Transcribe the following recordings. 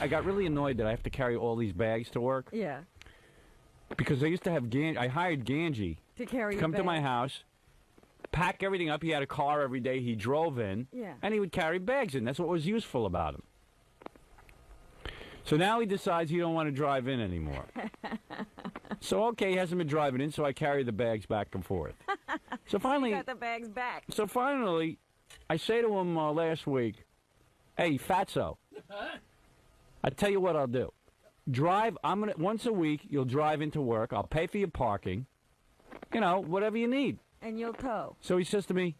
I got really annoyed that I have to carry all these bags to work. Yeah. Because I used to have Gange. I hired Gange To carry to come to my house, pack everything up. He had a car every day. He drove in, and he would carry bags in. That's what was useful about him. So now he decides he don't want to drive in anymore. So, okay, he hasn't been driving in, so I carry the bags back and forth. So finally... You got the bags back. So finally, I say to him last week, hey, fatso, I tell you what I'll do. Once a week, you'll drive into work. I'll pay for your parking. You know, whatever you need. And you'll tow. So he says to me,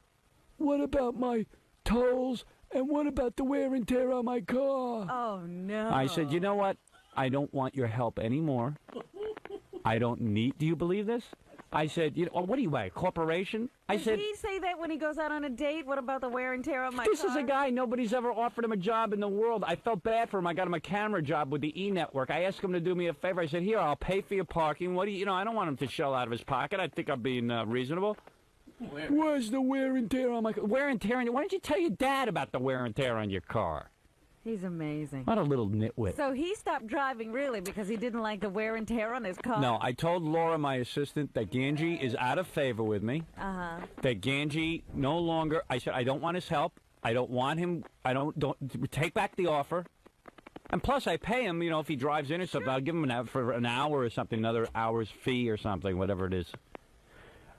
what about my tolls? And what about the wear and tear on my car? Oh, no. I said, you know what? I don't want your help anymore. I don't need... Do you believe this? I said, what do you buy, a corporation? Does he say that when he goes out on a date? What about the wear and tear on my car? This is a guy, nobody's ever offered him a job in the world. I felt bad for him. I got him a camera job with the E! Network. I asked him to do me a favor. I said, here, I'll pay for your parking. What do you... I don't want him to shell out of his pocket. I think I'm being reasonable. Where's the wear and tear on my car? Wear and tear on... Why don't you tell your dad about the wear and tear on your car? He's amazing. What a little nitwit. So he stopped driving, really, because he didn't like the wear and tear on his car? No, I told Laura, my assistant, that Gange is out of favor with me. That Gange no longer... I said, I don't want his help. I don't want him... Don't take back the offer. And plus, I pay him, if he drives in or something. I'll give him for an hour or something, another hour's fee or something, whatever it is.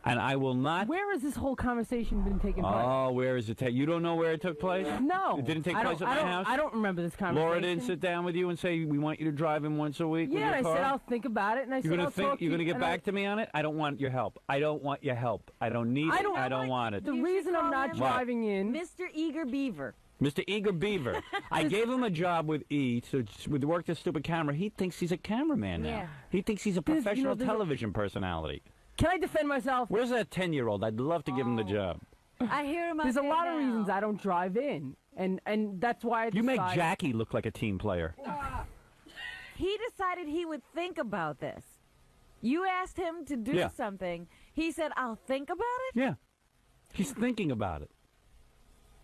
And I will not... Where has this whole conversation been taking place? Oh, where is it? You don't know where it took place? No. It didn't take place at my house? I don't remember this conversation. Laura didn't sit down with you and say, we want you to drive in once a week with your car? Yeah, I said, I'll think about it, and I said, I'll talk to you. You're going to get back to me on it? I don't want your help. I don't want your help. I don't need it. I don't want it. The reason I'm not driving in... Mr. Eager Beaver. Mr. Eager Beaver. I gave him a job with E! to work this stupid camera. He thinks he's a cameraman now. Yeah. He thinks he's a professional television personality. Can I defend myself? Where's that 10-year-old? I'd love to give him the job. I hear him There's a lot of reasons I don't drive in, and that's why I You make Jackie look like a team player. He decided he would think about this. You asked him to do something. He said, I'll think about it? Yeah. He's thinking about it.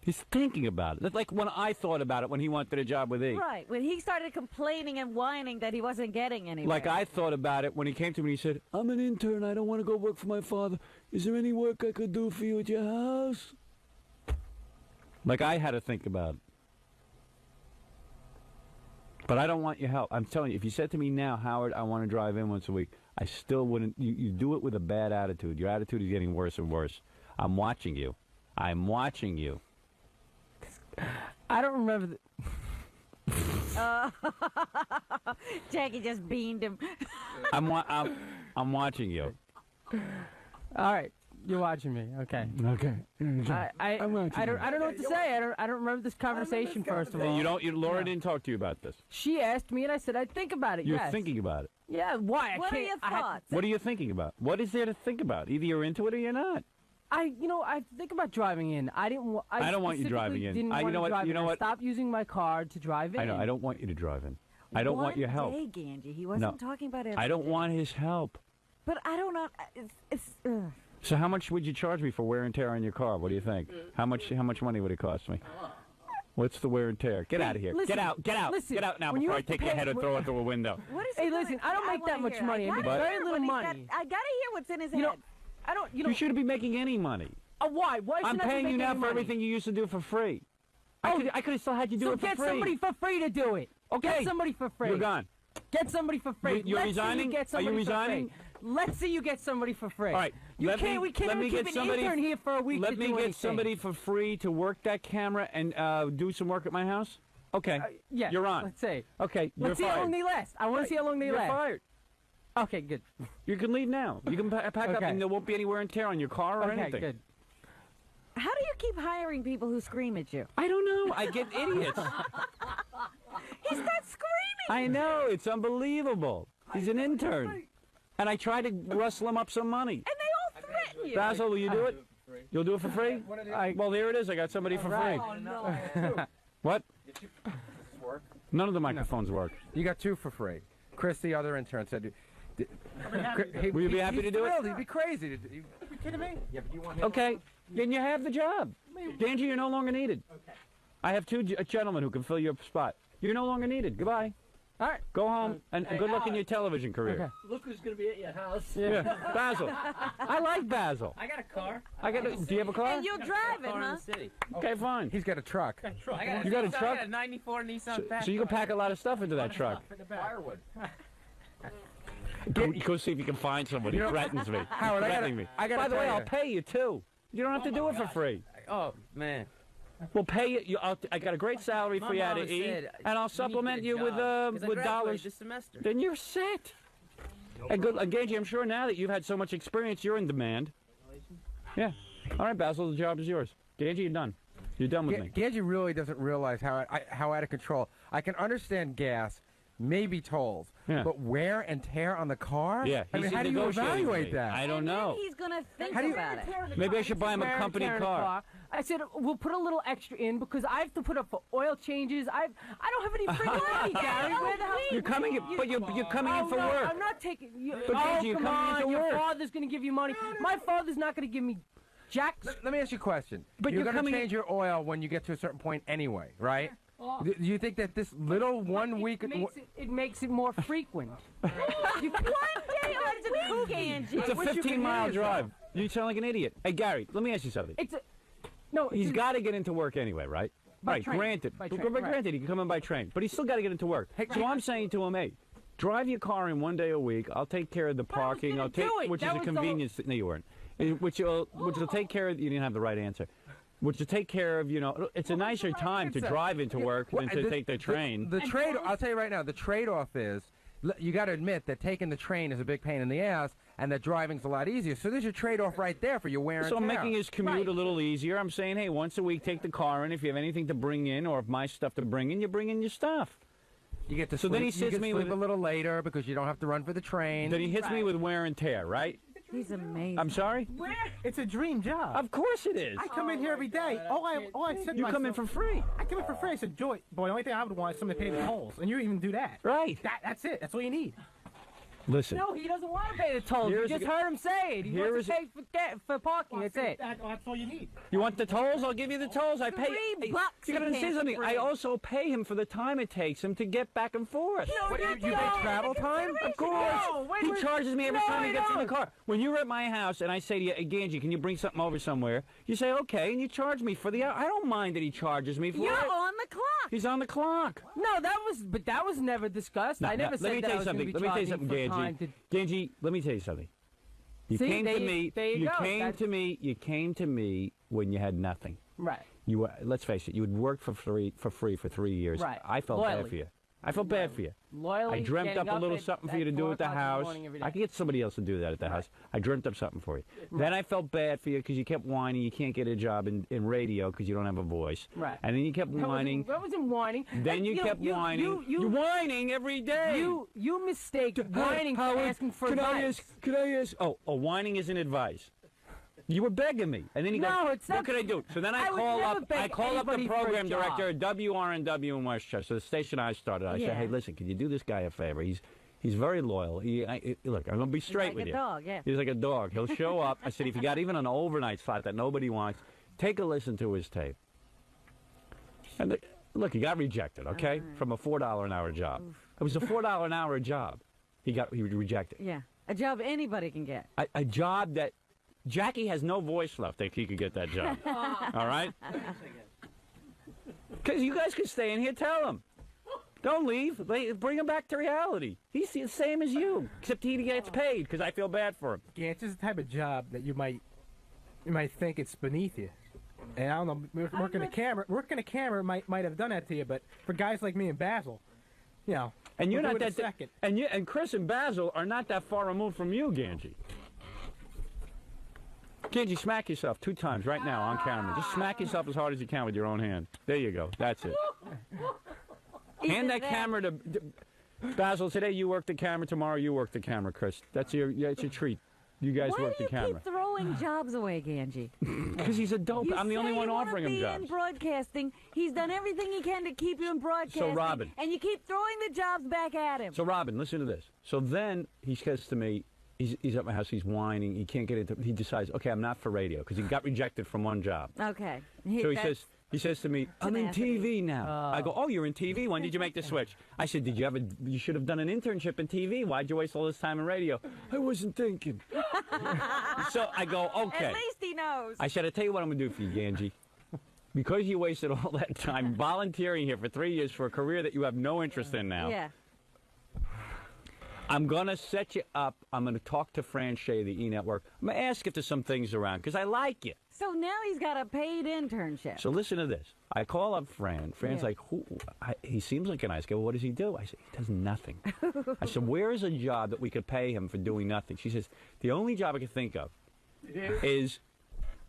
He's thinking about it. That's like when I thought about it when he wanted a job with E! Right. When he started complaining and whining that he wasn't getting anywhere. Like I thought about it when he came to me and he said, I'm an intern. I don't want to go work for my father. Is there any work I could do for you at your house? Like I had to think about it. But I don't want your help. I'm telling you, if you said to me now, Howard, I want to drive in once a week, I still wouldn't. You do it with a bad attitude. Your attitude is getting worse and worse. I'm watching you. I'm watching you. I don't remember Jackie just beamed him. I'm watching you. All right, you're watching me. Okay. Okay. I don't know what to say. I don't remember this conversation. First of all, Laura didn't talk to you about this. She asked me, and I said I'd think about it. You're thinking about it. Yeah. Why? What are your thoughts? What are you thinking about? What is there to think about? Either you're into it or you're not. I think about driving in. I don't want you driving in. You know what? Stop using my car to drive in. I know. I don't want you to drive in. I don't want your help. One day, Gange. He wasn't talking about it. I don't want his help. But I don't know. So how much would you charge me for wear and tear on your car? What do you think? How much money would it cost me? What's the wear and tear? Get out of here. Listen, get out. Listen, get out now before I take your head and throw it through a window. What is hey, listen, I don't make that much money. I make very little money. I gotta hear what's in his head. You shouldn't be making any money. Why? Why should I'm paying you now for everything you used to do for free. I could have still had you do it for free. So get somebody for free to do it. Okay. Get somebody for free. You're gone. Get somebody for free. You're resigning? Are you resigning? Let's see you get somebody for free. All right. We can't even keep an intern here for a week to do anything. Let me get somebody for free to work that camera and do some work at my house? Okay. Yeah. You're on. Let's see. Okay. Let's see how long they last. I want to see how long they last. You're fired. Okay, good. You can leave now. You can pack up and there won't be any wear and tear on your car or anything. Okay, good. How do you keep hiring people who scream at you? I don't know. I get idiots. He's not screaming. I know. It's unbelievable. He's an intern. And I try to rustle him up some money. And they all threaten you. Basil, will you do it? You'll do it for free? Well, there it is. I got somebody for free. Oh, no. What? None of the microphones work. You got two for free. Chris, the other intern, said... Will you be happy to do it? He'd be crazy. Are you kidding me? Yeah, but you want him. Okay, then you have the job. Gange, you're no longer needed. Okay. I have two gentlemen who can fill your spot. You're no longer needed. Goodbye. All right. Go home and good luck in your television career. Okay. Look who's going to be at your house. Yeah. Basil. I like Basil. I got a car. Do you have a car? And you'll drive it, car in huh? the city. Okay, fine. He's got a truck. I got You got a I truck? got a 94 Nissan So you can pack a lot of stuff into that truck. Firewood. Go see if you can find somebody. He threatens me. Howard, Threatening me. I gotta By the way, tell I'll you. pay you too. You don't have to do it for free. Oh, man. We'll pay you. I got a great salary for you My to mama eat, said, and I'll "You supplement need you to with get a job," 'cause I graduated dollars. this semester. Then you're set. And good, Gange, I'm sure now that you've had so much experience, you're in demand. Yeah. All right, Basil, the job is yours. Gange, you're done. You're done with me. Gange really doesn't realize how out of control. I can understand gas, maybe tolls, Yeah. but wear and tear on the car? Yeah. I mean, he's how do you negotiating with evaluate me. that? I don't And then know. he's gonna think How do you- about it. Maybe I should buy him a Wear and company tear in a car. I said we'll put a little extra in because I have to put up for oil changes. I don't have any freaking money, Gary. Where the hell? You're coming, but you're coming in for no, work. I'm not taking. But Gange, you're come coming on, into your work. father's gonna give you money. My father's not gonna give me jack. Let me ask you a question. But you're you're going to coming change your oil when you get to a certain point anyway, right? Do you think that this little 1 week... It makes it more frequent. One day a week, Angie. It's a wish you could 15-mile hear drive. You sound like an idiot. Hey, Gary, let me ask you something. It's a no. He's got to get into work anyway, right? Right, train. granted. By But train, right. granted, he can come in by train. But he's still got to get into work. So I'm saying to him, hey, drive your car in 1 day a week. I'll take care of the I was parking. gonna I'll take, do it. which That is a was the whole- convenience. No, you weren't. Which will take care of. You didn't have the right answer. Which will take care of. It's a nicer time to drive into work than to take the train. The trade, I'll tell you right now, the trade-off is, you got to admit that taking the train is a big pain in the ass, and that driving's a lot easier. So there's your trade-off right there for your wear and So I'm tear. making his commute a little easier. I'm saying, hey, once a week, take the car in. If you have anything to bring in, or if my stuff to bring in, you bring in your stuff. You get to So sleep, then he you sits get me sleep with- a little later because you don't have to run for the train. Then he hits me with wear and tear, right? He's amazing. I'm sorry? It's a dream job. Of course it is. I come in here every day. All I said to You come in myself- for free. I come in for free. I said, Joy, boy, the only thing I would want is someone to pay the tolls, and you even do that. Right. That's it. That's all you need. Listen. No, he doesn't want to pay the tolls. You Here's just a- heard him say it. He here wants is to pay for parking. That's it. That's all you need. You want the tolls? I'll give you the tolls. I pay. $3 You gotta he say pays something. for I free. also pay him for the time it takes him to get back and forth. What, you pay travel time? Of course. No, wait, He wait. charges me every No, time he I gets in the don't. car. When you're at my house and I say to you, hey, Gange, can you bring something over somewhere? You say, okay, and you charge me for the hour. I don't mind that he charges me for You're it. on the clock. He's on the clock. No, that was never discussed. I never Let said me that tell I you was something. going to Let be me tell you charging something, for time Gange. to. Gange, let me tell you something. You See, came there to you- me. there you go. came That's- to me. You came to me when you had nothing. Right. You were, let's face it, you had worked for free for 3 years. Right. I felt bad Loyally. for you. I felt bad for you. Loyally. I dreamt getting up a little at- something for you to at do 4 at the o'clock in house. morning every I day. could get somebody else to do that at the house. I dreamt up something for you. Then I felt bad for you because you kept whining. You can't get a job in radio because you don't have a voice. Right. And then you kept whining. That wasn't whining. Then you kept whining. You're whining every day. You mistake whining for Howard, asking for can advice. Can I ask? Oh, whining isn't advice. You were begging me, and then he No, goes, it's "What not- could I do?" So then I would call never up. beg I call up the anybody for a program job. director at WRNW in Westchester, the station I started. I said, Yeah. "Hey, listen, can you do this guy a favor? He's very loyal. Look, I'm gonna be straight like with a you. dog, yeah. He's like a dog. He'll show up." I said, "If you got even an overnight slot that nobody wants, take a listen to his tape." And look, he got rejected. Okay, from a $4 an hour job. It was a $4 an hour job. He rejected. Yeah. A job anybody can get. A job that Jackie has no voice left that he could get that job. All right? Because you guys can stay in here, tell him. Don't leave. Bring him back to reality. He's the same as you, except he gets paid because I feel bad for him. Yeah, it's just the type of job that you might think it's beneath you. And I don't know, working a camera might have done that to you, but for guys like me and Basil, And you're we'll not do it in a that. second. And Chris and Basil are not that far removed from you, Gange. Gange, smack yourself 2 times right now on camera. Just smack yourself as hard as you can with your own hand. There you go. That's it. Hand that camera to Basil. Today you work the camera. Tomorrow you work the camera, Chris. That's your treat. You guys Why work do the you camera. keep throwing jobs away, Gange? Because he's a dope. I'm the only one offering him You say you want jobs. to be in broadcasting. He's done everything he can to keep you in broadcasting. Robin. And you keep throwing the jobs back at him. So Robin, listen to this. So then he says to me, he's at my house. He's whining. He can't get into. He decides, okay, I'm not for radio because he got rejected from one job. Okay. So he says, He says to me, I'm in TV now. I go, oh, you're in TV? When did you make the switch? I said, you should have done an internship in TV. Why'd you waste all this time in radio? I wasn't thinking. So I go, okay. At least he knows. I said, I'll tell you what I'm going to do for you, Gange. Because you wasted all that time volunteering here for 3 years for a career that you have no interest in now. Yeah. I'm going to set you up. I'm going to talk to 𝗦𝗵cie, the E-Network. I'm going to ask if there's some things around, because I like you. So now he's got a paid internship. So listen to this. I call up Fran. Fran's like, he seems like a nice guy. Well, what does he do? I said, he does nothing. I said, where is a job that we could pay him for doing nothing? She says, the only job I can think of is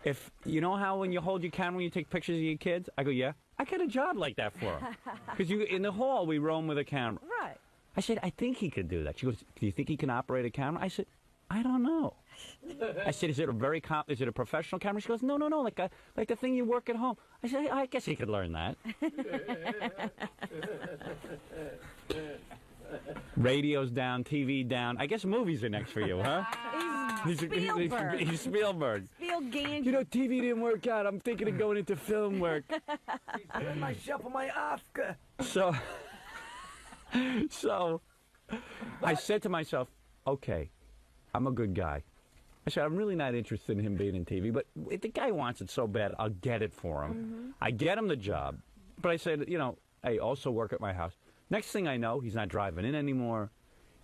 if, you know how when you hold your camera and you take pictures of your kids? I go, yeah. I got a job like that for him. Because in the hall, we roam with a camera. Right. I said, I think he could do that. She goes, do you think he can operate a camera? I said, I don't know. I said, is it a professional camera? She goes, no, like the thing you work at home. I said, I guess he could learn that. Radio's down, TV down. I guess movies are next for you, huh? He's Spielberg. He's Spielberg. Gange. You know, TV didn't work out. I'm thinking of going into film work. Myself on my Oscar. So I said to myself, okay, I'm a good guy. I said, I'm really not interested in him being in TV, but if the guy wants it so bad, I'll get it for him. I get him the job. But I said, you know, I also work at my house. Next thing I know, he's not driving in anymore.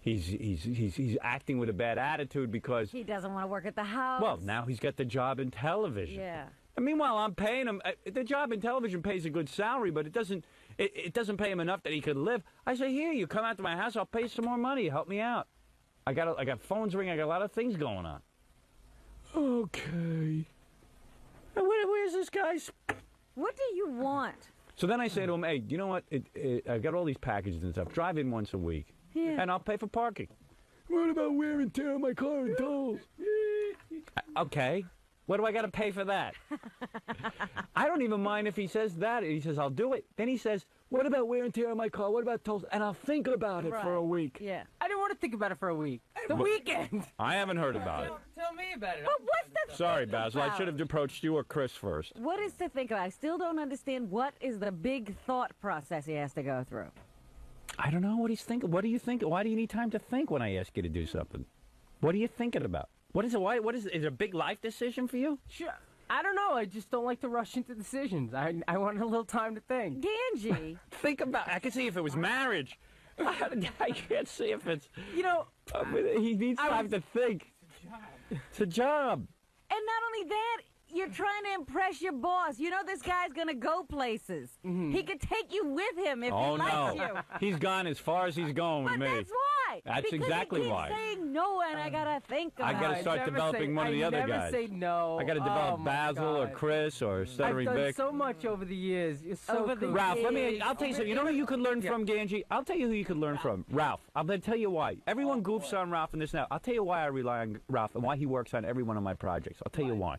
He's acting with a bad attitude because he doesn't want to work at the house. Well, now he's got the job in television. Yeah. And meanwhile, I'm paying him. The job in television pays a good salary, but it doesn't pay him enough that he could live. I say, here, you come out to my house, I'll pay you some more money. Help me out. I got phones ringing. I got a lot of things going on. Okay. Where's this guy? What do you want? So then I say to him, hey, you know what? I got all these packages and stuff. Drive in once a week, and I'll pay for parking. What about wear and tear on my car and tolls? Okay. What do I got to pay for that? I don't even mind if he says that. He says, I'll do it. Then he says, what about wear and tear on my car? What about tolls? And I'll think about it for a week. Yeah. I didn't want to think about it for a week. The weekend. I haven't heard about it. Tell me about it. But what's the Sorry, think Basil. I about? should have approached you or Chris first. What is to think about? I still don't understand what is the big thought process he has to go through. I don't know what he's thinking. What do you think? Why do you need time to think when I ask you to do something? What are you thinking about? What is it? Why? What is it? Is it a big life decision for you? Sure. I don't know. I just don't like to rush into decisions. I want a little time to think. Gange. Think about. I can see if it was marriage. I can't see if it's. You know, he needs time to think. It's a job. And not only that, you're trying to impress your boss. You know this guy's going to go places. He could take you with him if he likes you. He's gone as far as he's going with But me. that's why. That's because exactly he keeps why. saying no, and I got to think about I got to it. start developing one of the other I never guys. say no. I got to develop my Basil or God. Chris or I've Stuttering done Vic. so much over the years. You're so Over the cool. Ralph, I'll tell you something. You know who you could learn from, Gange? I'll tell you who you could learn from. Ralph. I'm going to tell you why. Everyone goofs on Ralph in this now. I'll tell you why I rely on Ralph and why he works on every one of my projects. I'll tell you why.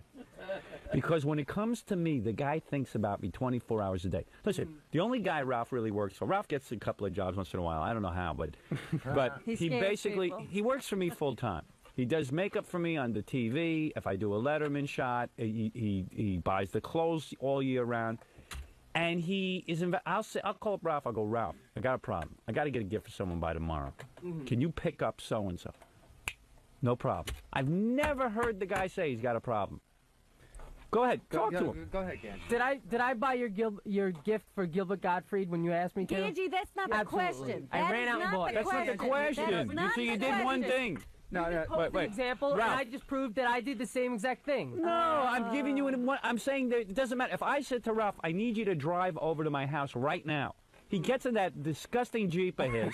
Because when it comes to me, the guy thinks about me 24 hours a day. Listen, the only guy Ralph really works for, Ralph gets a couple of jobs once in a while. I don't know how, but he basically, he works for me full time. He does makeup for me on the TV. If I do a Letterman shot, he buys the clothes all year round. And he is, I'll call up Ralph. I'll go, Ralph, I got a problem. I got to get a gift for someone by tomorrow. Can you pick up so-and-so? No problem. I've never heard the guy say he's got a problem. Go ahead, talk to him. Go ahead, Gange. Did I buy your gift for Gilbert Gottfried when you asked me to? Gange, that's not the Absolutely. question. I ran out and bought it. That's not the question. That is not You the did one question. thing. No, Posted an example, and Ralph. I just proved that I did the same exact thing. No, I'm giving you one. I'm saying that it doesn't matter. If I said to Ralph, I need you to drive over to my house right now. He gets in that disgusting Jeep of his,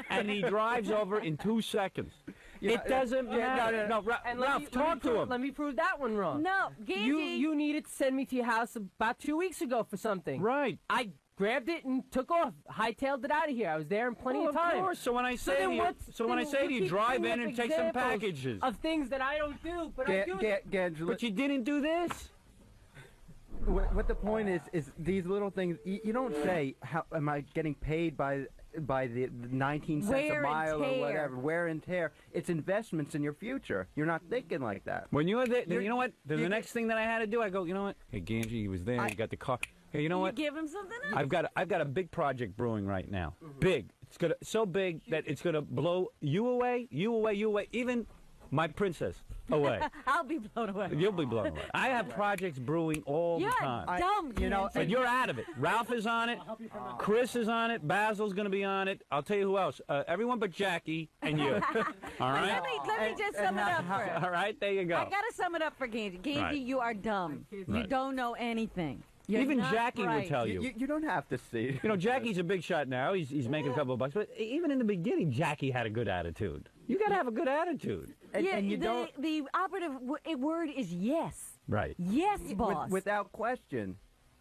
and he drives over in 2 seconds. It doesn't matter. No, And Ralph, talk to him. Let me prove that one wrong. No, Gange. You needed to send me to your house about 2 weeks ago for something. Right. I grabbed it and took off, hightailed it out of here. I was there in plenty of time. Of course. So when I say to you, drive in and take some packages. Of things that I don't do, but I do. Gange, But you didn't do this. what the point is these little things. You don't say, how am I getting paid by the 19 cents Wear a and mile or tear. whatever, wear and tear. It's investments in your future. You're not thinking like that. When you were there, you know what? Then the next thing that I had to do, I go, you know what? Hey, Gange, he was there. He got the car. Hey, you know what? You give him something else. I've got a big project brewing right now. Big. It's so big that it's gonna blow you away, even my princess away. I'll be blown away. You'll be blown away. I have projects brewing all You're the time. dumb, you know, But you're out of it. Ralph is on it. Chris is on it. Basil's going to be on it. I'll tell you who else. Everyone but Jackie and you. All right? Let me just sum it up for him. All right, there you go. I got to sum it up for Gange. Gange, Right. you are dumb. You Right. don't know anything. You're Even not Jackie bright. would tell you. You don't have to see. You know, Jackie's a big shot now. He's making a couple of bucks. But even in the beginning, Jackie had a good attitude. You got to have a good attitude. And, Yeah, and you don't. the operative word is yes. Right. Yes, boss. Without question.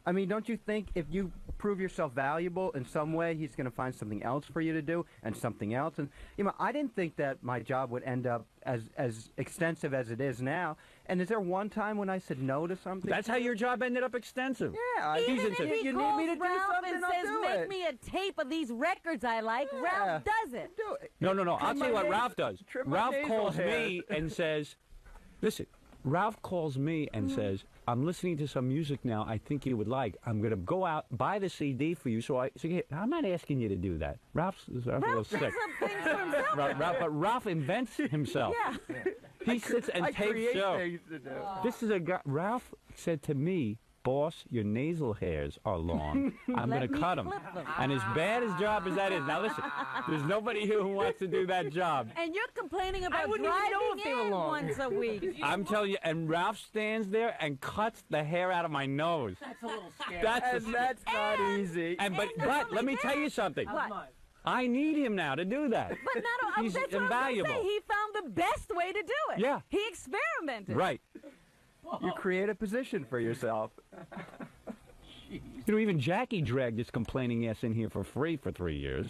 I mean, don't you think if you prove yourself valuable in some way, he's going to find something else for you to do and something else? And, you know, I didn't think that my job would end up as extensive as it is now. And is there one time when I said no to something? That's how your job ended up extensive. Yeah. Even He's if into- he you calls need me to do Ralph something, and I'll says, do make it. me a tape of these records I like, Ralph does it. Do it. No. I'll tell you what my Ralph does. trim my Ralph nasal calls hair. me and says, listen, Ralph calls me and says, I'm listening to some music now I think you would like. I'm going to go out, buy the CD for you. So I'm not asking you to do that. Ralph's a little Ralph does sick. some things for himself. But Ralph invents himself. Yeah. He sits and I tapes create show. things to do. This is a guy. Ralph said to me, boss, your nasal hairs are long. I'm going Let to me cut them. clip them. And as bad a job as that is, now listen, there's nobody here who wants to do that job. And you're complaining about wouldn't even know driving if they were in long. once a week. I'm telling you, and Ralph stands there and cuts the hair out of my nose. That's a little scary. That's And that's not easy. but let me tell you something. What? I need him now to do that. But not He's that's what invaluable. I'm gonna say. He found the best way to do it. Yeah. He experimented. Right. You create a position for yourself. You know, even Jackie dragged his complaining ass in here for free for 3 years.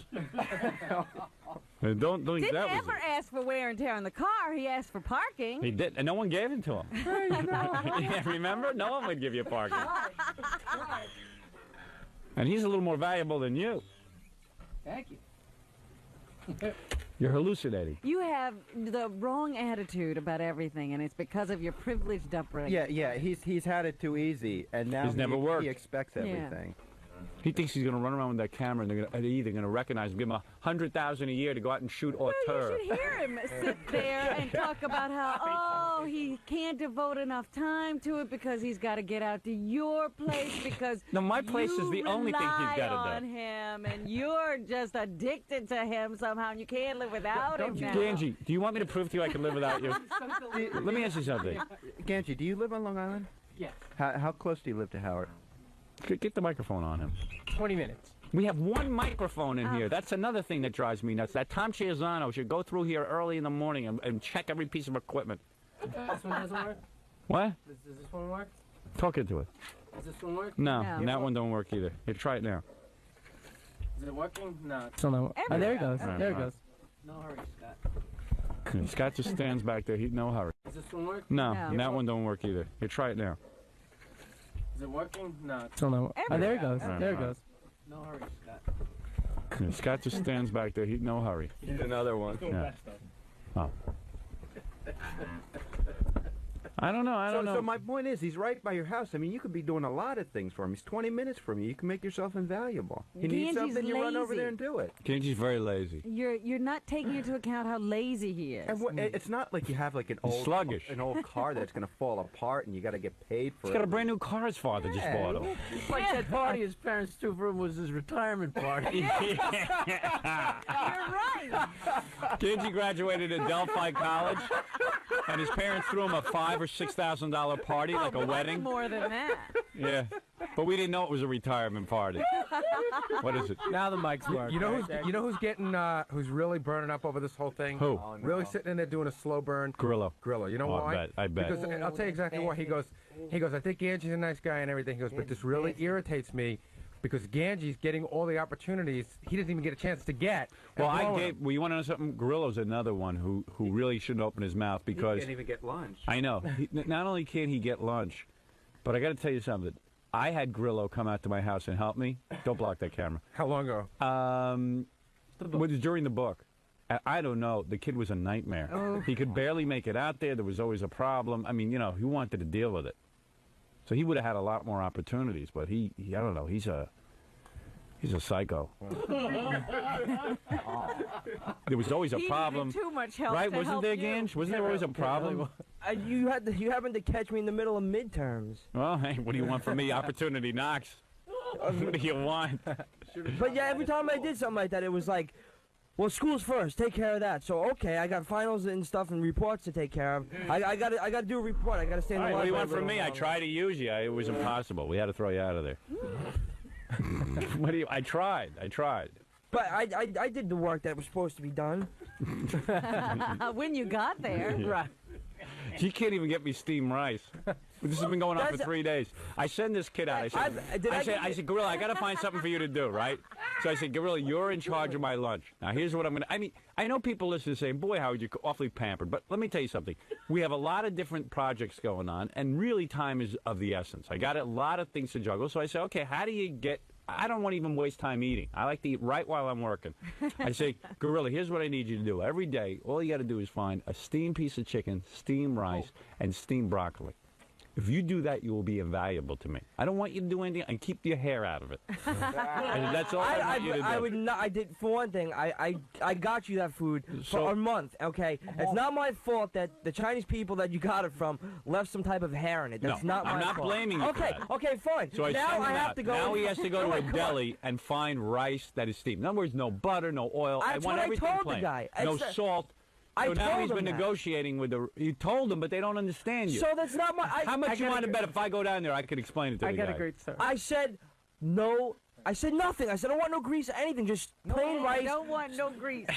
And don't think Didn't that was ever it. ask for wear and tear on the car. He asked for parking. He did, and no one gave it to him. Yeah, remember? No one would give you parking. And he's a little more valuable than you. Thank you. You're hallucinating. You have the wrong attitude about everything, and it's because of your privileged upbringing. Yeah. He's had it too easy, and now He's never worked. he expects Yeah. everything. He thinks he's going to run around with that camera, and they're either going to recognize him, give him $100,000 a year to go out and shoot Well, auteur. you should hear him sit there and talk about how, he can't devote enough time to it because he's got to get out to your place because No, my place is the only thing he's got gotta do. on him, and you're just addicted to him somehow, and you can't live without him now. Gange, do you want me to prove to you I can live without you? Let me ask you something. Gange, do you live on Long Island? Yes. How close do you live to Howard? Get the microphone on him. 20 minutes. We have one microphone in here. That's another thing that drives me nuts. That 𝗏𝗏 should go through here early in the morning and check every piece of equipment. This one doesn't work? What? Does this one work? Talk into it. Does this one work? No, No. that one don't work either. Here, try it now. Is it working? No. Still not. Oh, there it goes. All right, There it all right. goes. No hurry, Scott. Scott just stands back there. No hurry. Does this one work? No, No. that one don't work either. Here, try it now. Is it working? No. Still not. There it goes. All right, There it all right. goes. No hurry, Scott. Scott just stands back there. No hurry. Another one. Yeah. Oh. I don't know. I don't know. So my point is, he's right by your house. I mean, you could be doing a lot of things for him. He's 20 minutes from you. You can make yourself invaluable. You need Gange's something, you run over lazy. there and do it. Gange's very lazy. You're not taking into account how lazy he is. And it's not like you have like an He's sluggish. old car that's going to fall apart and you got to get paid for He's it. got a brand new car his father just bought him. Like that party his parents threw for him was his retirement party. You're right. Gange graduated at 𝗏𝗏 College, and his parents threw him a $5,000 or $6,000 party, like a wedding. More than that. Yeah, but we didn't know it was a retirement party. What is it? Now the mic's work. You know who's getting who's really burning up over this whole thing? Who? Really sitting in there doing a slow burn? Grillo. Grillo. You know Oh, why? I bet. Because I'll tell you exactly why. He goes, I think Gange's a nice guy and everything. He goes, but this really irritates me because Gange's getting all the opportunities he doesn't even get a chance to get. and Well, blowing them. Well, you want to know something? Grillo's another one who really shouldn't open his mouth He because can't even get lunch. I know. Not only can he get lunch, but I got to tell you something. I had Grillo come out to my house and help me. Don't block that camera. How long ago? It was during the book. I don't know. The kid was a nightmare. He could barely make it out there. There was always a problem. I mean, you know, he wanted to deal with it. So he would have had a lot more opportunities, but he I don't know, he's a psycho. There was always a problem. He needed too much help right? to Wasn't help there, you. Gange? Wasn't there always a problem? You happened to catch me in the middle of midterms. Well, hey, what do you want from me? Opportunity knocks. What do you want? But yeah, every time I did something like that, it was like, well, school's first. Take care of that. So okay, I got finals and stuff and reports to take care of. I gotta do a report. I gotta stay in the All right, what do you want from me? I longer. tried to use you. It was impossible. We had to throw you out of there. What do you? I tried. But I did the work that was supposed to be done. When you got there. Right. You can't even get me steamed rice. This has been going on for 3 days. I send this kid out. I said, Gorilla, I got to find something for you to do, right? So I said, Gorilla, you're in charge of my lunch. Now, here's what I'm going to... I mean, I know people listen to saying, boy, Howard, you're awfully pampered. But let me tell you something. We have a lot of different projects going on, and really time is of the essence. I got a lot of things to juggle. So I said, okay, how do you get... I don't want to even waste time eating. I like to eat right while I'm working. I say, Gorilla, here's what I need you to do. Every day, all you got to do is find a steamed piece of chicken, steamed rice, and steamed broccoli. If you do that, you will be invaluable to me. I don't want you to do anything, and keep your hair out of it. And that's all I want you to do. I would not. I did, for one thing. I got you that food for a month. Okay, it's not my fault that the Chinese people that you got it from left some type of hair in it. That's not my fault. I'm not blaming you for that. Okay, fine. So I now send him I have out. to go. Now he has to go to a deli and find rice that is steamed. In other words, no butter, no oil. That's I want what I everything told the plain. guy. No It's- salt. I So now told he's him been that. negotiating with the... You told them, but they don't understand you. So that's not my. How much you want to bet if I go down there, I could explain it to the guy? I got a great story. I said no. I said nothing. I said I don't want no grease or anything. Just plain rice. Don't want no grease.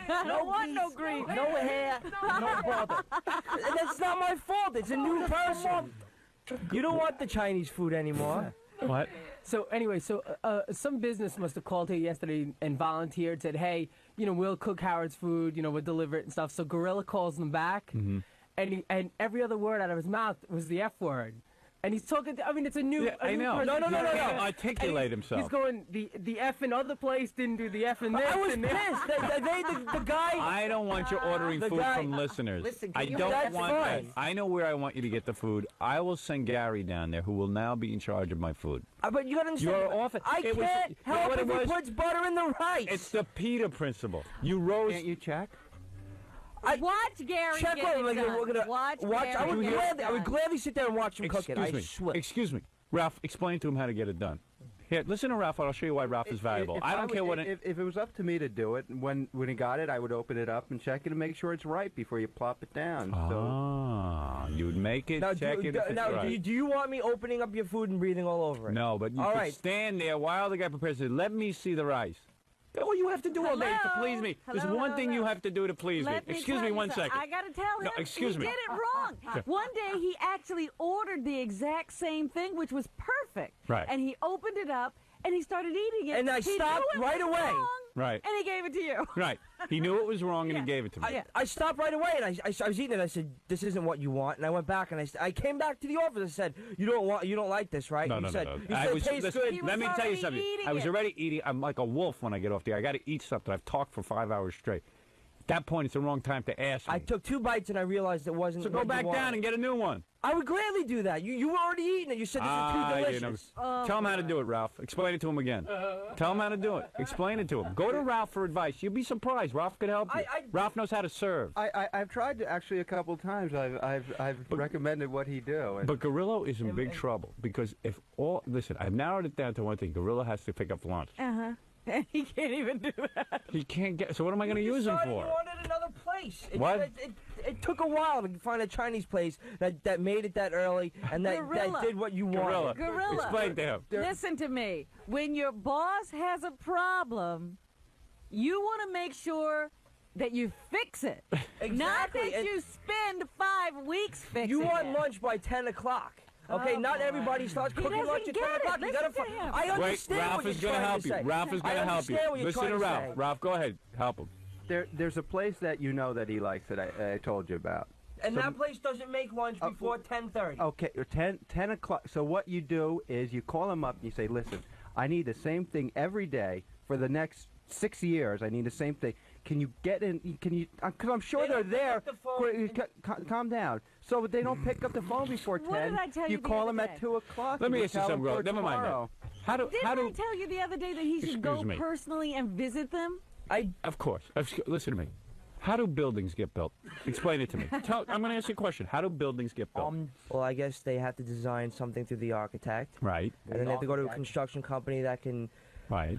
Don't want no grease. No hair. No bother. That's not my fault. It's a new person. You don't want the Chinese food anymore. What? So anyway, some business must have called here yesterday and volunteered, said, hey, we'll cook Howard's food, we'll deliver it and stuff. So Gorilla calls them back, and every other word out of his mouth was the F word. And he's talking, it's a new... Yeah, I know. No. He can't articulate himself. He's going, the F in other place didn't do the F in this. I was and pissed. The guy... I don't want you ordering The food guy- from listeners. Listen, I can you- don't that's want that. fine. I know where I want you to get the food. I will send Gary down there, who will now be in charge of my food. But you gotta understand. You're off it. I It was- can't you know help what if it he was? puts butter in the rice. It's the Peter principle. You rose... Can't you check? Watch Gary Check get on it him. done. We're gonna Watch Gary I would get it gladly. I would done. gladly sit there and watch him cook it. I swear. Excuse me. Ralph, explain to him how to get it done. Here, listen to Ralph, and I'll show you why Ralph is valuable. I don't care what... If it was up to me to do it, when he got it, I would open it up and check it and make sure it's right before you plop it down. you would make it, Now, check it if it's right. do you want me opening up your food and breathing all over it? No, but you All could right. stand there while the guy prepares it. Let me see the rice. All you have to do all day is to Hello? please me. There's Hello, one thing you hello. have to do to please Let me. me Excuse tell me you one something. second. I gotta tell him. No, excuse he me. did it wrong. One day he actually ordered the exact same thing, which was perfect. Right. And he opened it up and he started eating it. And I He stopped knew it right was away. wrong, Right. And he gave it to you. Right. He knew it was wrong, and he Yeah. gave it to me. I stopped right away and I was eating it. I said, "This isn't what you want." And I went back and I came back to the office and said, "You don't like this, right?" No, you no, said, no. You said it tastes listen, good. He let was me tell you already something. eating I was it. already eating. I'm like a wolf when I get off the air. I got to eat something. I've talked for 5 hours straight. At that point, it's the wrong time to ask me. I took 2 bites and I realized it wasn't. So go what you back down wanted. and get a new one. I would gladly do that. You were already eating it. You said this is too delicious. Tell him how to do it, Ralph. Explain it to him again. Tell him how to do it. Explain it to him. Go to Ralph for advice. You'll be surprised. Ralph could help you. Ralph knows how to serve. I've tried to actually a couple times. I've recommended what he do. And But Grillo is in big trouble because listen, I've narrowed it down to one thing. Grillo has to pick up lunch. And he can't even do that. He can't get. So what am I going to use him decided for? You wanted another place. What? It took a while to find a Chinese place that made it that early and that Gorilla. did what you Gorilla. wanted. Gorilla. Explain to him. Listen to me. When your boss has a problem, you want to make sure that you fix it. Not Exactly. that And you spend 5 weeks fixing you want it. lunch by 10 o'clock. Okay, not everybody starts He cooking doesn't lunch at get 10 it. o'clock. You Listen gotta to him. I Wait, understand Ralph what is you're going to trying help to you. say. Ralph is going to I help you. understand what you're Listen trying to to Ralph. say. Ralph, go ahead. Help him. there's a place that you know that he likes that I told you about. And that place doesn't make lunch before 10:30. Okay, 10 o'clock. So what you do is you call him up and you say, listen, I need the same thing every day for the next 6 years. I need the same thing. Can you get in? Can you? Because I'm sure they're there. Calm down. So they don't pick up the phone before 10. What did I tell you You the call other them day? at 2 o'clock. Let me ask you something, bro. Never mind that. Didn't I tell you the other day that he should go Excuse me. personally and visit them? Of course. Listen to me. How do buildings get built? Explain it to me. I'm going to ask you a question. How do buildings get built? Well, I guess they have to design something through the architect. Right. And then they have to go to a construction company that can... Right.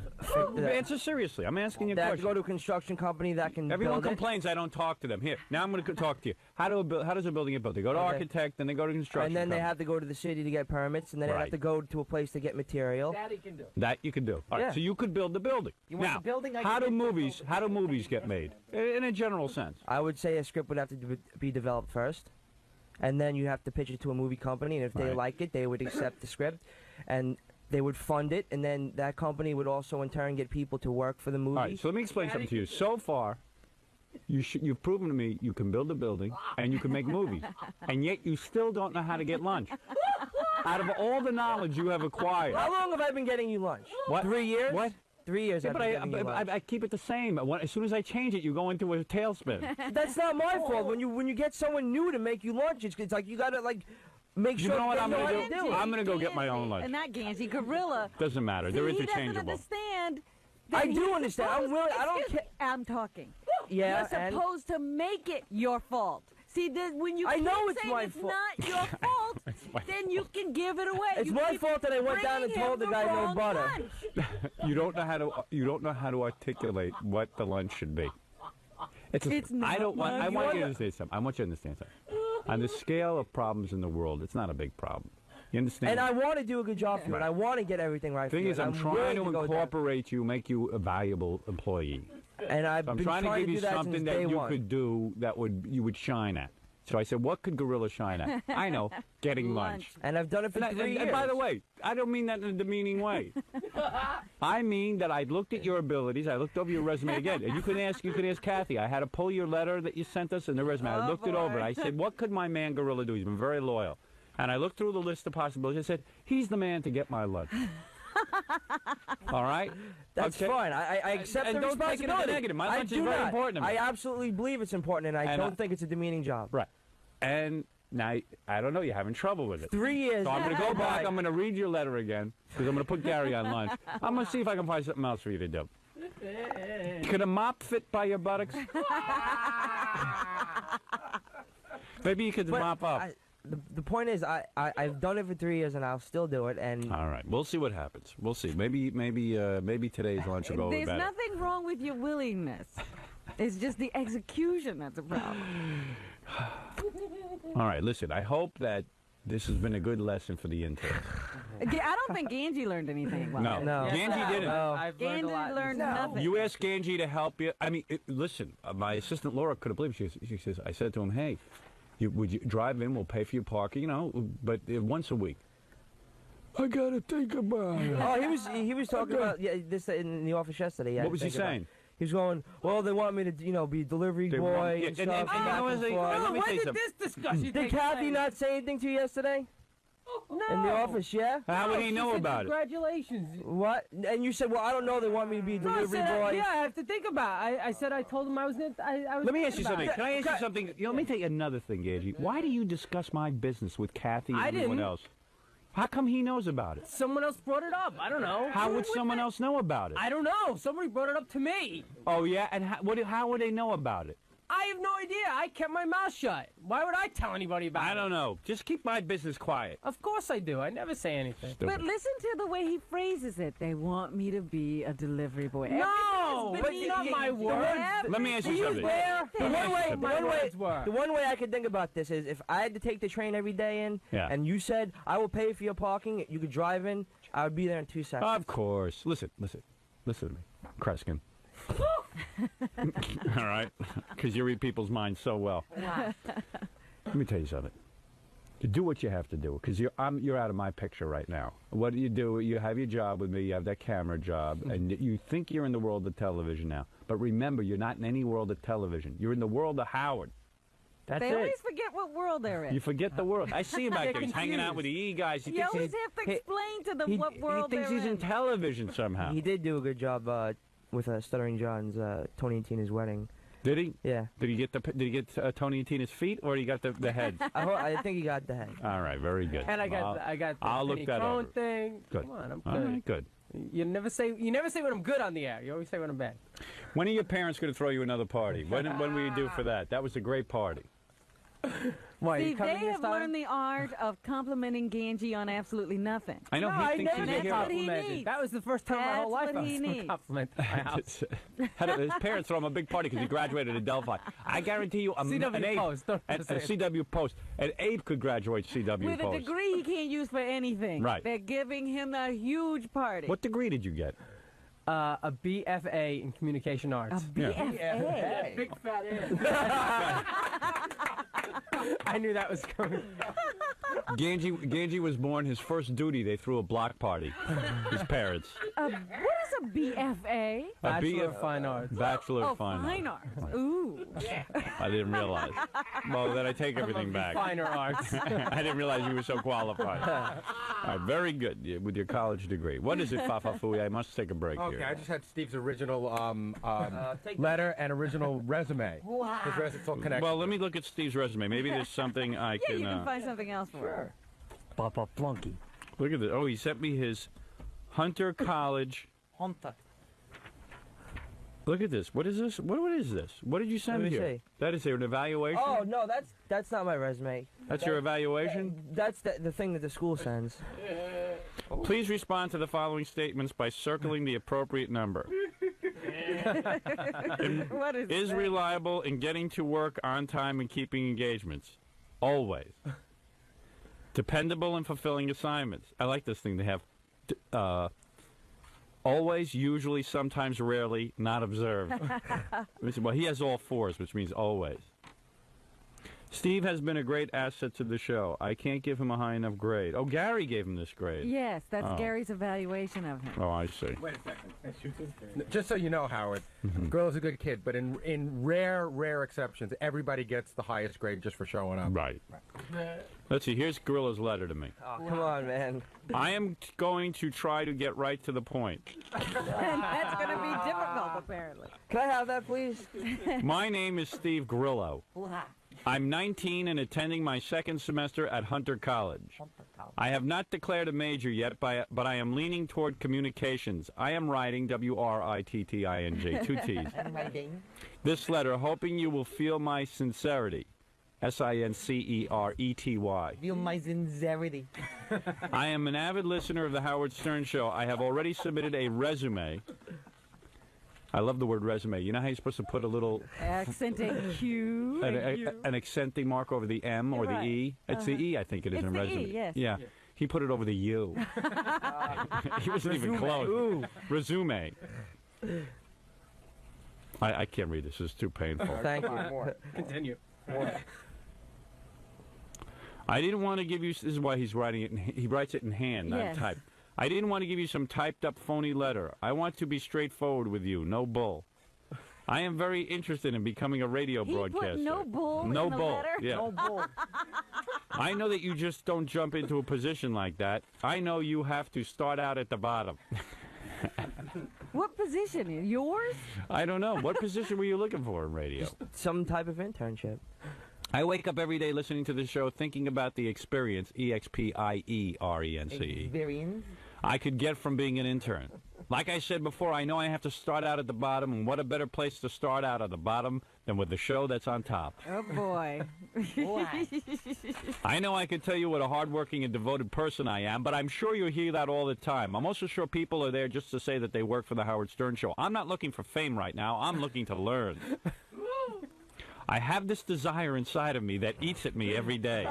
Answer seriously. I'm asking you a They question. have to go to a construction company that can Everyone build it. complains I don't talk to them. Here, now I'm going to talk to you. How does a building get built? They go to architect, then they go to construction And then they company. have to go to the city to get permits, and then they have to go to a place to get material. That he can do. That you can do. All right, Yeah. so you could build the building. You want now, the building? I how can do get the movies get made? In a general sense. I would say a script would have to be developed first, and then you have to pitch it to a movie company, and if they Right. like it, they would accept the script, and they would fund it, and then that company would also in turn get people to work for the movie. All right, so let me explain something to you. So far, you've proven to me you can build a building and you can make movies, and yet you still don't know how to get lunch. Out of all the knowledge you have acquired. How long have I been getting you lunch? What? 3 years? What? 3 years. Yeah, I've but been getting you lunch. I keep it the same. As soon as I change it, you go into a tailspin. That's not my fault. When you get someone new to make you lunch, it's like you gotta make You sure know what they I'm know gonna how do? to do it. I'm gonna go get my own lunch. And not Gange, Gorilla. Doesn't matter. See, They're he doesn't interchangeable. understand. I that do he's understand. I'm supposed- willing. I don't excuse care. me, I'm talking. Yeah, You're and- supposed to make it your fault. See, when you I keep know it's saying my it's fault. not your fault, then you can give it away. It's You my keep fault that I went down and bringing told the him guy no wrong butter. lunch. You don't know how to articulate what the lunch should be. It's not I want you to wonder- understand something. I want you to understand something. On the scale of problems in the world, it's not a big problem. You understand? And I want to do a good job for you, and I want to get everything right The thing for you. is, and I'm trying willing to go down. incorporate you, make you a valuable employee. And I've I'm been trying to give do you that something since that day you one. could do that you would shine at. So I said, what could Gorilla shine at? I know, getting lunch. And I've done it for And, 3 years. and by the way, I don't mean that in a demeaning way. I mean that I looked at your abilities. I looked over your resume again, and you can ask Kathy. I had to pull your letter that you sent us and the resume. I looked it over, and I said, what could my man Gorilla do? He's been very loyal. And I looked through the list of possibilities. I said, he's the man to get my lunch. All right? That's Okay? fine. I accept And the don't take it as a responsibility. negative. My I lunch is do very not. important to me. I absolutely believe it's important, and I And don't think it's a demeaning job. Right. And now, I don't know, you're having trouble with it. 3 years. So I'm going to go back. I'm going to read your letter again because I'm going to put Gary on lunch. I'm going to see if I can find something else for you to do. Could a mop fit by your buttocks? Maybe you could mop up. The point is, I've done it for 3 years, and I'll still do it. And All right, we'll see what happens. We'll see. Maybe today's lunch will go There's better. nothing wrong with your willingness. It's just the execution that's a problem. All right, listen. I hope that this has been a good lesson for the interns. I don't think Gange learned anything. No, No. Gange didn't. I've learned a Gange lot. learned nothing. You asked Gange to help you. I mean, listen. My assistant Laura couldn't believe it. She says, I said to him, hey. Would you drive in? We'll pay for your parking, but once a week. I gotta think about it. Oh, he was talking about this in the office yesterday. Yeah, What was he saying? He was going, well, they want me to, be delivery They boy want- yeah, and and- stuff. and you back know, and as a- forth. let me When tell you did something. this discussion Did take Kathy place? not say anything to you yesterday? No. In the office, yeah? How would he She know said about it? Congratulations. What? And you said, well, I don't know. They want me to be a No, I delivery said, boy. yeah, I have to think about it. I said I told him I was. I was Let me ask you thinking about something. it. Can I ask you something? Let me tell you another thing, Gange. Why do you discuss my business with Kathy and I everyone didn't. else? How come he knows about it? Someone else brought it up. I don't know. How would someone else know about it? I don't know. Somebody brought it up to me. Oh, yeah? And how would they know about it? I have no idea. I kept my mouth shut. Why would I tell anybody about it? I don't know. Just keep my business quiet. Of course I do. I never say anything. But listen to the way he phrases it. They want me to be a delivery boy. No, Everything but is not beneath my you. words. Let me ask you something. The one way I could think about this is if I had to take the train every day in, Yeah. and you said I will pay for your parking, you could drive in, I would be there in 2 seconds. Of course. Listen to me, Kreskin. All right? Because you read people's minds so well. Let me tell you something. You do what you have to do, because you're out of my picture right now. What do? You have your job with me, you have that camera job, and you think you're in the world of television now. But remember, you're not in any world of television. You're in the world of Howard. That's They it. always forget what world they're in. You forget the world. I see him back there. He's hanging out with the E guys. He You thinks always have to explain to them what he world thinks they're he's in television somehow. He did do a good job with Stuttering John's Tony and Tina's wedding. Did he? Yeah. Did he get Tony and Tina's feet, or he got the heads? I think he got the head. All right, very good. And I got the I'll look Penny that Crone over. thing. Good. Come on, I'm All good. right, good. You never say when I'm good on the air. You always say when I'm bad. When are your parents going to throw you another party? When will you do for that? That was a great party. Why? See, you coming they this have time? learned the art of complimenting Gange on absolutely nothing. I know No, he I thinks never he's a get That's what he hero. complimented. needs. That was the first time in my whole That's life what I he was needs. complimented. My house. His parents throw him a big party because he graduated at Delphi. I guarantee you, an CW Abe, Post, don't and say it. CW Post, and Abe could graduate CW With a Post. degree he can't use for anything. Right. They're giving him a huge party. What degree did you get? A BFA in communication arts. A BFA. Big fat ass. I knew that was coming. Gange was born. His first duty, they threw a block party. His parents. What is a BFA? Bachelor of Fine Arts. Bachelor Oh, of Fine Arts. Ooh. I didn't realize. Well, then I take everything back. Finer arts. I didn't realize you were so qualified. All right, very good with your college degree. What is it, Fafafui? I must take a break Okay, here. I just had Steve's original letter and original resume. Wow. His resume's all connected. Well, let me look at Steve's resume. Maybe there's something I Yeah, can. you can find something else for her. Papa Flunky. Look at this. Oh, he sent me his Hunter College. Hunter. Look at this. What is this? What is this? What did you send Let me here? see. That is an evaluation? Oh no, that's not my resume. That's your evaluation? That's the thing that the school sends. Please respond to the following statements by circling the appropriate number. What is that? Reliable in getting to work on time and keeping engagements. Always. Dependable in fulfilling assignments. I like this thing they have. Always, usually, sometimes, rarely, not observed. Well, he has all fours, which means always. Steve has been a great asset to the show. I can't give him a high enough grade. Oh, Gary gave him this grade. Yes, that's Oh. Gary's evaluation of him. Oh, I see. Wait a second. Just so you know, Howard, Grillo's a good kid, but in rare exceptions, everybody gets the highest grade just for showing up. Right. Let's see. Here's Grillo's letter to me. Oh, come on, man. I am going to try to get right to the point. And that's going to be difficult, apparently. Can I have that, please? My name is Steve Grillo. I'm 19 and attending my second semester at Hunter College. I have not declared a major yet, but I am leaning toward communications. I am writing, W-R-I-T-T-I-N-G, 2 T's. This letter, hoping you will feel my sincerity. S-I-N-C-E-R-E-T-Y. Feel my sincerity. I am an avid listener of the Howard Stern Show. I have already submitted a resume. I love the word resume. You know how you're supposed to put a little... Accenting Q. an accenting mark over the M or Right. the E. It's the E, I think it is It's in the resume. E, yes. Yeah. He put it over the U. He wasn't even close. Ooh. Resume. I can't read this. It's too painful. Thank you. Continue. I didn't want to give you... This is why he's writing it. He writes it in hand, not Yes. type. I didn't want to give you some typed-up phony letter. I want to be straightforward with you. No bull. I am very interested in becoming a radio He broadcaster. put no bull No in the bull. letter? Yeah. No bull. I know that you just don't jump into a position like that. I know you have to start out at the bottom. What position? Yours? I don't know. What position were you looking for in radio? Some type of internship. I wake up every day listening to the show thinking about the experience, E-X-P-I-E-R-E-N-C-E, Experience. I could get from being an intern. Like I said before, I know I have to start out at the bottom, and what a better place to start out at the bottom than with the show that's on top. Oh, boy. I know I could tell you what a hardworking and devoted person I am, but I'm sure you hear that all the time. I'm also sure people are there just to say that they work for the Howard Stern Show. I'm not looking for fame right now. I'm looking to learn. I have this desire inside of me that eats at me every day.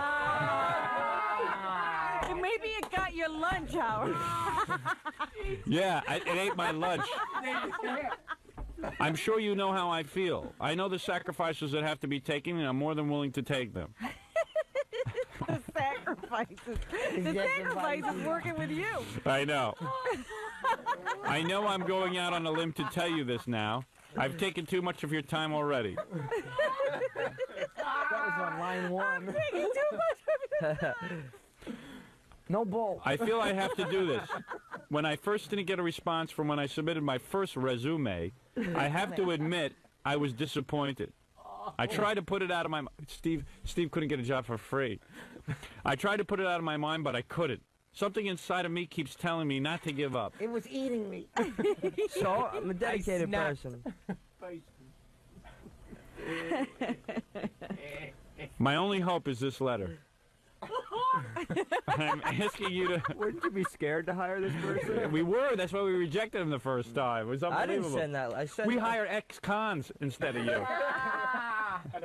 Maybe it got your lunch, Howard. Yeah, it ate my lunch. I'm sure you know how I feel. I know the sacrifices that have to be taken, and I'm more than willing to take them. The sacrifices. The sacrifices working with you. I know. I know I'm going out on a limb to tell you this now. I've taken too much of your time already. That was on line one. Taking too much of your No bull. I feel I have to do this. when I first didn't get a response from when I submitted my first resume, I have to admit I was disappointed. I tried to put it out of my mind. Steve couldn't get a job for free. I tried to put it out of my mind, but I couldn't. Something inside of me keeps telling me not to give up. It was eating me. So I'm a dedicated person. My only hope is this letter. I'm asking you to... Wouldn't you be scared to hire this person? We were. That's why we rejected him the first time. It was I unbelievable. didn't send that. I sent We that. hired ex-cons instead of you. At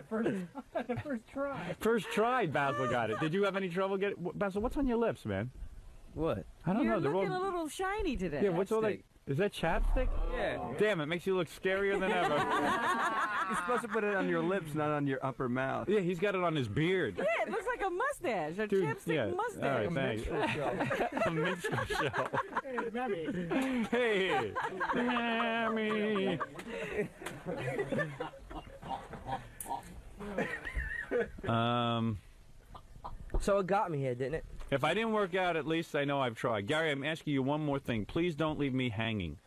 the first try. First try, Basil got it. Did you have any trouble getting... Basil, what's on your lips, man? What? I don't You're know. They're looking all... a little shiny today. Yeah, what's all that... Is that chapstick? Yeah. Damn, it makes you look scarier than ever. You're supposed to put it on your lips, not on your upper mouth. Yeah, he's got it on his beard. Yeah, it looks like a mustache, a Dude, chapstick yeah. mustache. All right, thanks. A minstrel show. Hey, Mammy. Hey, Mammy. So it got me here, didn't it? If I didn't work out, at least I know I've tried. Gary, I'm asking you one more thing. Please don't leave me hanging.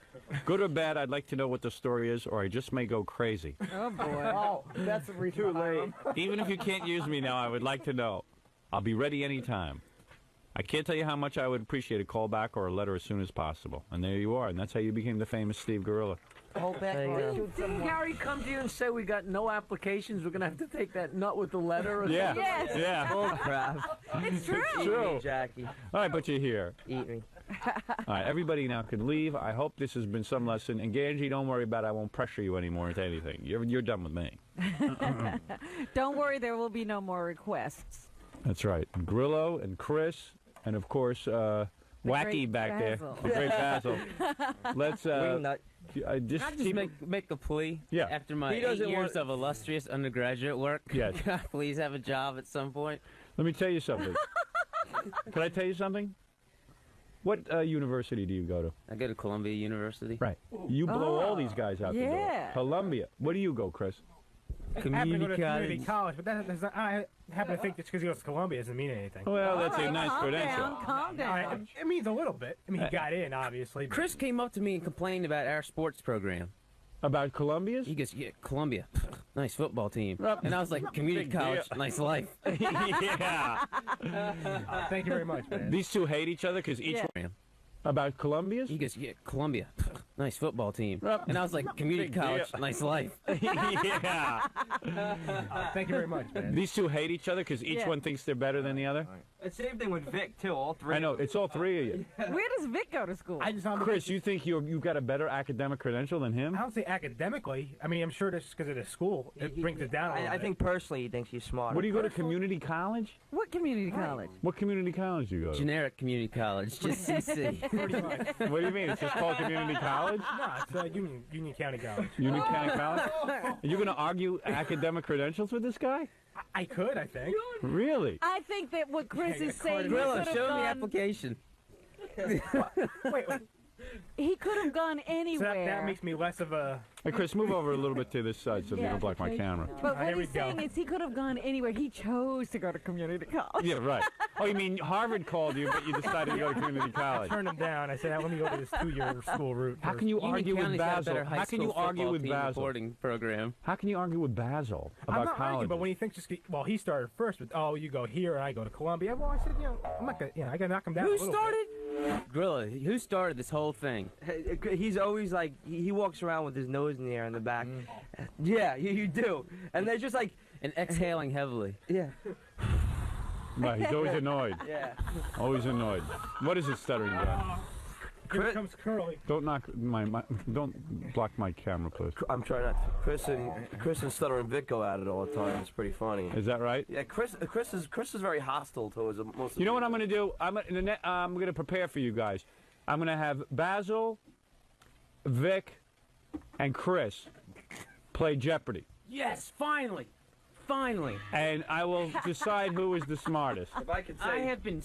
Good or bad, I'd like to know what the story is, or I just may go crazy. Oh, boy. Oh, that's too late. Even if you can't use me now, I would like to know. I'll be ready anytime. I can't tell you how much I would appreciate a call back or a letter as soon as possible. And there you are, and that's how you became the famous Steve Grillo. Hold back. Didn't Gary come to you and say we got no applications? We're gonna have to take that nut with the letter. Or Yeah, something? Yes. yeah. Bull crap. It's true. Eat True. me, Jackie. All right, but you're here. Eat me. All right, everybody now can leave. I hope this has been some lesson. And Gange, don't worry about it. I won't pressure you anymore into anything. You're done with me. Don't worry, there will be no more requests. That's right. Grillo and Chris, and of course, Wacky great back Basil. there. The great Basil. Let's Wingnut. just Can I just keep... make a plea? Yeah. After my He 8 doesn't years want- of illustrious undergraduate work, Yes. can I please have a job at some point? Let me tell you something. Can I tell you something? What university do you go to? I go to Columbia University. Right. You blow all these guys out the door. Yeah. Columbia. What do you go, Chris? I happen to go to Community community college. college, but that's not, I happen to think just because he goes to Columbia doesn't mean anything. Well, that's a nice calm credential. down, calm All down. right, it means a little bit. I mean, he got in, obviously. but- Chris came up to me and complained about our sports program. About Columbia's? He goes, "Yeah, Columbia, nice football team." Yep. And I was like, "Community Big college, deal. nice life." Yeah. Thank you very much, man. These two hate each other because each Yeah. one... About Columbia's? He goes, "Yeah, Columbia, nice football team." Yep. And I was like, "Community Big college, deal. nice life." Yeah. Thank you very much, man. These two hate each other because each Yeah. one thinks they're better than the other? Same thing with Vic, too, all three. I know. It's all three of you. Where does Vic go to school? I just don't Chris, you think you've got a better academic credential than him? I don't say academically. I mean, I'm sure that's because of the school. It brings it down a little I bit. think personally he thinks he's smart. What do you go to community college? What community college? What community college do you go to? Generic community college, just CC. Pretty much. What do you mean? It's just called community college? No, it's Union County College. Union County College? Are you going to argue academic credentials with this guy? I could, I think. Really? I think that what Chris Yeah, is saying, he Grillo, could have show me the gone, application. Wait, he could have gone so anywhere. that makes me less of a... Hey, Chris, move over a little bit to this side so you Yeah. don't block my camera. But what Here we he's go. saying is he could have gone anywhere. He chose to go to community college. Yeah, right. Oh, you mean Harvard called you, but you decided to go to community college? Turned him down. I said, let me go to this 2-year school route. How can you Union argue with County's got a Basil? better high How can you school argue football with team Basil? reporting program? How can you argue with Basil I'm about not college? arguing, but when he thinks just... Well, he started first with, oh, you go here and I go to Columbia. Well, I said, I'm not going to... I got to knock him down a Who little started? Grillo, who started this whole thing? He's always like he walks around with his nose in the air in the back. Yeah, you do. And they're just like, And exhaling heavily. yeah, Right, he's always annoyed. yeah. Always annoyed. What is his stuttering guy? bit. Here comes Curly. Don't knock don't block my camera, please. I'm trying not to. Chris and Stutter and Vic go at it all the time. It's pretty funny. Is that right? Yeah, Chris is very hostile towards most. You know what I'm going to do? I'm going to prepare for you guys. I'm going to have Basil, Vic, and Chris play Jeopardy. Yes, finally. Finally. And I will decide who is the smartest. If I could say, I have been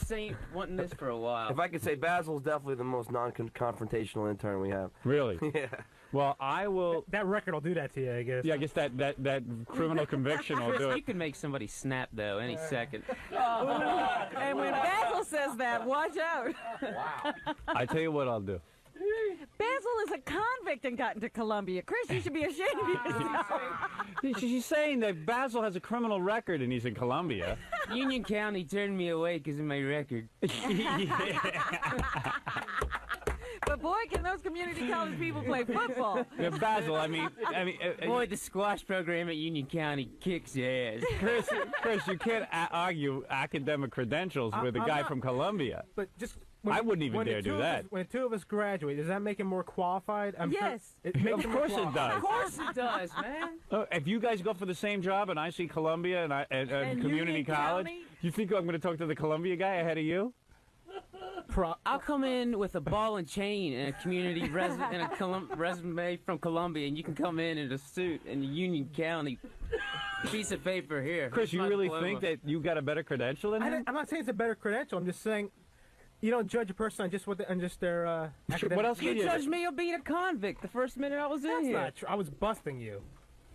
wanting this for a while. if I could say, Basil's definitely the most non-confrontational intern we have. Really? Yeah. Well, I will. That record will do that to you, I guess. Yeah, I guess that criminal conviction will Chris, do you it. can make somebody snap though any second. And when Basil says that, watch out. I tell you what I'll do. Basil is a convict and got into Colombia. Chris, you should be ashamed of yourself. She's saying that Basil has a criminal record and he's in Colombia. Union County turned me away because of my record. But boy, can those community college people play football. Yeah, Basil, I mean, Boy, the squash program at Union County kicks ass. Chris, you can't argue academic credentials with a guy from Colombia. But just I wouldn't even dare do that. When two of us graduate, does that make him more qualified? Yes. It makes Of him more course it does. Of course it does, man. If you guys go for the same job and I see Columbia and community Union college, County? you think I'm going to talk to the Columbia guy ahead of you? I'll come in with a ball and chain and a community resume from Columbia, and you can come in a suit and a Union County piece of paper here. Chris, you My really diploma. think that you got a better credential than him? I'm not saying it's a better credential. I'm just saying you don't judge a person on just their academic. What else You could you judged me on being a convict the first minute I was in That's here. not true. I was busting you.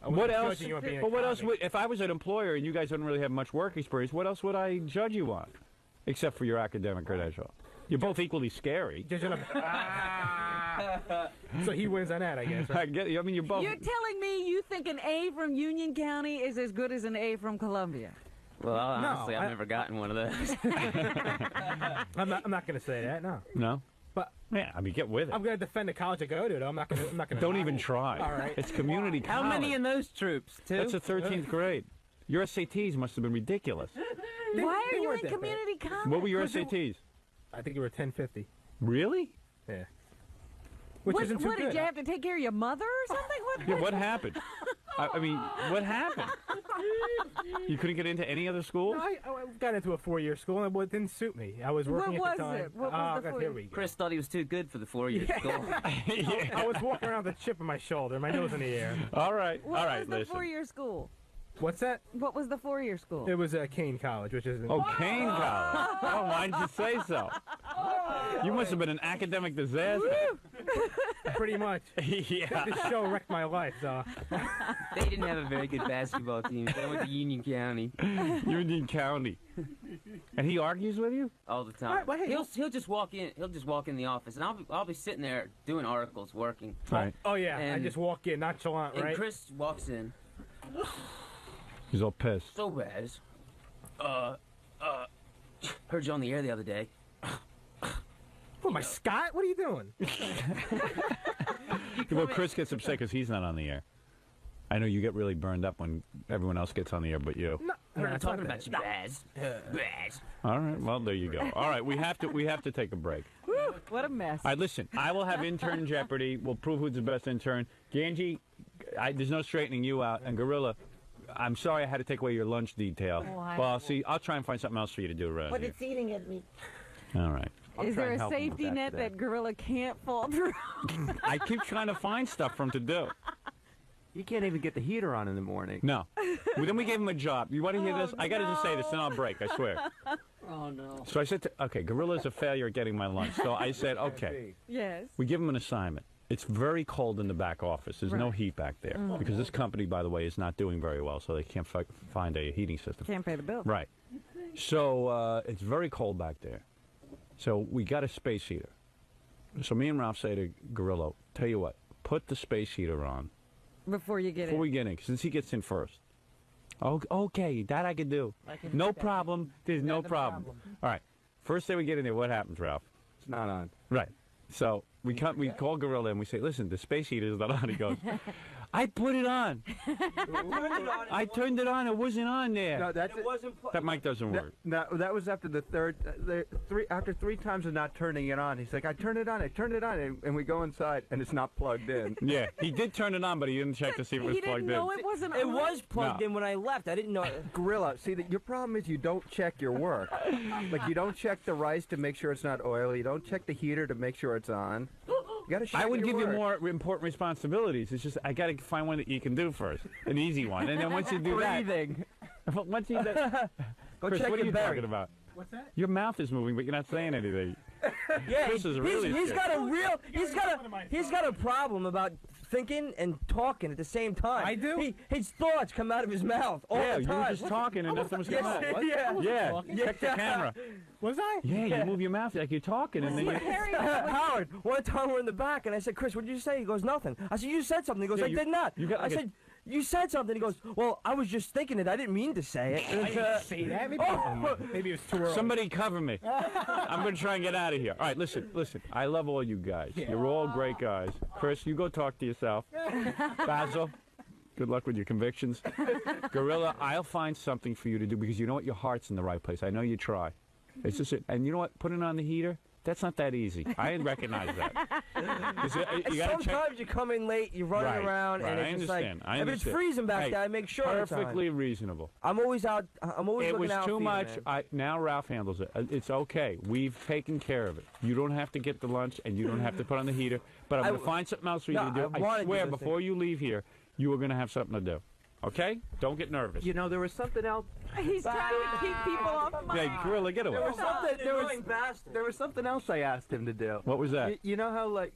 I What wasn't else? judging you on being a But what else convict. would, if I was an employer and you guys didn't really have much work experience, what else would I judge you on? Except for your academic credential. You're both equally scary. Judging so he wins on that, I guess. I Right? get you. I mean, you're both. You're telling me you think an A from Union County is as good as an A from Columbia? Well, honestly, No, I've never gotten one of those. I'm not going to say that. No. No? But Yeah, I mean, get with it. I'm going to defend the college I go to. Though I'm not going to. Don't even try. All right. It's community How college. many in those troops? Two? That's the 13th grade. Your SATs must have been ridiculous. Why they are you weren't in that bad. community college? What were your SATs? I think you were 1050. Really? Yeah. Which What, isn't too what good. did you have to take care of your mother or something? Yeah, what happened? I mean, what happened? You couldn't get into any other school? No, I got into a 4-year school and it didn't suit me. I was working What at the was time. it? What was oh, the God, 4 here year- we go. Chris thought he was too good for the 4-year school. I was walking around with a chip on my shoulder, my nose in the air. All right, What all right, was the listen. 4-year school? What's that? What was the 4-year school? It was Kane College, which is Oh, Kane College. Oh, why didn't you say so? You must have been an academic disaster. pretty much. Yeah. This show wrecked my life. So They didn't have a very good basketball team. They went to Union County Union County. And he argues with you? all the time. Alright, well, hey, he'll just walk in. He'll just walk in the office, and I'll be sitting there doing articles, working. Right. oh yeah, I And- just walk in nonchalant, And right? Chris walks in. He's all pissed. So bad. Heard you on the air the other day. What am I, Scott? What are you doing? Well, Chris gets upset because he's not on the air. I know you get really burned up when everyone else gets on the air but you. No, Heard him it's not talking that. about you, Baz. Baz. All right, well, there you go. All right, we have to take a break. Whew, what a mess. All right, listen, I will have intern Jeopardy. We'll prove who's the best intern. Gange, there's no straightening you out. And Gorilla, I'm sorry I had to take away your lunch detail. Why? Well, see, I'll try and find something else for you to do around here. eating at me. All right. Is there a safety net that Gorilla can't fall through? I keep trying to find stuff for him to do. You can't even get the heater on in the morning. No. Well, then we gave him a job. You want to hear this? I got to just say this, then I'll break, I swear. Oh no. So I said, okay, Gorilla's a failure at getting my lunch. So I said, okay, Yes. we give him an assignment. It's very cold in the back office. There's no heat back there. Because this company, by the way, is not doing very well, so they can't find a heating system. Can't pay the bill. Right. So it's very cold back there. So we got a space heater. So me and Ralph say to Gorilla, tell you what, put the space heater on Before you get before in. we get in, since he gets in first. Oh, okay, that I can do. No problem. There's no problem. All right. First day we get in there, what happens, Ralph? It's not on. Right. So we call Gorilla and we say, listen, the space heater is not on. He goes, I put it on. I turned it on. It wasn't on there. No, that's That mic doesn't work. that was after the third, after 3 times of not turning it on. He's like, I turned it on, and we go inside, and it's not plugged in. Yeah, he did turn it on, but he didn't check to see if it was He didn't plugged know in. it wasn't It on? was plugged No. in when I left. I didn't know. Gorilla, see, your problem is you don't check your work. Like, you don't check the rice to make sure it's not oily. You don't check the heater to make sure it's on. You gotta check I would your give you work. more important responsibilities. It's just I got to find one that you can do first, an easy one, and then once you do that, once you do that, Go Chris, check what are your you berry. talking about? What's that? Your mouth is moving, but you're not saying anything. Yeah, Chris is really he's scared. got a real. He's got a problem about thinking and talking at the same time. I do? His thoughts come out of his mouth all Yeah, the you time. were just talking and nothing was coming out. Yeah. Check the camera. Was I? Yeah, you move your mouth like you're talking, and then you... Howard, one time we're in the back, and I said, Chris, what did you say? He goes, nothing. I said, you said something. He goes, Yeah, I did not. I said, you said something. He goes, well, I was just thinking it. I didn't mean to say it. I didn't say that. Maybe it was too early. Somebody cover me. I'm going to try and get out of here. All right, listen. I love all you guys. You're all great guys. Chris, you go talk to yourself. Basil, good luck with your convictions. Gorilla, I'll find something for you to do because you know what? Your heart's in the right place. I know you try. It's just, and you know what? Putting on the heater, that's not that easy. I recognize that. Sometimes you come in late, you're running around, and it's just like, if it's freezing back there, I make sure it's perfectly reasonable. I'm always out. I'm always looking out for you, It was too much. man. Now Ralph handles it. It's okay. We've taken care of it. You don't have to get the lunch, and you don't have to put on the heater. But I'm going to find something else for you to do. I swear, before you leave here, you are going to have something to do. Okay? Don't get nervous. You know, there was something else. He's trying to keep people off my. Yeah, Gorilla, get away. There was something else I asked him to do. What was that? You know how, like,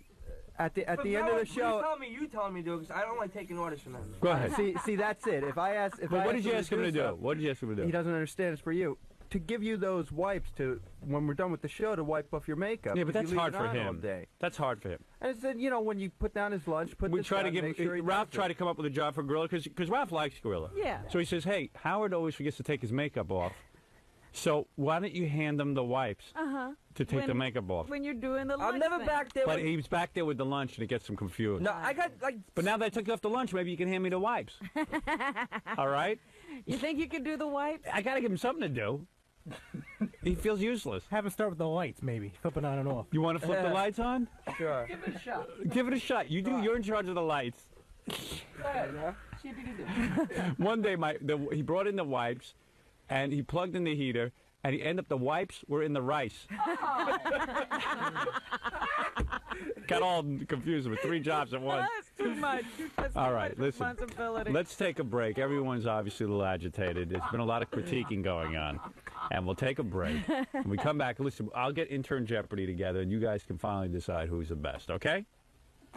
at the end of the show. You tell me to do it, because I don't like taking orders from them. Go ahead. See, that's it. If I ask, what did you ask him to do? What did you ask him to do? He doesn't understand. It's for you. To give you those wipes to when we're done with the show to wipe off your makeup. Yeah, but that's hard for all him. day. That's hard for him. And I said, you know, when you put down his lunch, We try to make sure Ralph tried to come up with a job for Gorilla because Ralph likes Gorilla. Yeah. So he says, hey, Howard always forgets to take his makeup off. So why don't you hand him the wipes to take the makeup off? When you're doing the lunch I'm never thing. back there. But he was back there with the lunch and it gets him confused. No, I got like. But now that I took you off the lunch, maybe you can hand me the wipes. All right? You think you can do the wipes? I got to give him something to do. He feels useless. Have him start with the lights, maybe. Flip it on and off. You want to flip the lights on? Sure. Give it a shot. You do. You're in charge of the lights. One day, he brought in the wipes, and he plugged in the heater, and he ended up the wipes were in the rice. Got all confused with 3 jobs at once. That's too much. That's All too right, much listen. responsibility. Let's take a break. Everyone's obviously a little agitated. There's been a lot of critiquing going on. And we'll take a break. When we come back, listen, I'll get Intern Jeopardy together, and you guys can finally decide who's the best, okay?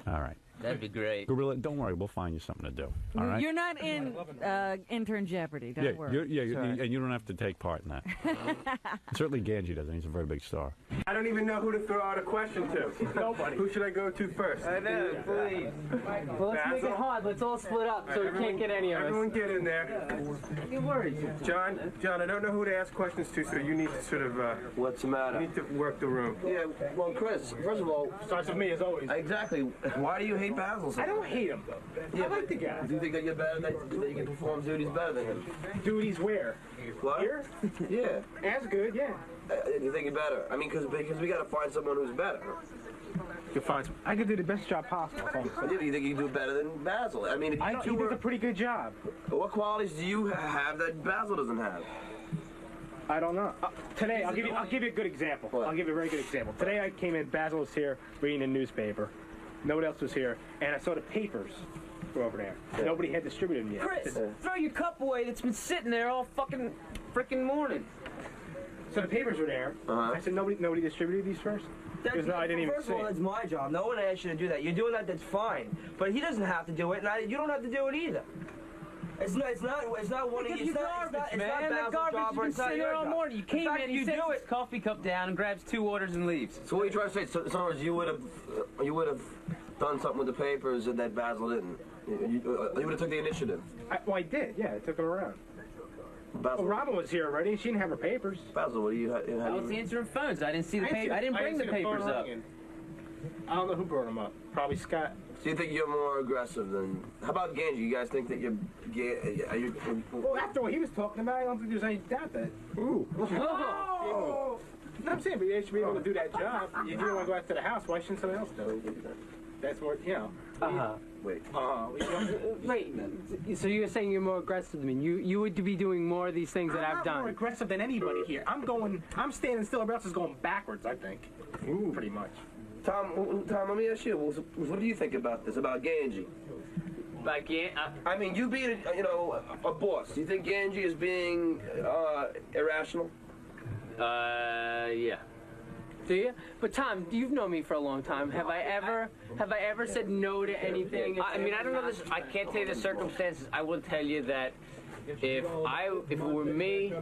All right. That'd be great. Gorilla, don't worry. We'll find you something to do. All right? You're not in Intern Jeopardy. Don't worry. And you don't have to take part in that. Certainly Gange doesn't. He's a very big star. I don't even know who to throw out a question to. Nobody. Who should I go to first? I know, please. Well, let's make it hard. Let's all split up so we can't get any of us. Everyone get in there. Don't worry. John, I don't know who to ask questions to, so you need to sort of... What's the matter? You need to work the room. Yeah, well, Chris, first of all... Starts with me, as always. Exactly. Why do you hate Basil? I don't hate him. Yeah, I like the guy. Do you think that you're better, that you can perform duties better than him? Duties where? What? Here? Yeah. That's good, yeah. You think you're better? I mean, because we got to find someone who's better. You find some. I could do the best job possible. Yeah, you think you can do better than Basil? I mean, if you two he does a pretty good job. What qualities do you have that Basil doesn't have? I don't know. Today, I'll give you a good example. What? I'll give you a very good example. Today I came in, Basil was here reading a newspaper. Nobody else was here, and I saw the papers were over there. Yeah. Nobody had distributed them yet. Chris, throw your cup away that's been sitting there all fucking freaking morning. So the papers were there. I said, nobody distributed these first? Because I didn't even First of all, see. that's my job. No one asked you to do that. You're doing that, that's fine. But he doesn't have to do it, and you don't have to do it either. It's not one of you. It's not Basil's job or it's not your job. Morning. You came in, you sets his coffee cup down and grabs 2 orders and leaves. So what are you trying to say? So, in other words, you would have done something with the papers that Basil didn't. You would have took the initiative. I did. Yeah, I took them around. Basil, Well, Robin was here already. She didn't have her papers. Basil, what do you? I was answering phones. I didn't see the paper. I didn't bring the papers up. I don't know who brought them up. Probably Scott. So you think you're more aggressive than? How about Gange? You guys think that you're? Well, after what he was talking about, I don't think there's any doubt that. Ooh. Oh. No, I'm saying, but they should be able to do that job. If you don't want to go out to the house, why shouldn't somebody else do it? That's what, you know. Wait. Wait, so you're saying you're more aggressive than me? You would be doing more of these things that I've I'm done. more aggressive than anybody here. I'm standing still. Everybody else is going backwards, I think. Ooh. Pretty much. Tom, let me ask you. What do you think about this? About Gange? I mean, you being a boss. Do you think Gange is being irrational? Yeah. Do you? But Tom, you've known me for a long time. Have I ever Have I ever said no to anything? I mean, I don't know this. I can't tell you the circumstances. I will tell you that if it were me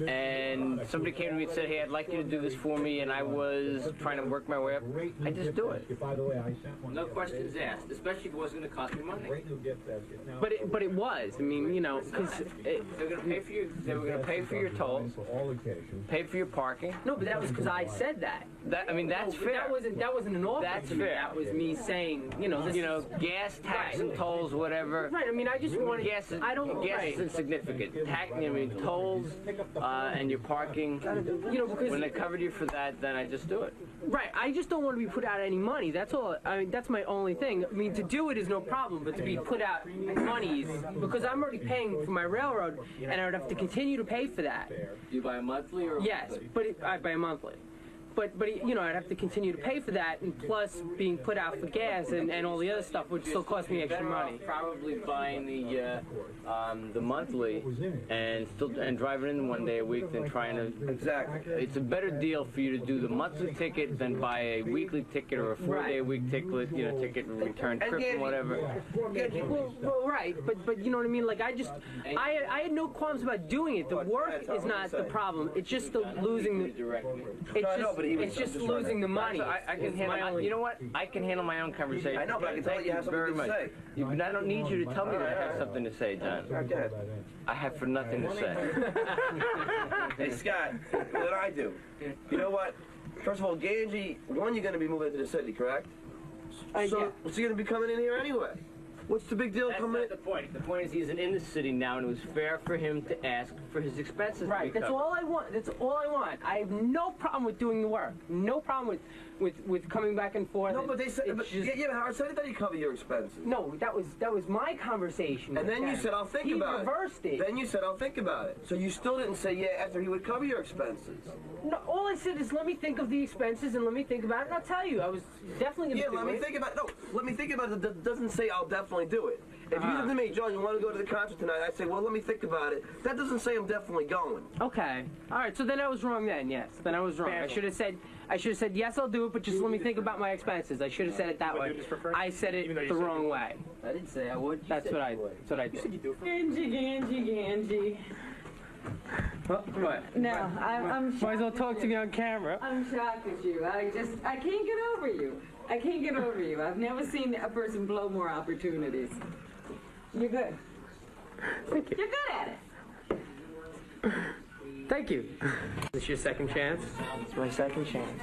and somebody came to me and said, hey, I'd like you to do this for me, and I was trying to work my way up, I'd just do it. No questions asked, especially if it wasn't going to cost me money. But it was. I mean, you know, because they were going to pay for your tolls, pay for your parking. No, but that was because I said that. I mean, that's fair. That wasn't an offer. That's to me. fair. That was me saying, you know, gas, tax, and tolls, whatever. Right. I mean, I just wanted. Gas is insignificant. Tolls and your parking. You know, because when they covered you for that, then I just do it. Right. I just don't want to be put out any money. That's all. I mean, that's my only thing. I mean, to do it is no problem, but to be put out monies because I'm already paying for my railroad, and I would have to continue to pay for that. Do you buy a monthly or? Yes, but I buy a monthly. But you know, I'd have to continue to pay for that, and plus being put out for gas and all the other stuff would still cost me extra money. Probably buying the monthly and driving in one day a week than trying to. Exactly. It's a better deal for you to do the monthly ticket than buy a weekly ticket or a 4-day-a-week ticket, ticket and return trip and whatever. Well, right, but you know what I mean. Like I had no qualms about doing it. The work is not the problem. It's just the losing. It's just losing the money. I can handle. You know what? I can handle my own conversation. I know, but I can tell you have something to say. But I don't need you to tell me that I have something to say, John. Okay. I have for nothing to say. Hey, Scott, what did I do? You know what? First of all, Gange, you're going to be moving into the city, correct? So, what's he going to be coming in here anyway? What's the big deal coming in? That's not the point. The point is he's in the city now, and it was fair for him to ask for his expenses Right, to be that's covered. all I want. That's all I want. I have no problem with doing the work. No problem with coming back and forth. No, but they said, but Howard said that he covered your expenses. No, that was my conversation. And then you said, I'll think about it. He reversed it. Then you said, I'll think about it. So you still didn't say yeah after he would cover your expenses. No, all I said is let me think of the expenses and let me think about it, and I'll tell you. I was definitely going to do it. Yeah, let me think about it. No, let me think about it. It doesn't say I'll definitely do it. If you said to me, John, you want to go to the concert tonight, I'd say, well, let me think about it. That doesn't say I'm definitely going. Okay. All right, so then I was wrong then, yes. Then I was wrong. I should have said, yes, I'll do it, but just let me think about my expenses. I should have said it that way. I said it the wrong way. I didn't say I would. That's what I did. Gange. What? No, I'm shocked. Might as well talk to me on camera. I'm shocked at you. I can't get over you. I can't get over you. I've never seen a person blow more opportunities. You're good. Thank you. You're good at it. Thank you. Is this your second chance? It's my second chance.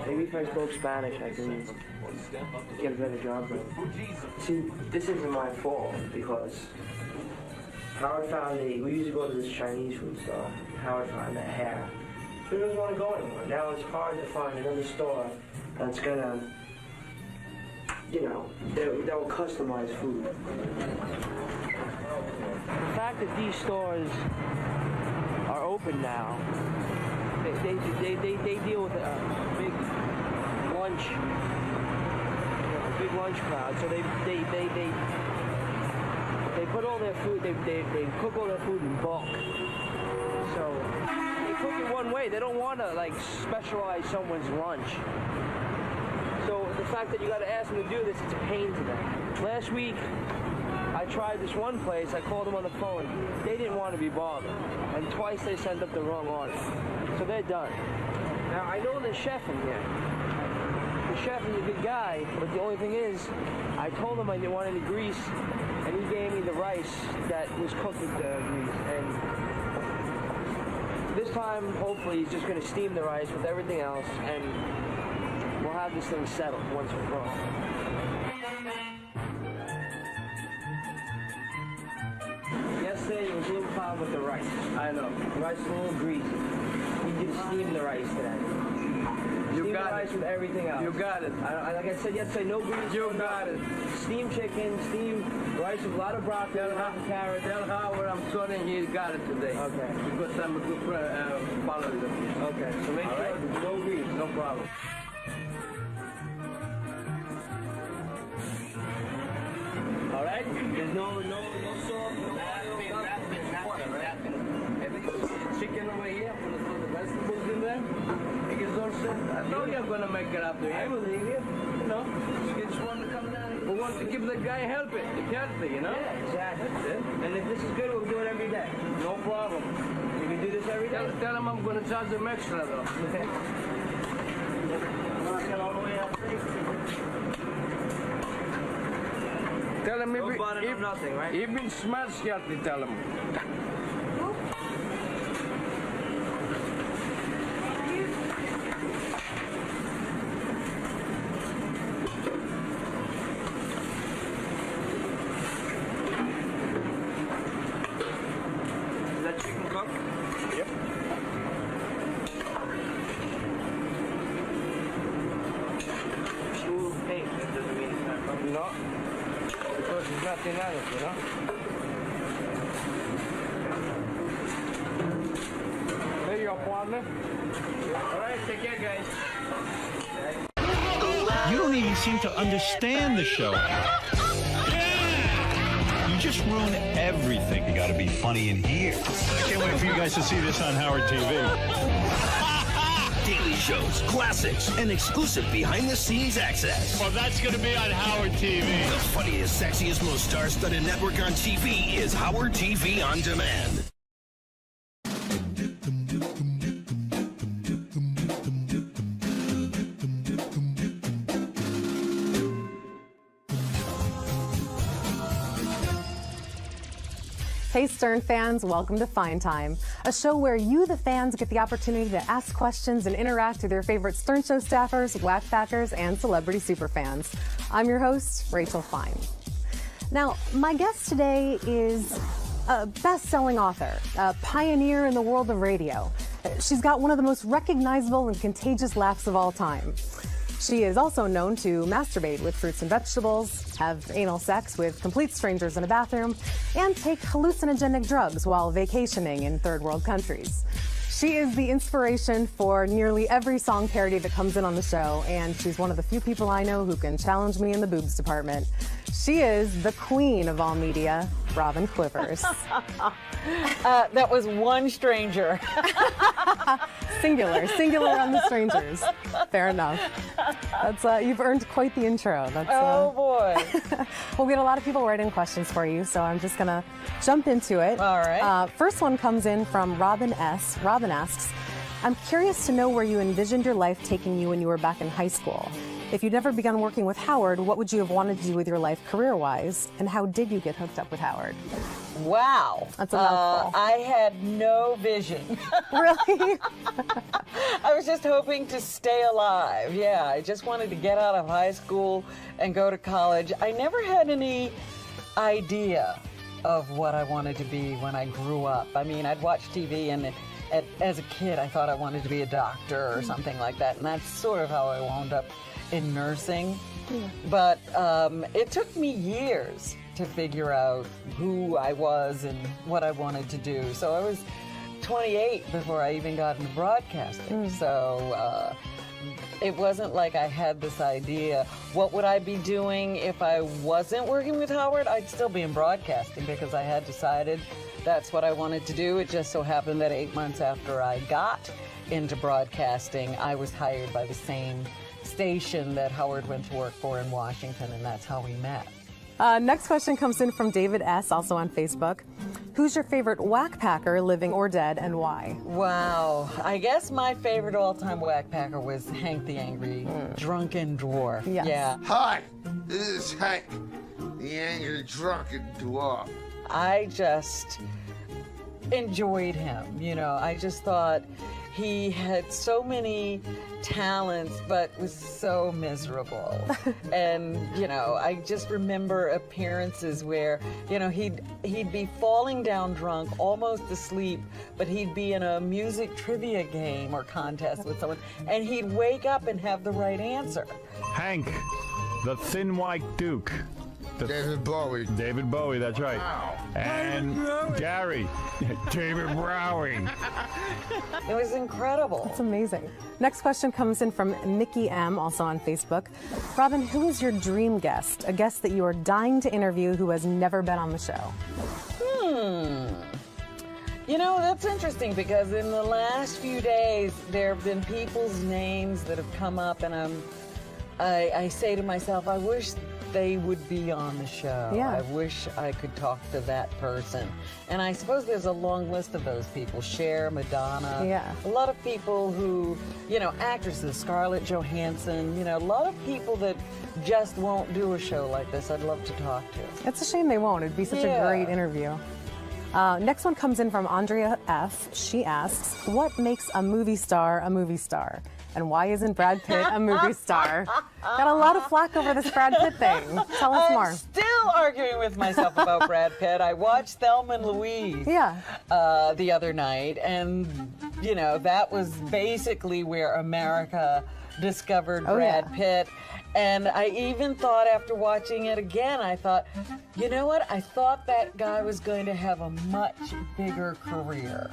Maybe if I spoke Spanish, I can get a better job. See, this isn't my fault because Howard found we used to go to this Chinese food store. Howard found that hair. He doesn't want to go anymore. Now it's hard to find another store that's gonna, that will customize food. The fact that these stores are open now, they deal with a big lunch crowd. So they put all their food, they cook all their food in bulk. So they cook it one way. They don't want to specialize someone's lunch. So the fact that you got to ask them to do this, it's a pain to them. Last week, I tried this one place. I called them on the phone. They didn't want to be bothered, and twice they sent up the wrong order. So they're done. Now I know the chef in here. The chef is a good guy, but the only thing is, I told him I didn't want any grease, and he gave me the rice that was cooked with the grease. And this time, hopefully, he's just going to steam the rice with everything else, and we'll have this thing settled once and for all. Yesterday, there was a little problem with the rice. I know. The rice is a little greasy. We did steam the rice today. Steam the rice with everything else. You got it. Like I said yesterday, no grease. You got it. Steamed chicken, steamed rice with a lot of broccoli, a lot of carrots. Tell Howard I'm sorry he got it today. Okay. Because I'm a good follower. Okay. So make sure there's no grease. No problem. All right? There's no salt, no Chicken over here, put the vegetables in there. I know you're going to make it up to him. I believe you. want to keep the guy healthy, you know? Yeah, exactly. And if this is good, we'll do it every day. No problem. You can do this every day? Tell him I'm going to charge him extra, though. Tell him No butter, no nothing, right? Even 𝗦𝗵cie𝗄𝗿𝗍, tell him. Is that chicken cooked? Yep. Ooh, pink. That doesn't mean it's not cooked. No. Because it's nothing else, you know? There you go, partner. All right, take care, guys. You don't even seem to understand the show. You just ruin everything. You got to be funny in here. I can't wait for you guys to see this on Howard TV. Daily shows, classics, and exclusive behind-the-scenes access. Well, that's going to be on Howard TV. The funniest, sexiest, most star-studded network on TV is Howard TV On Demand. Hey Stern fans, welcome to Fine Time, a show where you, the fans, get the opportunity to ask questions and interact with your favorite Stern Show staffers, whack packers, and celebrity superfans. I'm your host, Rachel Fine. Now, my guest today is a best-selling author, a pioneer in the world of radio. She's got one of the most recognizable and contagious laughs of all time. She is also known to masturbate with fruits and vegetables, have anal sex with complete strangers in a bathroom, and take hallucinogenic drugs while vacationing in third world countries. She is the inspiration for nearly every song parody that comes in on the show, and she's one of the few people I know who can challenge me in the boobs department. She is the queen of all media, 𝗦𝗵cie𝘄𝗿𝗍. That was one stranger. Singular on the strangers. Fair enough. That's you've earned quite the intro. That's, oh boy. Well, we had a lot of people write in questions for you, so I'm just gonna jump into it. All right. First one comes in from Robin S. Robin asks, I'm curious to know where you envisioned your life taking you when you were back in high school. If you'd never begun working with Howard, what would you have wanted to do with your life career-wise, and how did you get hooked up with Howard? Wow. That's a mouthful. I had no vision. Really? I was just hoping to stay alive. Yeah, I just wanted to get out of high school and go to college. I never had any idea of what I wanted to be when I grew up. I mean, I'd watch TV and as a kid, I thought I wanted to be a doctor or something like that, and that's sort of how I wound up in nursing. But it took me years to figure out who I was and what I wanted to do. So I was 28 before I even got into broadcasting. So it wasn't like I had this idea. What would I be doing if I wasn't working with Howard? I'd still be in broadcasting because I had decided that's what I wanted to do. It just so happened that 8 months after I got into broadcasting, I was hired by the same station that Howard went to work for in Washington, and that's how we met. Next question comes in from David S., also on Facebook. Who's your favorite whack packer, living or dead, and why? Wow. I guess my favorite all-time whack packer was Hank the Angry Drunken Dwarf. Yes. Yeah. Hi, this is Hank, the Angry Drunken Dwarf. I just enjoyed him. You know, I just thought he had so many talents, but was so miserable. And, you know, I just remember appearances where, you know, he'd be falling down drunk, almost asleep, but he'd be in a music trivia game or contest with someone, and he'd wake up and have the right answer. Hank, the Thin White Duke. David Bowie. David Bowie, that's right. Wow. And Gary. David Bowie. It was incredible. That's amazing. Next question comes in from Nikki M., also on Facebook. Robin, who is your dream guest? A guest that you are dying to interview who has never been on the show? You know, that's interesting because in the last few days, there have been people's names that have come up, and I say to myself, I wish they would be on the show. Yeah. I wish I could talk to that person. And I suppose there's a long list of those people. Cher, Madonna. Yeah. A lot of people who, you know, actresses, Scarlett Johansson, you know, a lot of people that just won't do a show like this I'd love to talk to. It's a shame they won't. It'd be such a great interview. Next one comes in from Andrea F. She asks, what makes a movie star a movie star? And why isn't Brad Pitt a movie star? Got a lot of flack over this Brad Pitt thing. Tell us more. I'm still arguing with myself about Brad Pitt. I watched 𝗦𝗵 and Louise the other night, and, you know, that was basically where America discovered Brad Pitt. And I even thought after watching it again, I thought, you know what? I thought that guy was going to have a much bigger career.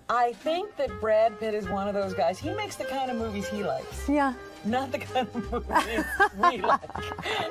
I think that Brad Pitt is one of those guys. He makes the kind of movies he likes. Yeah. Not the kind of movies we like.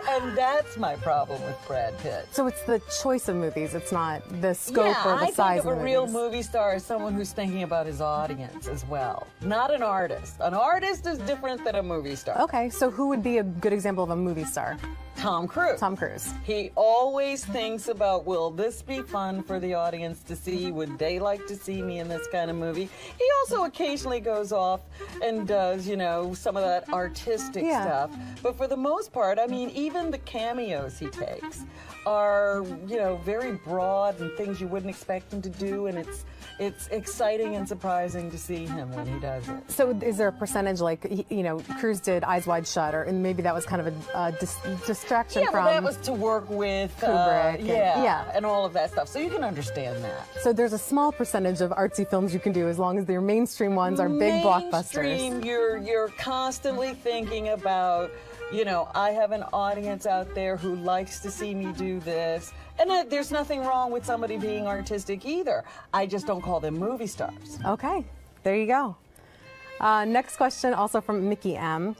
And that's my problem with Brad Pitt. So it's the choice of movies. It's not the scope or the size of I think the of a real movies. movie star as someone who's thinking about his audience as well. Not an artist. An artist is different than a movie star. Okay, so who would be a good example of a movie star? Tom Cruise. Tom Cruise. He always thinks about, will this be fun for the audience to see? Would they like to see me in this kind of movie? He also occasionally goes off and does, you know, some of that artistic stuff. But for the most part, I mean, even the cameos he takes are, you know, very broad and things you wouldn't expect him to do, and it's exciting and surprising to see him when he does it. So is there a percentage, like, you know, Cruise did Eyes Wide Shut, and maybe that was kind of a distraction from... Yeah, but that was to work with Kubrick. And all of that stuff, so you can understand that. So there's a small percentage of artsy films you can do as long as their mainstream ones are big blockbusters. Mainstream, you're constantly thinking about, you know, I have an audience out there who likes to see me do this. And there's nothing wrong with somebody being artistic either. I just don't call them movie stars. Okay, there you go. Next question, also from Mickey M.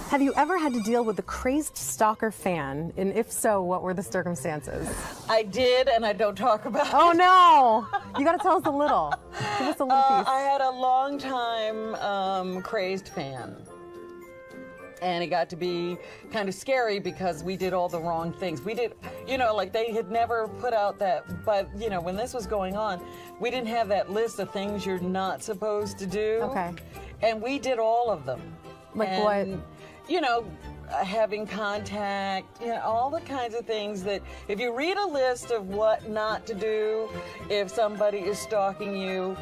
Have you ever had to deal with a crazed stalker fan? And if so, what were the circumstances? I did, and I don't talk about it. Oh, no. You got to tell us a little. Give us a little piece. I had a long-time crazed fan. And it got to be kind of scary because we did all the wrong things. We did, you know, like they had never put out that, but, you know, when this was going on, we didn't have that list of things you're not supposed to do. Okay. And we did all of them. Like and, what? You know, having contact, you know, all the kinds of things that if you read a list of what not to do if somebody is stalking you,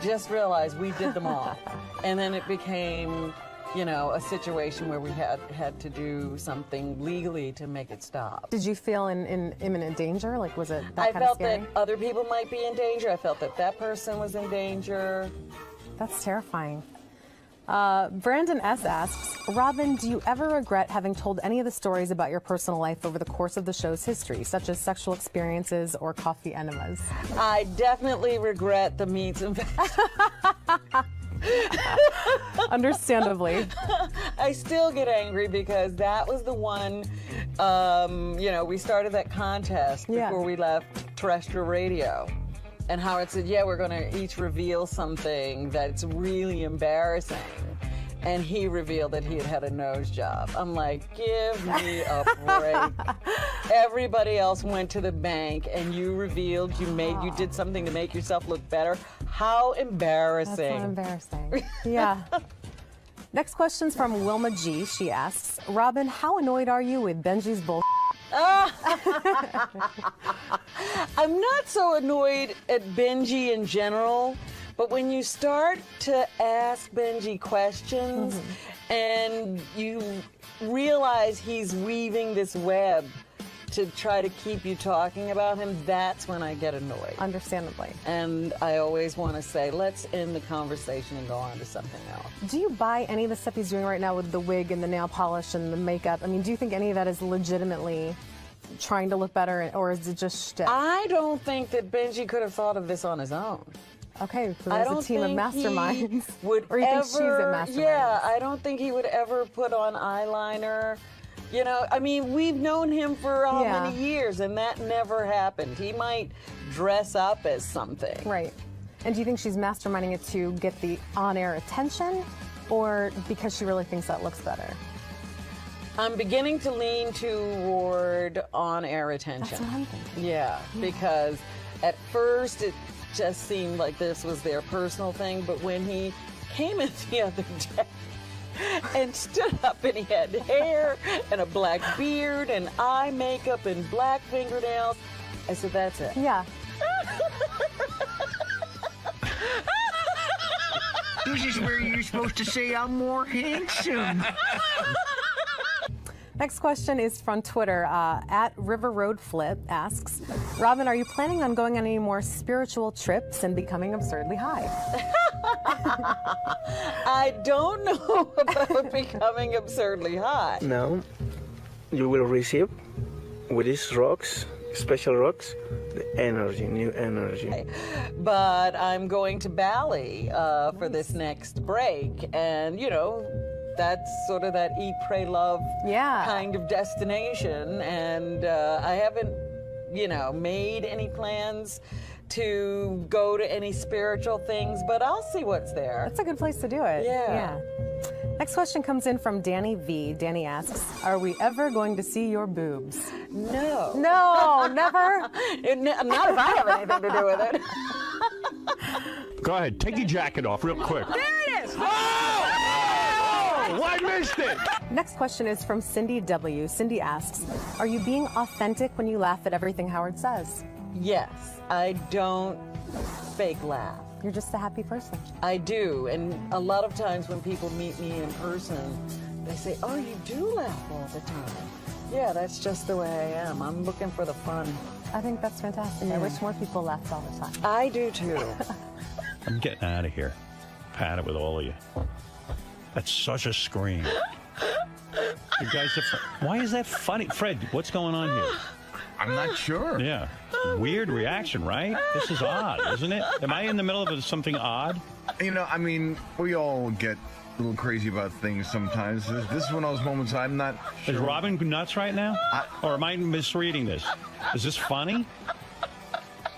just realize we did them all. And then it became, you know, a situation where we had to do something legally to make it stop. Did you feel in imminent danger? Like, was it that kind of I felt scary? that other people might be in danger. I felt that that person was in danger. That's terrifying. Brandon S. asks, Robin, do you ever regret having told any of the stories about your personal life over the course of the show's history, such as sexual experiences or coffee enemas? I definitely regret the meats and Understandably. I still get angry because that was the one, you know, we started that contest before we left terrestrial radio. And Howard said, yeah, we're going to each reveal something that's really embarrassing. And he revealed that he had had a nose job. I'm like, give me a break. Everybody else went to the bank and you revealed you did something to make yourself look better. How embarrassing. That's not embarrassing. Yeah. Next question's from Wilma G. She asks, Robin, how annoyed are you with Benji's bull? I'm not so annoyed at Benji in general, but when you start to ask Benji questions and you realize he's weaving this web to try to keep you talking about him, that's when I get annoyed. Understandably. And I always want to say, let's end the conversation and go on to something else. Do you buy any of the stuff he's doing right now with the wig and the nail polish and the makeup? I mean, do you think any of that is legitimately trying to look better, or is it just shtick? I don't think that Benji could have thought of this on his own. Okay, so there's a team of masterminds. Would or you think she's a mastermind? Yeah, I don't think he would ever put on eyeliner. You know, I mean, we've known him for how many years, and that never happened. He might dress up as something. Right. And do you think she's masterminding it to get the on-air attention, or because she really thinks that looks better? I'm beginning to lean toward on-air attention. That's what I'm thinking. Yeah, because at first it just seemed like this was their personal thing, but when he came in the other day and stood up and he had hair and a black beard and eye makeup and black fingernails, I said, that's it. Yeah. This is where you're supposed to say I'm more handsome. Next question is from Twitter. At River Road Flip asks, Robin, are you planning on going on any more spiritual trips and becoming absurdly high? I don't know about becoming absurdly high. Now, you will receive with these rocks, special rocks, the energy, new energy. But I'm going to Bali for this next break, and you know, that's sort of that eat, pray, love kind of destination, and I haven't, you know, made any plans to go to any spiritual things, but I'll see what's there. That's a good place to do it. Yeah. Next question comes in from Danny V. Danny asks, are we ever going to see your boobs? No. No, never? Not if I have anything to do with it. Go ahead, take your jacket off real quick. There it is! Oh, I missed it! Next question is from Cindy W. Cindy asks, are you being authentic when you laugh at everything Howard says? Yes, I don't fake laugh. You're just a happy person. I do, and a lot of times when people meet me in person, they say, oh, you do laugh all the time. Yeah, that's just the way I am. I'm looking for the fun. I think that's fantastic. Yeah. I wish more people laughed all the time. I do too. I'm getting out of here. Pat it with all of you. That's such a scream. You guys are why is that funny? Fred, what's going on here? I'm not sure. Yeah. Weird reaction, right? This is odd, isn't it? Am I in the middle of something odd? You know, I mean, we all get a little crazy about things sometimes. This is one of those moments I'm not sure. Is Robin nuts right now? Or am I misreading this? Is this funny?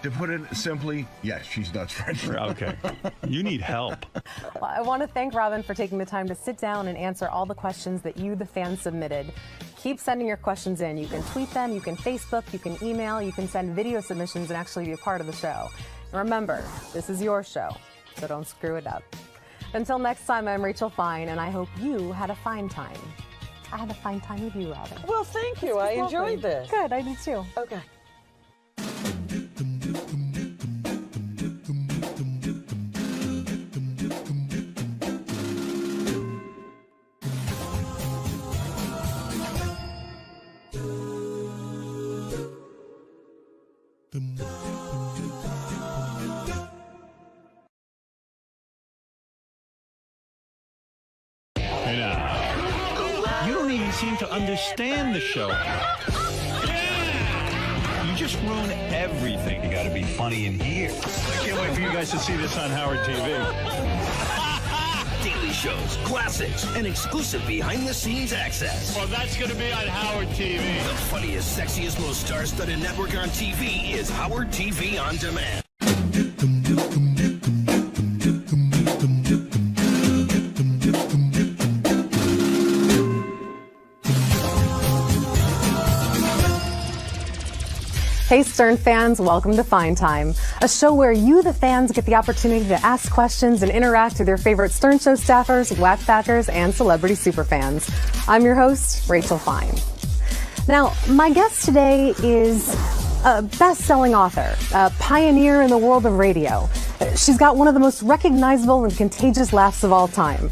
To put it simply, yes, she's nuts right now. Okay. You need help. Well, I want to thank Robin for taking the time to sit down and answer all the questions that you, the fans, submitted. Keep sending your questions in. You can tweet them, you can Facebook, you can email, you can send video submissions and actually be a part of the show. And remember, this is your show, so don't screw it up. Until next time, I'm Rachel Fine, and I hope you had a fine time. I had a fine time with you, Robin. Well, thank you. I enjoyed this. Good, I did too. Okay. You don't even seem to understand the show. You just ruin everything. You got to be funny in here. I can't wait for you guys to see this on Howard TV. Daily shows, classics, and exclusive behind-the-scenes access. Well, that's going to be on Howard TV. The funniest, sexiest, most star-studded network on TV is Howard TV On Demand. Hey Stern fans, welcome to Fine Time, a show where you, the fans, get the opportunity to ask questions and interact with your favorite Stern Show staffers, whackpackers, and celebrity superfans. I'm your host, Rachel Fine. Now, my guest today is a best-selling author, a pioneer in the world of radio. She's got one of the most recognizable and contagious laughs of all time.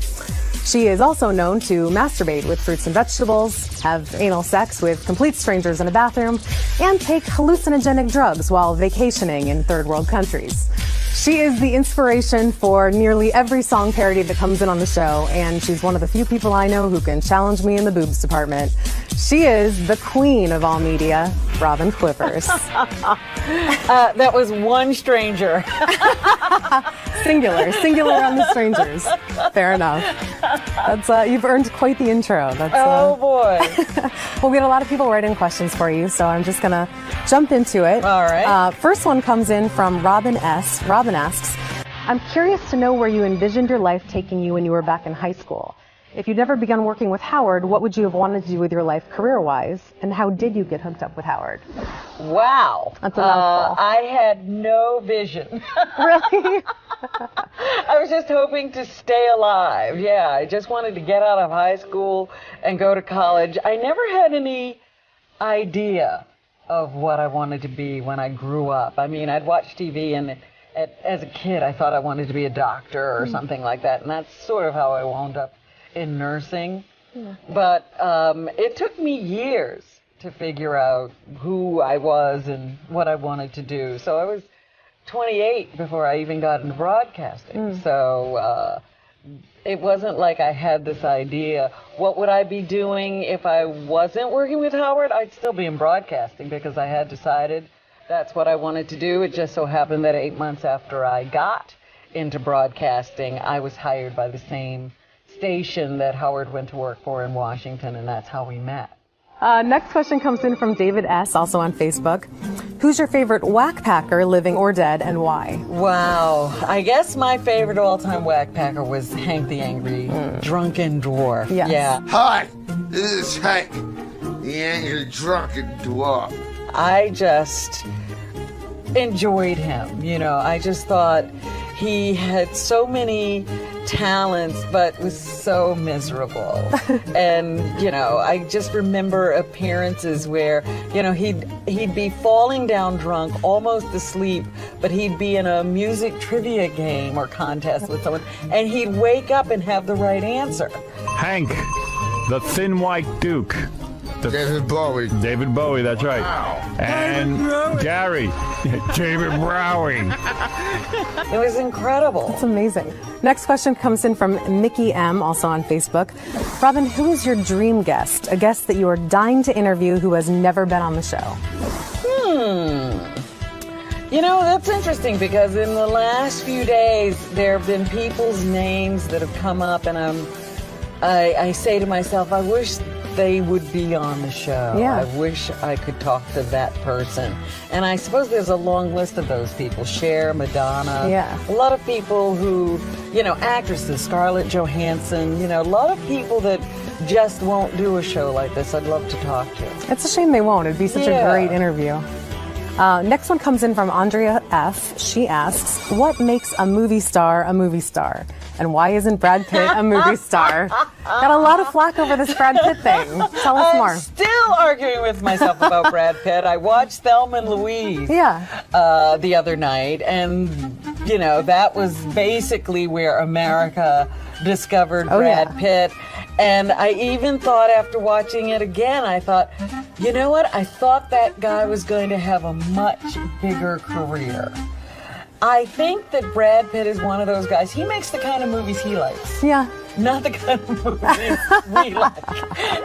She is also known to masturbate with fruits and vegetables, have anal sex with complete strangers in a bathroom, and take hallucinogenic drugs while vacationing in third world countries. She is the inspiration for nearly every song parody that comes in on the show, and she's one of the few people I know who can challenge me in the boobs department. She is the queen of all media, Robin 𝗵𝗻. That was one stranger. Singular on the strangers. Fair enough. That's you've earned quite the intro. That's, oh boy. Well, we had a lot of people writing questions for you, so I'm just gonna jump into it. All right. First one comes in from Robin S. Robin asks, I'm curious to know where you envisioned your life taking you when you were back in high school. If you'd never begun working with Howard, what would you have wanted to do with your life career-wise? And how did you get hooked up with Howard? Wow. That's a mouthful. I had no vision. Really? I was just hoping to stay alive. Yeah, I just wanted to get out of high school and go to college. I never had any idea of what I wanted to be when I grew up. I mean, I'd watch TV, and as a kid, I thought I wanted to be a doctor or something like that, and that's sort of how I wound up in nursing. But it took me years to figure out who I was and what I wanted to do. So I was 28 before I even got into broadcasting. So it wasn't like I had this idea. What would I be doing if I wasn't working with Howard? I'd still be in broadcasting because I had decided that's what I wanted to do. It just so happened that 8 months after I got into broadcasting, I was hired by the same station that Howard went to work for in Washington, and that's how we met. Next question comes in from David S., also on Facebook. Who's your favorite whack-packer, living or dead, and why? Wow. I guess my favorite all-time whack-packer was Hank the Angry Drunken Dwarf. Yes. Yeah. Hi, this is Hank, the Angry Drunken Dwarf. I just enjoyed him. You know, I just thought he had so many talents, but was so miserable. And, you know, I just remember appearances where, you know, he'd be falling down drunk, almost asleep, but he'd be in a music trivia game or contest with someone, and he'd wake up and have the right answer. Hank, the Thin White Duke. David Bowie. David Bowie, that's right. And Gary, David Bowie. It was incredible. That's amazing. Next question comes in from Mickey M., also on Facebook. Robin, who is your dream guest? A guest that you are dying to interview who has never been on the show? You know, that's interesting because in the last few days, there have been people's names that have come up, and I say to myself, I wish they would be on the show. Yeah. I wish I could talk to that person. And I suppose there's a long list of those people. Cher, Madonna. Yeah. A lot of people who, you know, actresses, Scarlett Johansson, you know, a lot of people that just won't do a show like this I'd love to talk to. It's a shame they won't. It'd be such a great interview. Next one comes in from Andrea F. She asks, what makes a movie star a movie star? And why isn't Brad Pitt a movie star? Got a lot of flack over this Brad Pitt thing. Tell us more. I'm still arguing with myself about Brad Pitt. I watched 𝗏𝗏 and Louise the other night, and, you know, that was basically where America discovered Brad Pitt. And I even thought after watching it again, I thought, you know what? I thought that guy was going to have a much bigger career. I think that Brad Pitt is one of those guys. He makes the kind of movies he likes. Yeah. Not the kind of movies we like.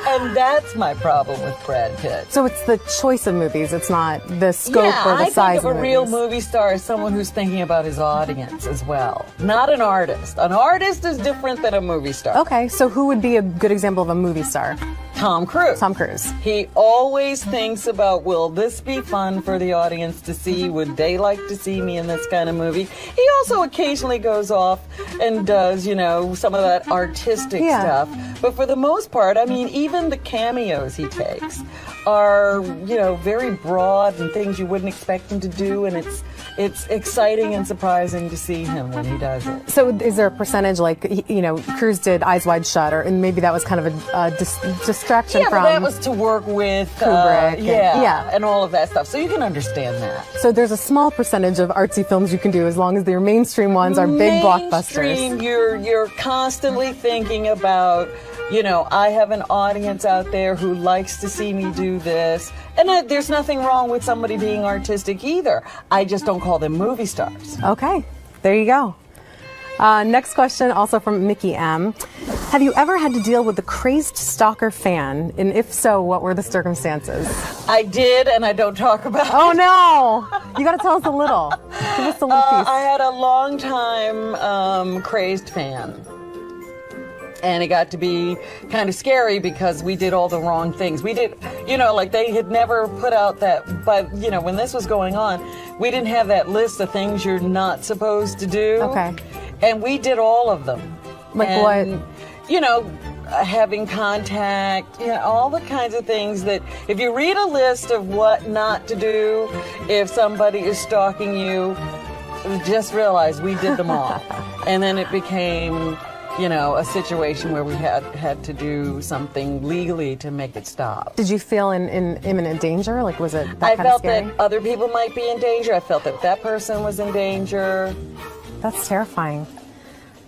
And that's my problem with Brad Pitt. So it's the choice of movies. It's not the scope or the size of movies. I think of a real movie star as someone who's thinking about his audience as well. Not an artist. An artist is different than a movie star. Okay, so who would be a good example of a movie star? Tom Cruise. Tom Cruise. He always thinks about, will this be fun for the audience to see? Would they like to see me in this kind of movie? He also occasionally goes off and does, you know, some of that artistic stuff. But for the most part, I mean, even the cameos he takes are, you know, very broad and things you wouldn't expect him to do, and it's exciting and surprising to see him when he does it. So is there a percentage, like, you know, Cruise did Eyes Wide Shut, and maybe that was kind of a distraction from... Yeah, but that was to work with Kubrick. And all of that stuff, so you can understand that. So there's a small percentage of artsy films you can do as long as your mainstream ones are big blockbusters. Mainstream, you're constantly thinking about, you know, I have an audience out there who likes to see me do this. And there's nothing wrong with somebody being artistic either. I just don't call them movie stars. Okay, there you go. Next question, also from Mickey M. Have you ever had to deal with a crazed stalker fan? And if so, what were the circumstances? I did, and I don't talk about it. Oh, no. You got to tell us a little. Give us a little piece. I had a long-time crazed fan. And it got to be kind of scary because we did all the wrong things. We did, you know, like they had never put out that, but, you know, when this was going on, we didn't have that list of things you're not supposed to do. Okay. And we did all of them. Like what? You know, having contact, all the kinds of things that if you read a list of what not to do if somebody is stalking you, just realize we did them all. And then it became, a situation where we had to do something legally to make it stop. Did you feel in imminent danger? Like, was it that I kind of felt scary? that other people might be in danger. I felt that that person was in danger. That's terrifying.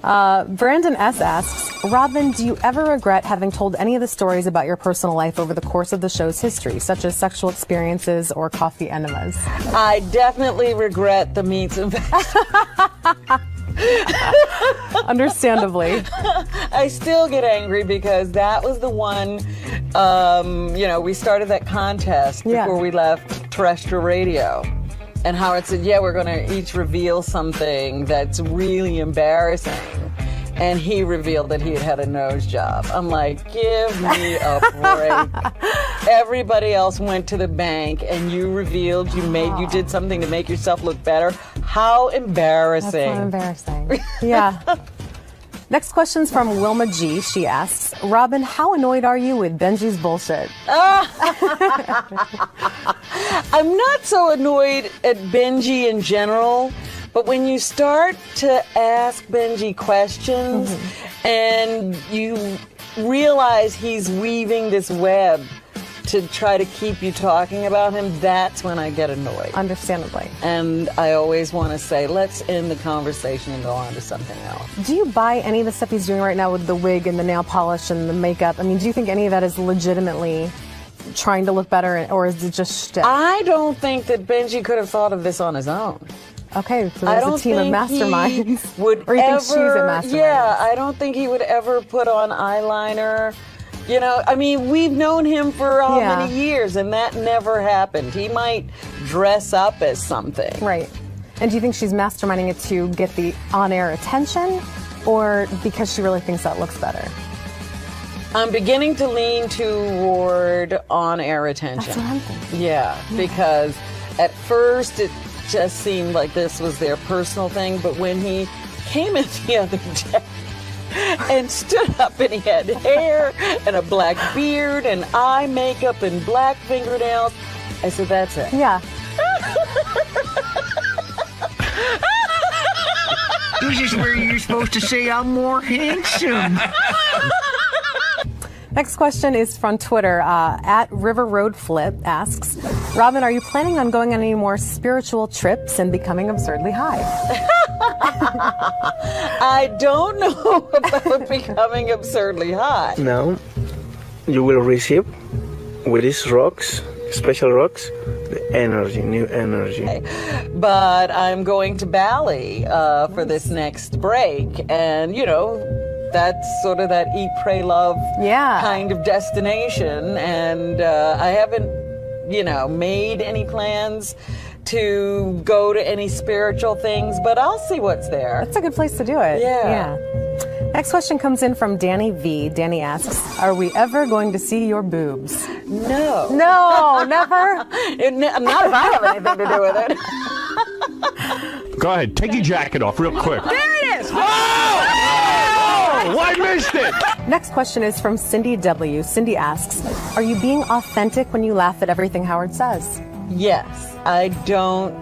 Brandon S. asks, Robin, do you ever regret having told any of the stories about your personal life over the course of the show's history, such as sexual experiences or coffee enemas? I definitely regret the meats and Understandably. I still get angry because that was the one, we started that contest before we left terrestrial radio. And Howard said, we're going to each reveal something that's really embarrassing. And he revealed that he had a nose job. I'm like, give me a break. Everybody else went to the bank and you revealed you did something to make yourself look better. How embarrassing. That's so embarrassing. Yeah. Next question's from 𝗦𝗵cie. She asks, Robin, how annoyed are you with Benji's bullshit? I'm not so annoyed at Benji in general, but when you start to ask Benji questions and you realize he's weaving this web to try to keep you talking about him, that's when I get annoyed. Understandably. And I always want to say, let's end the conversation and go on to something else. Do you buy any of the stuff he's doing right now with the wig and the nail polish and the makeup? I mean, do you think any of that is legitimately trying to look better, or is it just shtick? I don't think that Benji could have thought of this on his own. Okay, so there's a team of masterminds. Would or you ever, think she's a mastermind? Yeah, I don't think he would ever put on eyeliner. We've known him for how many years, and that never happened. He might dress up as something. Right. And do you think she's masterminding it to get the on-air attention, or because she really thinks that looks better? I'm beginning to lean toward on-air attention. That's what I'm thinking. Yeah, because at first it just seemed like this was their personal thing, but when he came in the other day and stood up and he had hair and a black beard and eye makeup and black fingernails, I said, that's it. Yeah. This is where you're supposed to say I'm more handsome. Next question is from Twitter. At River Road Flip asks, Robin, are you planning on going on any more spiritual trips and becoming absurdly high? I don't know about becoming absurdly high. Now, you will receive with these rocks, special rocks, the energy, new energy. But I'm going to Bali for this next break, and that's sort of that eat, pray, love kind of destination, and I haven't, made any plans to go to any spiritual things, but I'll see what's there. That's a good place to do it. Yeah. Next question comes in from Danny V. Danny asks, are we ever going to see your boobs? No. No, never? Not if I have anything to do with it. Go ahead, take your jacket off real quick. There it is! Oh, I missed it! Next question is from Cindy W. Cindy asks, are you being authentic when you laugh at everything Howard says? Yes, I don't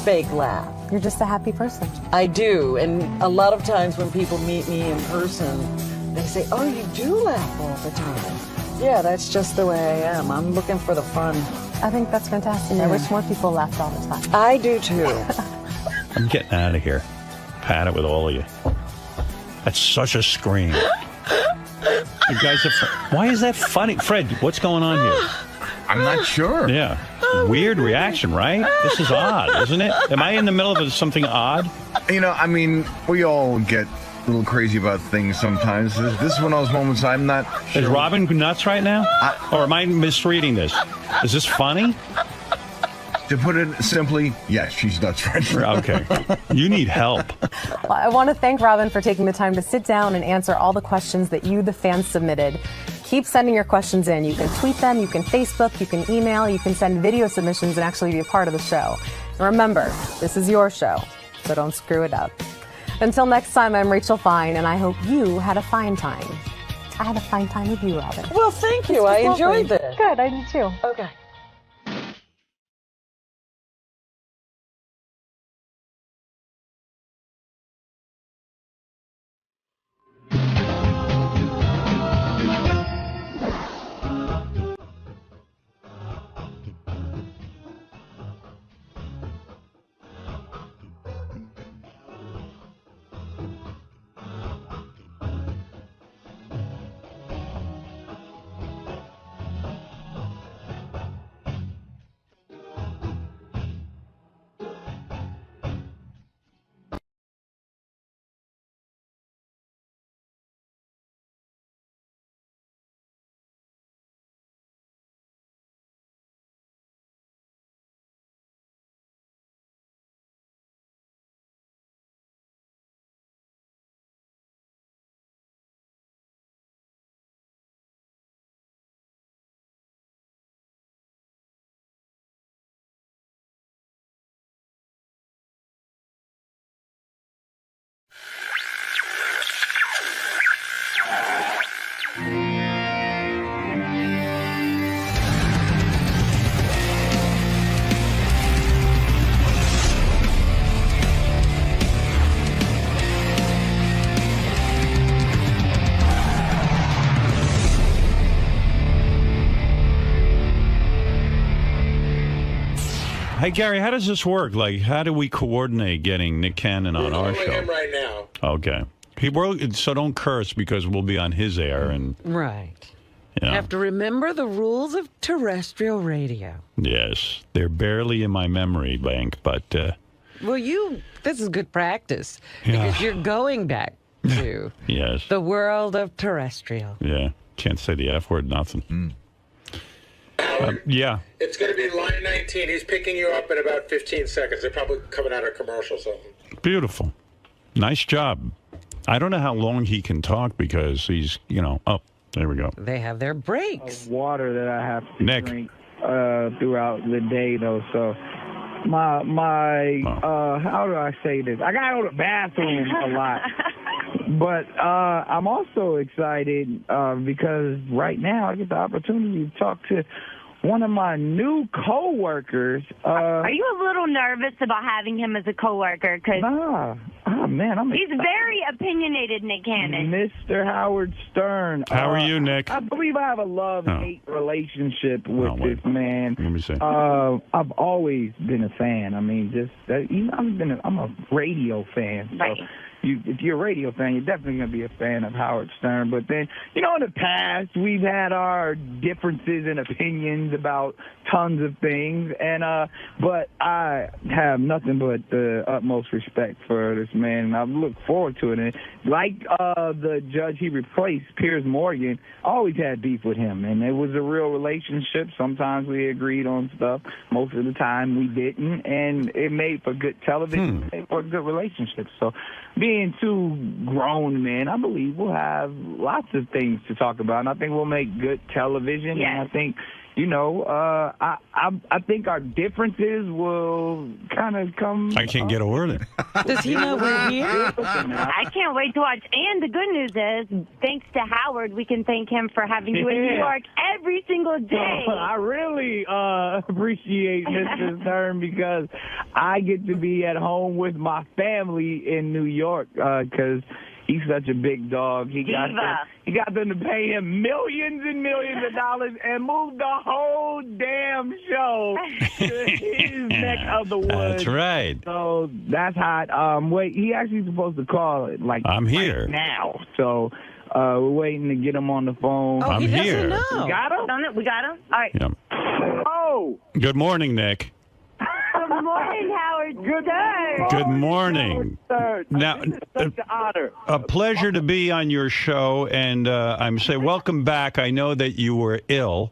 fake laugh. You're just a happy person. I do, and a lot of times when people meet me in person, they say, oh, you do laugh all the time. Yeah, that's just the way I am. I'm looking for the fun. I think that's fantastic. I wish more people laughed all the time. I do too. I'm getting out of here. Pat it with all of you. That's such a scream. You guys are. Why is that funny? Fred, what's going on here? I'm not sure. Yeah. Weird reaction, right? This is odd, isn't it? Am I in the middle of something odd? We all get a little crazy about things sometimes. This is one of those moments I'm not sure. Is Robin nuts right now? Or am I misreading this? Is this funny? To put it simply, yes, she's nuts right now. Okay. You need help. Well, I want to thank Robin for taking the time to sit down and answer all the questions that you, the fans, submitted. Keep sending your questions in. You can tweet them, you can Facebook, you can email, you can send video submissions and actually be a part of the show. And remember, this is your show, so don't screw it up. Until next time, I'm Rachel Fine, and I hope you had a fine time. I had a fine time with you, Robin. Well, thank you. I enjoyed this. Good, I did too. Okay. Hey, Gary, how does this work? Like, how do we coordinate getting Nick Cannon on our show? Him right now. Okay. So don't curse because we'll be on his air. And Right. you know. Have to remember the rules of terrestrial radio. Yes. They're barely in my memory bank, but... Well, this is good practice Yeah. because you're going back to yes. the world of terrestrial. Yeah. Can't say the F word, nothing. Yeah. It's going to be line 19. He's picking you up in about 15 seconds. They're probably coming out of commercial something. Beautiful. Nice job. I don't know how long he can talk because he's, oh, there we go. They have their breaks. Water that I have to Nick. drink throughout the day, though. So my how do I say this? I gotta go to the bathroom a lot. But I'm also excited because right now I get the opportunity to talk to one of my new coworkers. Are you a little nervous about having him as a coworker? Nah. Oh, man, He's very opinionated, Nick Cannon. Mr. Howard Stern. How are you, Nick? I believe I have a love-hate relationship with this man. Let me see. I've always been a fan. I mean, I'm a radio fan. So. Right. If you're a radio fan, you're definitely going to be a fan of Howard Stern. But then, in the past, we've had our differences and opinions about tons of things. And but I have nothing but the utmost respect for this man, and I look forward to it. And like the judge he replaced, Piers Morgan, always had beef with him, and it was a real relationship. Sometimes we agreed on stuff. Most of the time, we didn't, and it made for good television, it made for a good relationship. So. Being two grown men, I believe we'll have lots of things to talk about, and I think we'll make good television. Yes. And I think, I think our differences will kind of come. I can't get a word in. Does he know we're here? I can't wait to watch. And the good news is, thanks to Howard, we can thank him for having you in New York every single day. I really appreciate Mr. Stern because I get to be at home with my family in New York because he's such a big dog. He got them to pay him millions and millions of dollars and move the whole damn show to his neck of the woods. That's right. So that's hot. Wait, he actually supposed to call it I'm here right now. So we're waiting to get him on the phone. I'm here. We got him? We got him? All right. Yeah. Oh! Good morning, Nick. Good morning, Howard. Good morning. Now, such an honor. A pleasure to be on your show, and I'm saying welcome back. I know that you were ill.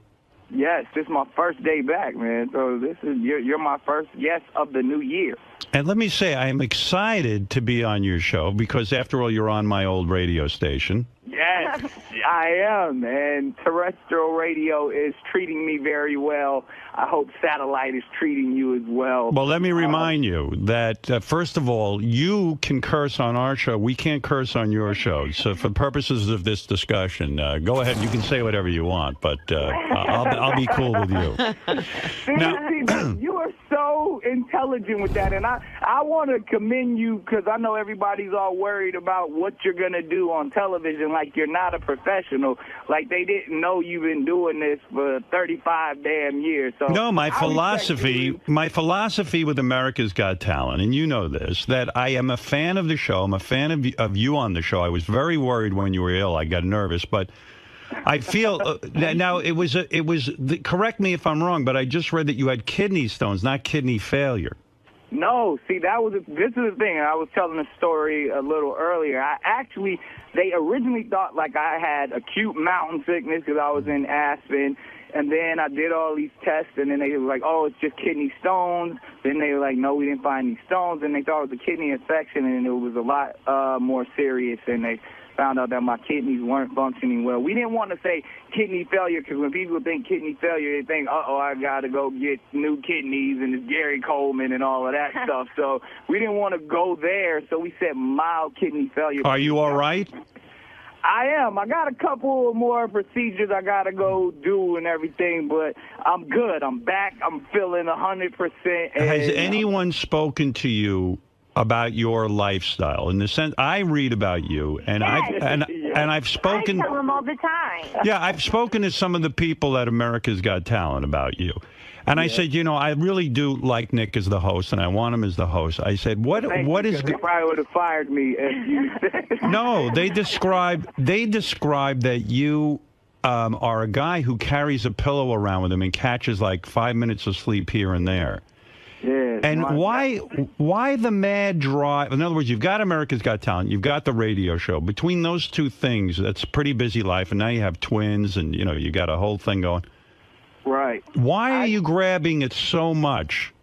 Yes, this is my first day back, man. So you're my first guest of the new year. And let me say, I'm excited to be on your show because, after all, you're on my old radio station. Yes, I am, and terrestrial radio is treating me very well. I hope satellite is treating you as well. Well, let me remind you that, first of all, you can curse on our show. We can't curse on your show. So for purposes of this discussion, go ahead. You can say whatever you want, but I'll be cool with you. Seriously, you are so intelligent with that, and I want to commend you because I know everybody's all worried about what you're going to do on television like you're not a professional, like they didn't know you've been doing this for 35 damn years. So no, my philosophy with America's Got Talent, and you know this, that I am a fan of the show. I'm a fan of you on the show. I was very worried when you were ill. I got nervous, but I feel now correct me if I'm wrong, but I just read that you had kidney stones, not kidney failure. No, see, this is the thing. I was telling a story a little earlier. They originally thought like I had acute mountain sickness because I was in Aspen, and then I did all these tests, and then they were like, oh, it's just kidney stones. Then they were like, no, we didn't find any stones, and they thought it was a kidney infection, and it was a lot more serious, and they found out that my kidneys weren't functioning well. We didn't want to say kidney failure because when people think kidney failure, they think, uh-oh, I got to go get new kidneys and it's Gary Coleman and all of that stuff. So we didn't want to go there, so we said mild kidney failure. Are you all right? I am. I got a couple more procedures I got to go do and everything, but I'm good. I'm back. I'm feeling 100%. Has anyone spoken to you about your lifestyle? In the sense, I read about you, and I've spoken. I tell them all the time. Yeah, I've spoken to some of the people at America's Got Talent about you, and I said, I really do like Nick as the host, and I want him as the host. I said, what is? They probably would have fired me if you said. No, they describe that you are a guy who carries a pillow around with him and catches like 5 minutes of sleep here and there. Yes, and why the mad drive? In other words, you've got America's Got Talent, you've got the radio show. Between those two things, that's a pretty busy life, and now you have twins, and you got a whole thing going. Right. Why are you grabbing it so much?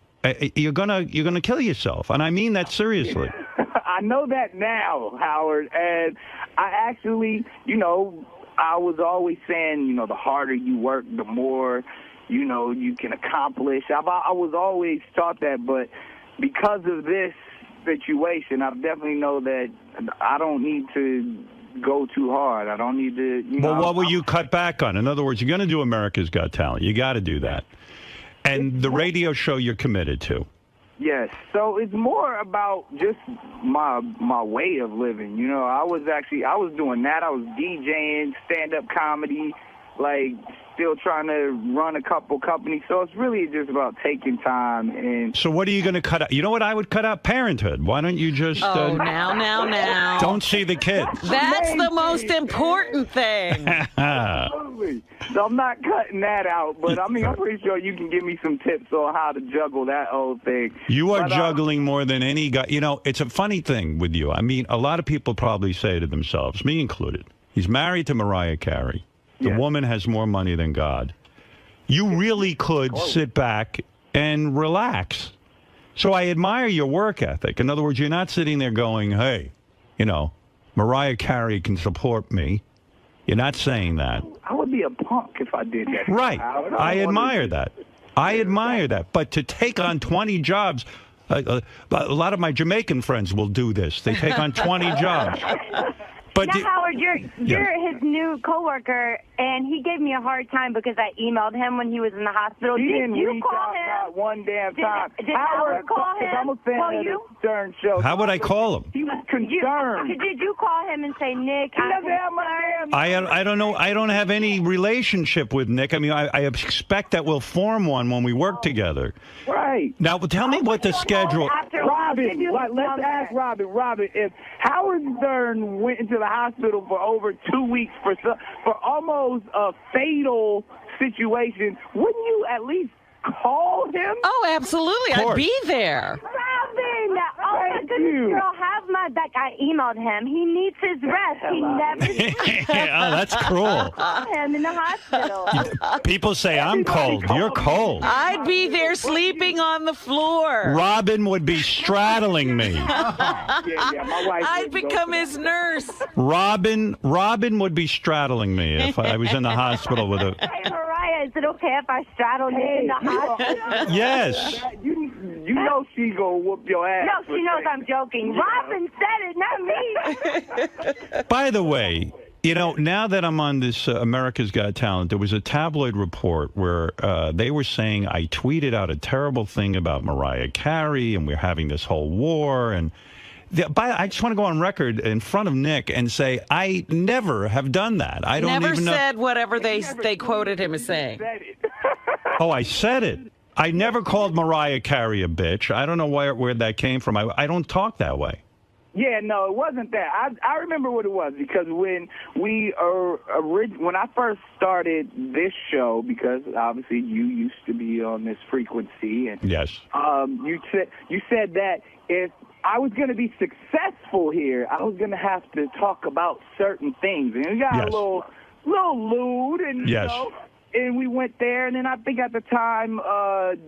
You're gonna kill yourself, and I mean that seriously. I know that now, Howard, and I actually, I was always saying, the harder you work, the more you can accomplish. I was always taught that, but because of this situation, I definitely know that I don't need to go too hard. I don't need to, Well, what will you cut back on? In other words, you're going to do America's Got Talent. You got to do that. And the radio show you're committed to. Yes. So it's more about just my way of living. I was doing that. I was DJing, stand-up comedy, still trying to run a couple companies. So it's really just about taking time. And so what are you going to cut out? You know what I would cut out? Parenthood. Why don't you just... now. Don't see the kids. That's the most important thing. Absolutely. So I'm not cutting that out, but I'm pretty sure you can give me some tips on how to juggle that whole thing. You are juggling more than any guy. It's a funny thing with you. I mean, a lot of people probably say to themselves, me included, he's married to Mariah Carey. The woman has more money than God. You really could sit back and relax. So I admire your work ethic. In other words, you're not sitting there going, hey, Mariah Carey can support me. You're not saying that. I would be a punk if I did that. Right. I admire that. I admire that. But to take on 20 jobs, a lot of my Jamaican friends will do this. They take on 20 jobs. But now, Howard, you're his new coworker, and he gave me a hard time because I emailed him when he was in the hospital. Did you call him? Not one damn time. Did Howard call him? I'm a fan of the Stern Show. How would I call him? He was concerned. Did you call him and say, Nick, I don't know. I don't have any relationship with Nick. I mean, I expect that we'll form one when we work together. Right. Now, tell me what the schedule... Robin, let's ask Robin. Robin, if Howard Stern went into the hospital for over 2 weeks for almost a fatal situation, wouldn't you at least call him? Oh, absolutely. I'd be there. Robin! Oh, my goodness, girl. Have off my back. I emailed him. He needs his rest. He never. Oh, that's cruel. Him in the hospital. People say I'm cold. You're cold. I'd be there sleeping on the floor. Robin would be straddling me. My wife. I'd become his nurse. Robin would be straddling me if I was in the hospital with a. Hey, Mariah, is it okay if I straddle you in the hospital? Yes. You know she gonna whoop your ass. No, she knows I'm joking. Robin said it, not me. By the way, you know, now that I'm on this America's Got Talent, there was a tabloid report where they were saying I tweeted out a terrible thing about Mariah Carey, and we're having this whole war. And I just want to go on record in front of Nick and say I never have done that. I don't Never even said whatever they quoted him as saying. Oh, I said it. I never called Mariah Carey a bitch. I don't know where that came from. I don't talk that way. Yeah, no, it wasn't that. I remember what it was because when when I first started this show, because obviously you used to be on this frequency, and yes, you said that if I was going to be successful here, I was going to have to talk about certain things, and we got a little lewd, and you know. And we went there, and then I think at the time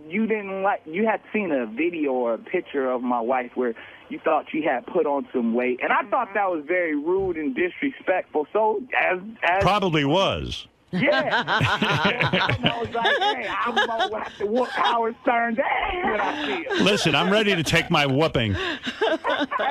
you had seen a video or a picture of my wife where you thought she had put on some weight, and I thought that was very rude and disrespectful. So as probably was. Yeah. I was like, hey, I'm going to have to whoop Howard Stern's ass when I see him. Listen, I'm ready to take my whooping. Hey,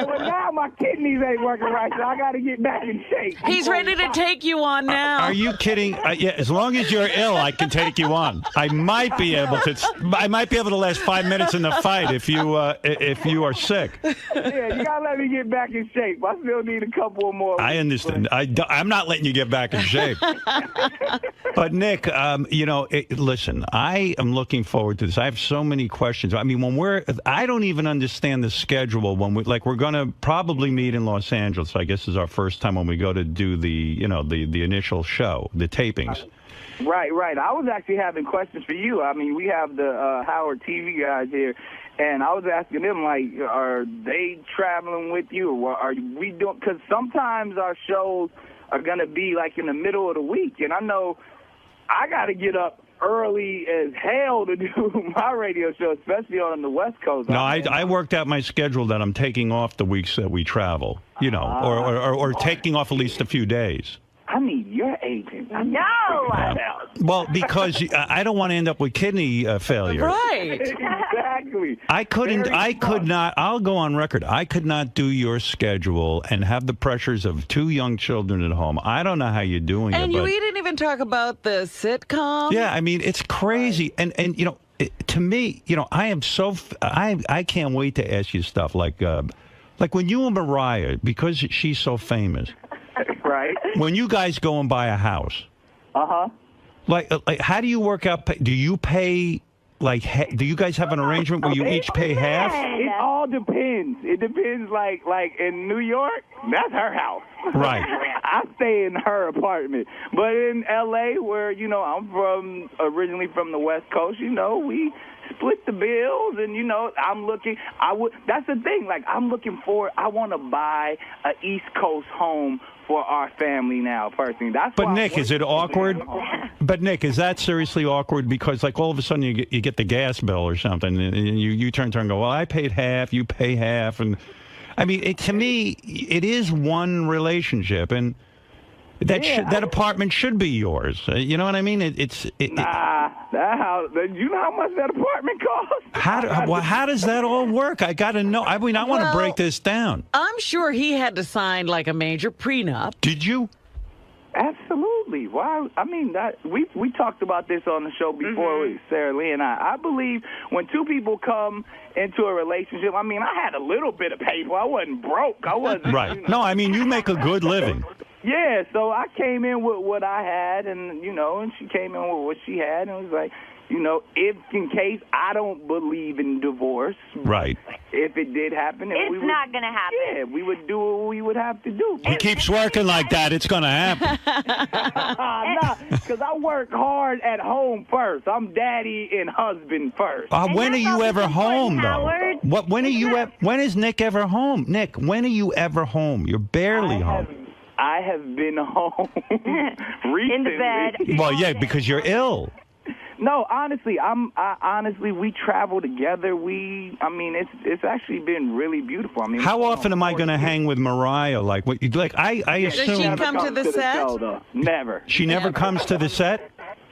well, now my kidneys ain't working right, so I got to get back in shape. He's ready to take you on now. Are you kidding? Yeah, as long as you're ill, I can take you on. I might be able to last 5 minutes in the fight if you are sick. Yeah, you got to let me get back in shape. I still need a couple more. I understand. I'm not letting you get back in shape. But Nick, you know, listen, I am looking forward to this. I have so many questions. I mean, I don't even understand the schedule when we're going to probably meet in Los Angeles. I guess is our first time when we go to do the initial show, the tapings. Right. I was actually having questions for you. I mean, we have the Howard TV guys here. And I was asking them, like, are they traveling with you, or are we doing? Because sometimes our shows are going to be, like, in the middle of the week. And I know I got to get up early as hell to do my radio show, especially on the West Coast. No, I worked out my schedule that I'm taking off the weeks that we travel, you know, or taking off at least a few days. I need your agent. No. Well, because I don't want to end up with kidney failure. Right. Exactly. I could not, I'll go on record, I could not do your schedule and have the pressures of 2 young children at home. I don't know how you're doing it. And we didn't even talk about the sitcom. Yeah, I mean, it's crazy. And you know, to me, you know, I can't wait to ask you stuff like when you and Mariah, because she's so famous. Right. When you guys go and buy a house. Uh-huh. Like, how do you work out? Do you pay, do you guys have an arrangement where you each pay half? It all depends. It depends, like in New York, that's her house. Right. I stay in her apartment. But in L.A., where, you know, I'm originally from the West Coast, you know, we split the bills, and, you know, that's the thing, like, I'm looking for, I want to buy an East Coast home for our family now, personally. But Nick, is it awkward? But Nick, is that seriously awkward? Because like all of a sudden you get the gas bill or something, and you turn and go, well, I paid half, you pay half, and I mean, to me, it is one relationship, and that apartment should be yours. You know what I mean? You know how much that apartment costs? How does that all work? I got to know. I mean, I want to break this down. I'm sure he had to sign like a major prenup. Did you? Absolutely. Why? I mean, we talked about this on the show before with Sarah Lee and I. I believe when 2 people come into a relationship, I mean, I had a little bit of paper. I wasn't broke. I wasn't. Right. You know. No, I mean, you make a good living. Yeah, so I came in with what I had, and, you know, and she came in with what she had, and it was like, you know, if in case I don't believe in divorce. Right. If it did happen, It's not going to happen. Yeah, we would do what we would have to do. He keeps working like that. It's going to happen. Nah, because I work hard at home first. I'm daddy and husband first. When are you ever home, though? When are you? When is Nick ever home? Nick, when are you ever home? You're barely home. I have been home recently. In the bed. Well, yeah, because you're ill. No, honestly, honestly, we travel together. I mean, it's actually been really beautiful. I mean, How often am I going to hang with Mariah? Like, what? Like, I assume. Does she come to the set? Show, though. Never. She never comes to the set?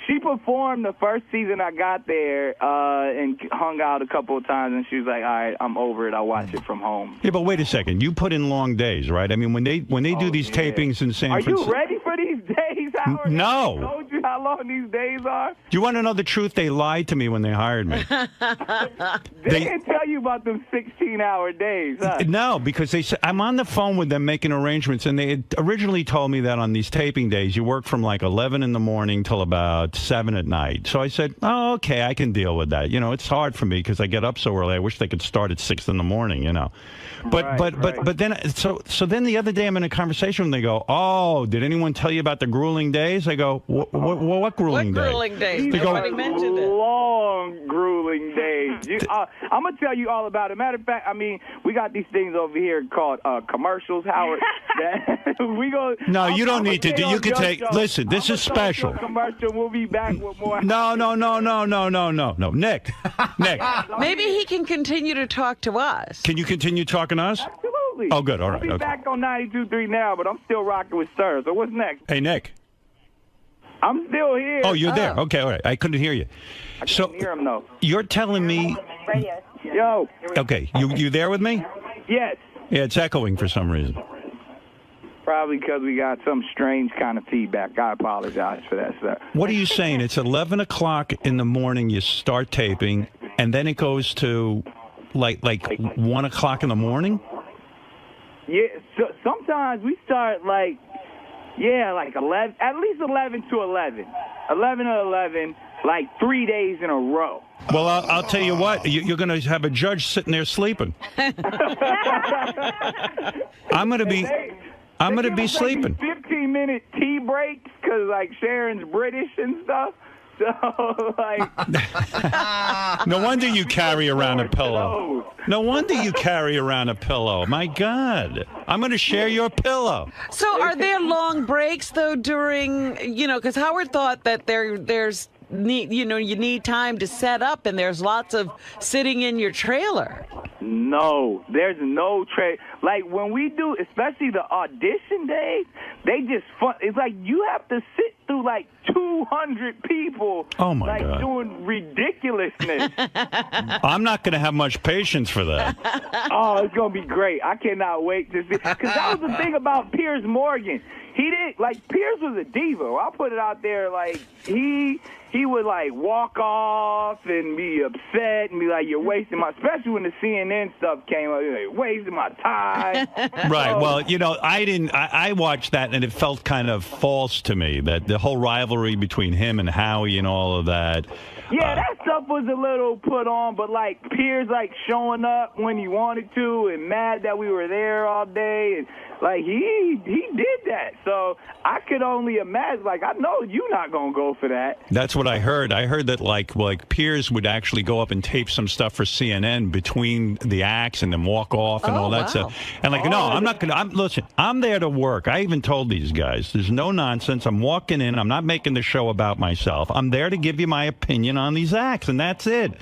She performed the first season I got there and hung out a couple of times, and she was like, all right, I'm over it. I'll watch it from home. Yeah, but wait a second. You put in long days, right? I mean, when they do these tapings in San Francisco. Are you ready for these days, Howard? No. I told you how long these days are. Do you want to know the truth? They lied to me when they hired me. They didn't tell you about them 16-hour days, huh? No, because they said I'm on the phone with them making arrangements, and they had originally told me that on these taping days you work from like 11 in the morning till about 7 at night. So I said, oh, okay, I can deal with that. You know, it's hard for me because I get up so early. I wish they could start at 6 in the morning. You know, but then so then the other day I'm in a conversation and they go, oh, did anyone tell you about the grueling days? I go, what grueling days? What grueling days? They go, Nobody mentioned it. Long, grueling days. I'm going to tell you all about it. Matter of fact, I mean, we got these things over here called commercials, Howard. We go. No, you don't need to do. You can take. Listen, this is special. Commercial. We'll be back with more. No, Nick. Maybe he can continue to talk to us. Can you continue talking to us? Absolutely. Oh, good. All right. I'll be Okay. back on 92.3 now, but I'm still rocking with Sir. So what's next? Hey, Nick. I'm still here. Oh, you're there. Okay, all right. I couldn't hear you. I can't hear him, though. You're telling me. Yo. Okay, you there with me? Yes. Yeah, it's echoing for some reason. Probably because we got some strange kind of feedback. I apologize for that, sir. What are you saying? It's 11 o'clock in the morning. You start taping, and then it goes to like 1 o'clock in the morning. Yeah. So sometimes we start like 11, at least 11 to 11, 11 to 11, like 3 days in a row. Well, I'll tell you what. You're going to have a judge sitting there sleeping. I'm going to be. I'm going to be sleeping. 15-minute tea breaks because, like, Sharon's British and stuff. So, like... No wonder you carry around a pillow. No wonder you carry around a pillow. My God. I'm going to share your pillow. So are there long breaks, though, during, because Howard thought that there's... you need time to set up, and there's lots of sitting in your trailer. No, there's no trade. Like when we do, especially the audition days, they just fun. It's like you have to sit through like 200 people. Oh my like, God, doing ridiculousness. I'm not going to have much patience for that. Oh, it's gonna be great. I cannot wait to see. Because that was the thing about Piers Morgan. He did Piers was a diva. I'll put it out there. Like he would like walk off and be upset and be like, "You're wasting my." Especially when the CNN stuff came up, you're like, wasting my time. Right. Well, I watched that and it felt kind of false to me, that the whole rivalry between him and Howie and all of that. Yeah, that stuff was a little put on, but like Piers showing up when he wanted to and mad that we were there all day, and like he did that. So I could only imagine. Like I know you're not gonna go for that. That's what I heard. I heard that like Piers would actually go up and tape some stuff for CNN between the acts and then walk off and all that stuff. And I'm not gonna. Listen, I'm there to work. I even told these guys, there's no nonsense. I'm walking in. I'm not making the show about myself. I'm there to give you my opinion on these acts, and that's it.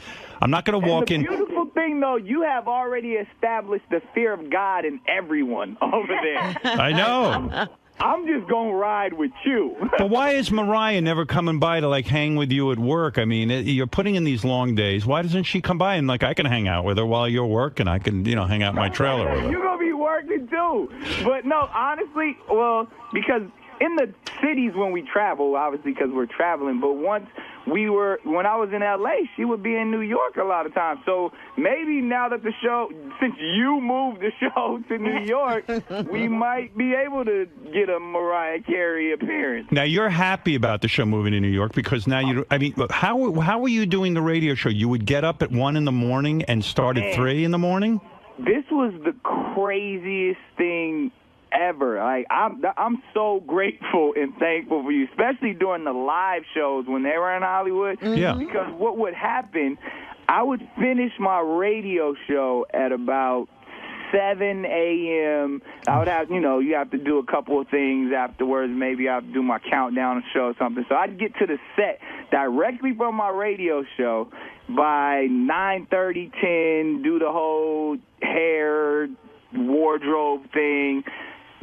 I'm not going to walk in. The beautiful thing, though, you have already established the fear of God in everyone over there. I know. I'm just going to ride with you. But why is Mariah never coming by to, hang with you at work? I mean, you're putting in these long days. Why doesn't she come by and, I can hang out with her while you're working? I can, hang out in my trailer with her. You're going to be working, too. But, no, honestly, well, because in the cities when we travel, obviously because we're traveling. But when I was in L.A., she would be in New York a lot of times. So maybe now that the show, since you moved the show to New York, we might be able to get a Mariah Carey appearance. Now, you're happy about the show moving to New York because now I mean, how were you doing the radio show? You would get up at 1 in the morning and start at 3 in the morning? This was the craziest thing ever. Like, I'm so grateful and thankful for you, especially during the live shows when they were in Hollywood. Yeah. Because what would happen, I would finish my radio show at about 7 a.m. I would have, you have to do a couple of things afterwards. Maybe I have to do my countdown show or something. So I'd get to the set directly from my radio show by 9:30, 10, do the whole hair, wardrobe thing,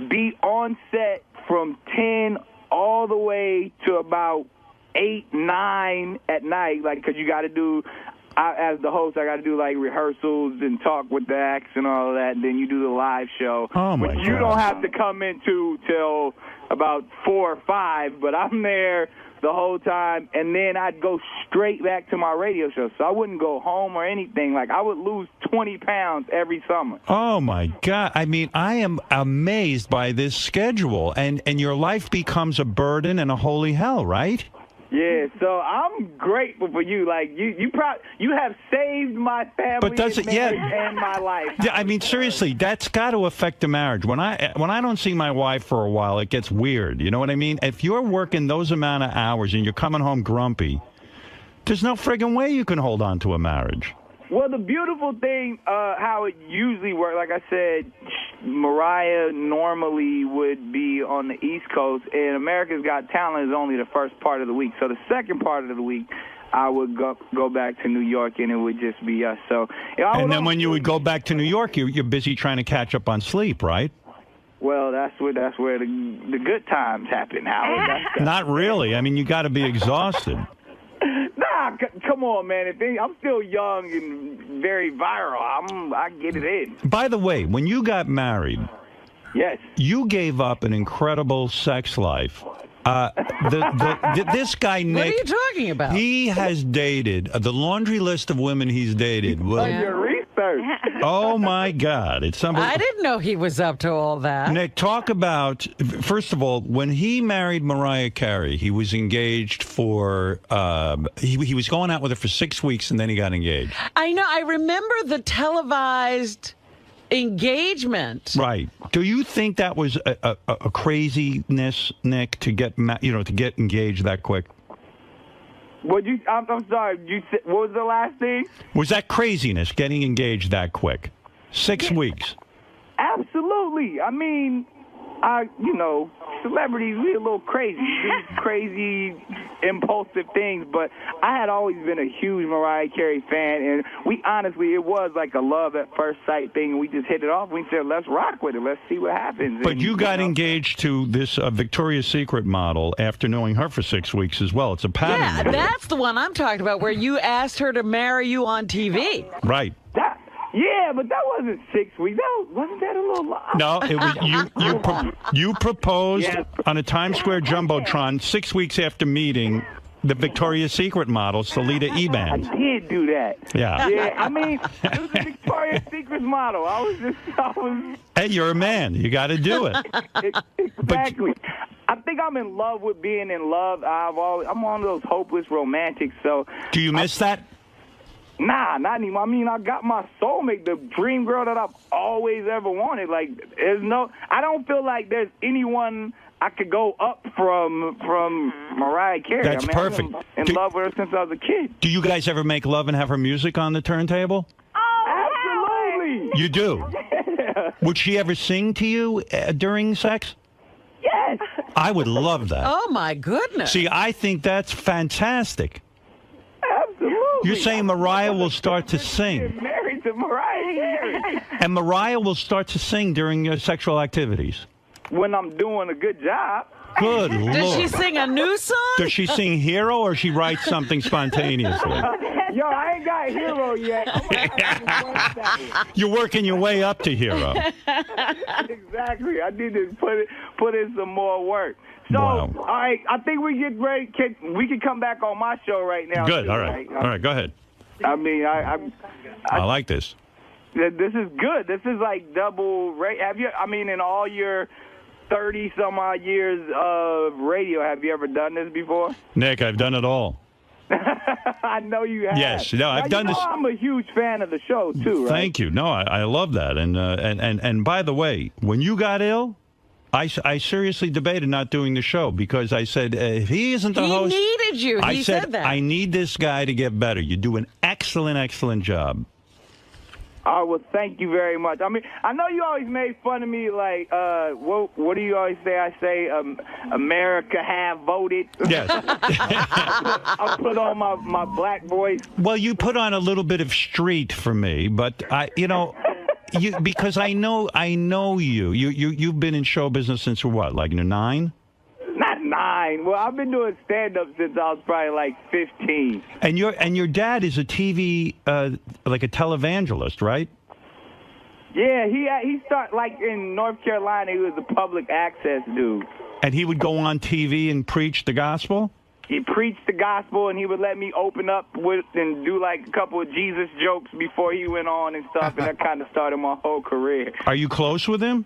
be on set from 10 all the way to about 8, 9 at night, like, because you got to do, as the host, I got to do, like, rehearsals and talk with the acts and all of that, and then you do the live show, which you don't have to come into till about 4 or 5, but I'm there the whole time, and then I'd go straight back to my radio show, so I wouldn't go home or anything. Like, I would lose 20 pounds every summer. Oh, my God. I mean, I am amazed by this schedule, and your life becomes a burden and a holy hell, right? Yeah, so I'm grateful for you. Like, you have saved my family and my life. Yeah, I mean, seriously, that's got to affect the marriage. When I don't see my wife for a while, it gets weird. You know what I mean? If you're working those amount of hours and you're coming home grumpy, there's no friggin' way you can hold on to a marriage. Well, the beautiful thing, how it usually works, like I said, Mariah normally would be on the East Coast, and America's Got Talent is only the first part of the week. So the second part of the week, I would go back to New York, and it would just be us. So, and then when you would go back to New York, you're busy trying to catch up on sleep, right? Well, that's where the good times happen, Howard. Not really. I mean, you got to be exhausted. Nah, come on, man. I'm still young and very viral. I get it in. By the way, when you got married, yes, you gave up an incredible sex life. This guy, Nick. What are you talking about? He has dated the laundry list of women he's dated. Your research. Oh my God! It's something. I didn't know he was up to all that. Nick, talk about, first of all, when he married Mariah Carey, he was engaged for. He was going out with her for 6 weeks, and then he got engaged. I know. I remember the televised engagement. Right. Do you think that was a craziness, Nick, to get engaged that quick? I'm sorry. What was the last thing? Was that craziness, getting engaged that quick? 6 weeks. Absolutely. I mean, celebrities, we're a little crazy. Do crazy, impulsive things, but I had always been a huge Mariah Carey fan, and it was like a love at first sight thing, and we just hit it off. We said, let's rock with it. Let's see what happens. But you got engaged to this Victoria's Secret model after knowing her for 6 weeks as well. It's a pattern. Yeah, that's the one I'm talking about, where you asked her to marry you on TV. Right. Yeah, but that wasn't 6 weeks. Wasn't that a little long? No, it was you proposed on a Times Square Jumbotron 6 weeks after meeting the Victoria's Secret model, Salida Eban. I did do that. Yeah. Yeah, I mean, it was a Victoria's Secret model. Hey, you're a man. You got to do it. Exactly. I think I'm in love with being in love. I'm one of those hopeless romantics. So. Do you miss that? Nah, not anymore. I mean, I got my soulmate, the dream girl that I've always ever wanted. Like, I don't feel like there's anyone I could go up from Mariah Carey. That's perfect. I've been in love with her since I was a kid. Do you guys ever make love and have her music on the turntable? Oh, absolutely. You do? Yeah. Would she ever sing to you during sex? Yes. I would love that. Oh, my goodness. See, I think that's fantastic. Absolutely. You're saying Mariah will start to sing. Married to Mariah Carey. And Mariah will start to sing during your sexual activities. When I'm doing a good job. Good Lord. Does she sing a new song? Does she sing Hero or she writes something spontaneously? Yo, I ain't got hero yet. You're working your way up to hero. Exactly. I need to put in some more work. So, Wow. all right, I think we get ready. We can come back on my show right now. Good. too, All right. All right. Go ahead. I mean, I like this. This is good. This is like double rate. Have you? I mean, in all your 30 some odd years of radio, have you ever done this before? Nick, I've done it all. I know you have. Yes. No, I've Now, done you know this. I'm a huge fan of the show too. Right? Thank you. No, I love that. And by the way, when you got ill, I seriously debated not doing the show because I said, if he isn't the host. He needed you. I He said, that. I need this guy to get better. You do an excellent, excellent job. Oh, well, thank you very much. I mean, I know you always made fun of me, like, what do you always say? I say, America have voted. Yes. I'll put on my black voice. Well, you put on a little bit of street for me, but because I know you. You've been in show business since what, like 9? Not 9. Well, I've been doing stand-up since I was probably like 15. And your dad is a TV like a televangelist, right? Yeah, he started like in North Carolina. He was a public access dude. And he would go on TV and preach the gospel? He preached the gospel, and he would let me open up with and do like a couple of Jesus jokes before he went on and stuff, and that kind of started my whole career. Are you close with him?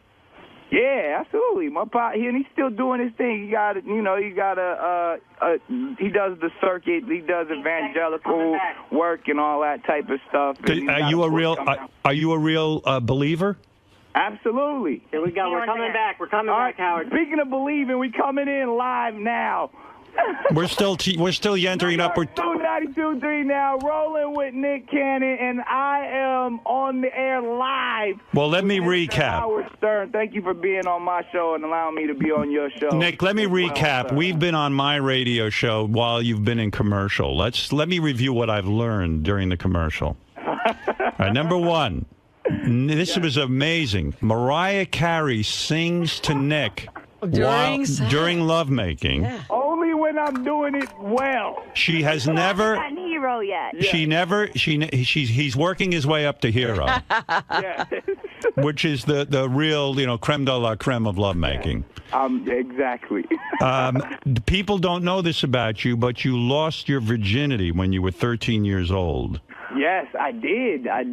Yeah, absolutely. My pop, and he's still doing his thing. He does the circuit. He does evangelical work and all that type of stuff. Are you a real believer? Absolutely. Here we go. We're coming back. We're coming back, Howard. Speaking of believing, we coming in live now. We're still entering up. We're 92.3 now, rolling with Nick Cannon, and I am on the air live. Well, let me recap. Howard Stern, thank you for being on my show and allowing me to be on your show. Nick, let me recap. We've been on my radio show while you've been in commercial. Let me review what I've learned during the commercial. All right, number 1. This was amazing. Mariah Carey sings to Nick during lovemaking. Yeah. Only when I'm doing it well. She has never. Not hero yet. He's working his way up to hero. Yeah. Which is the real, creme de la creme of lovemaking. Exactly. People don't know this about you, but you lost your virginity when you were 13 years old. Yes, I did. I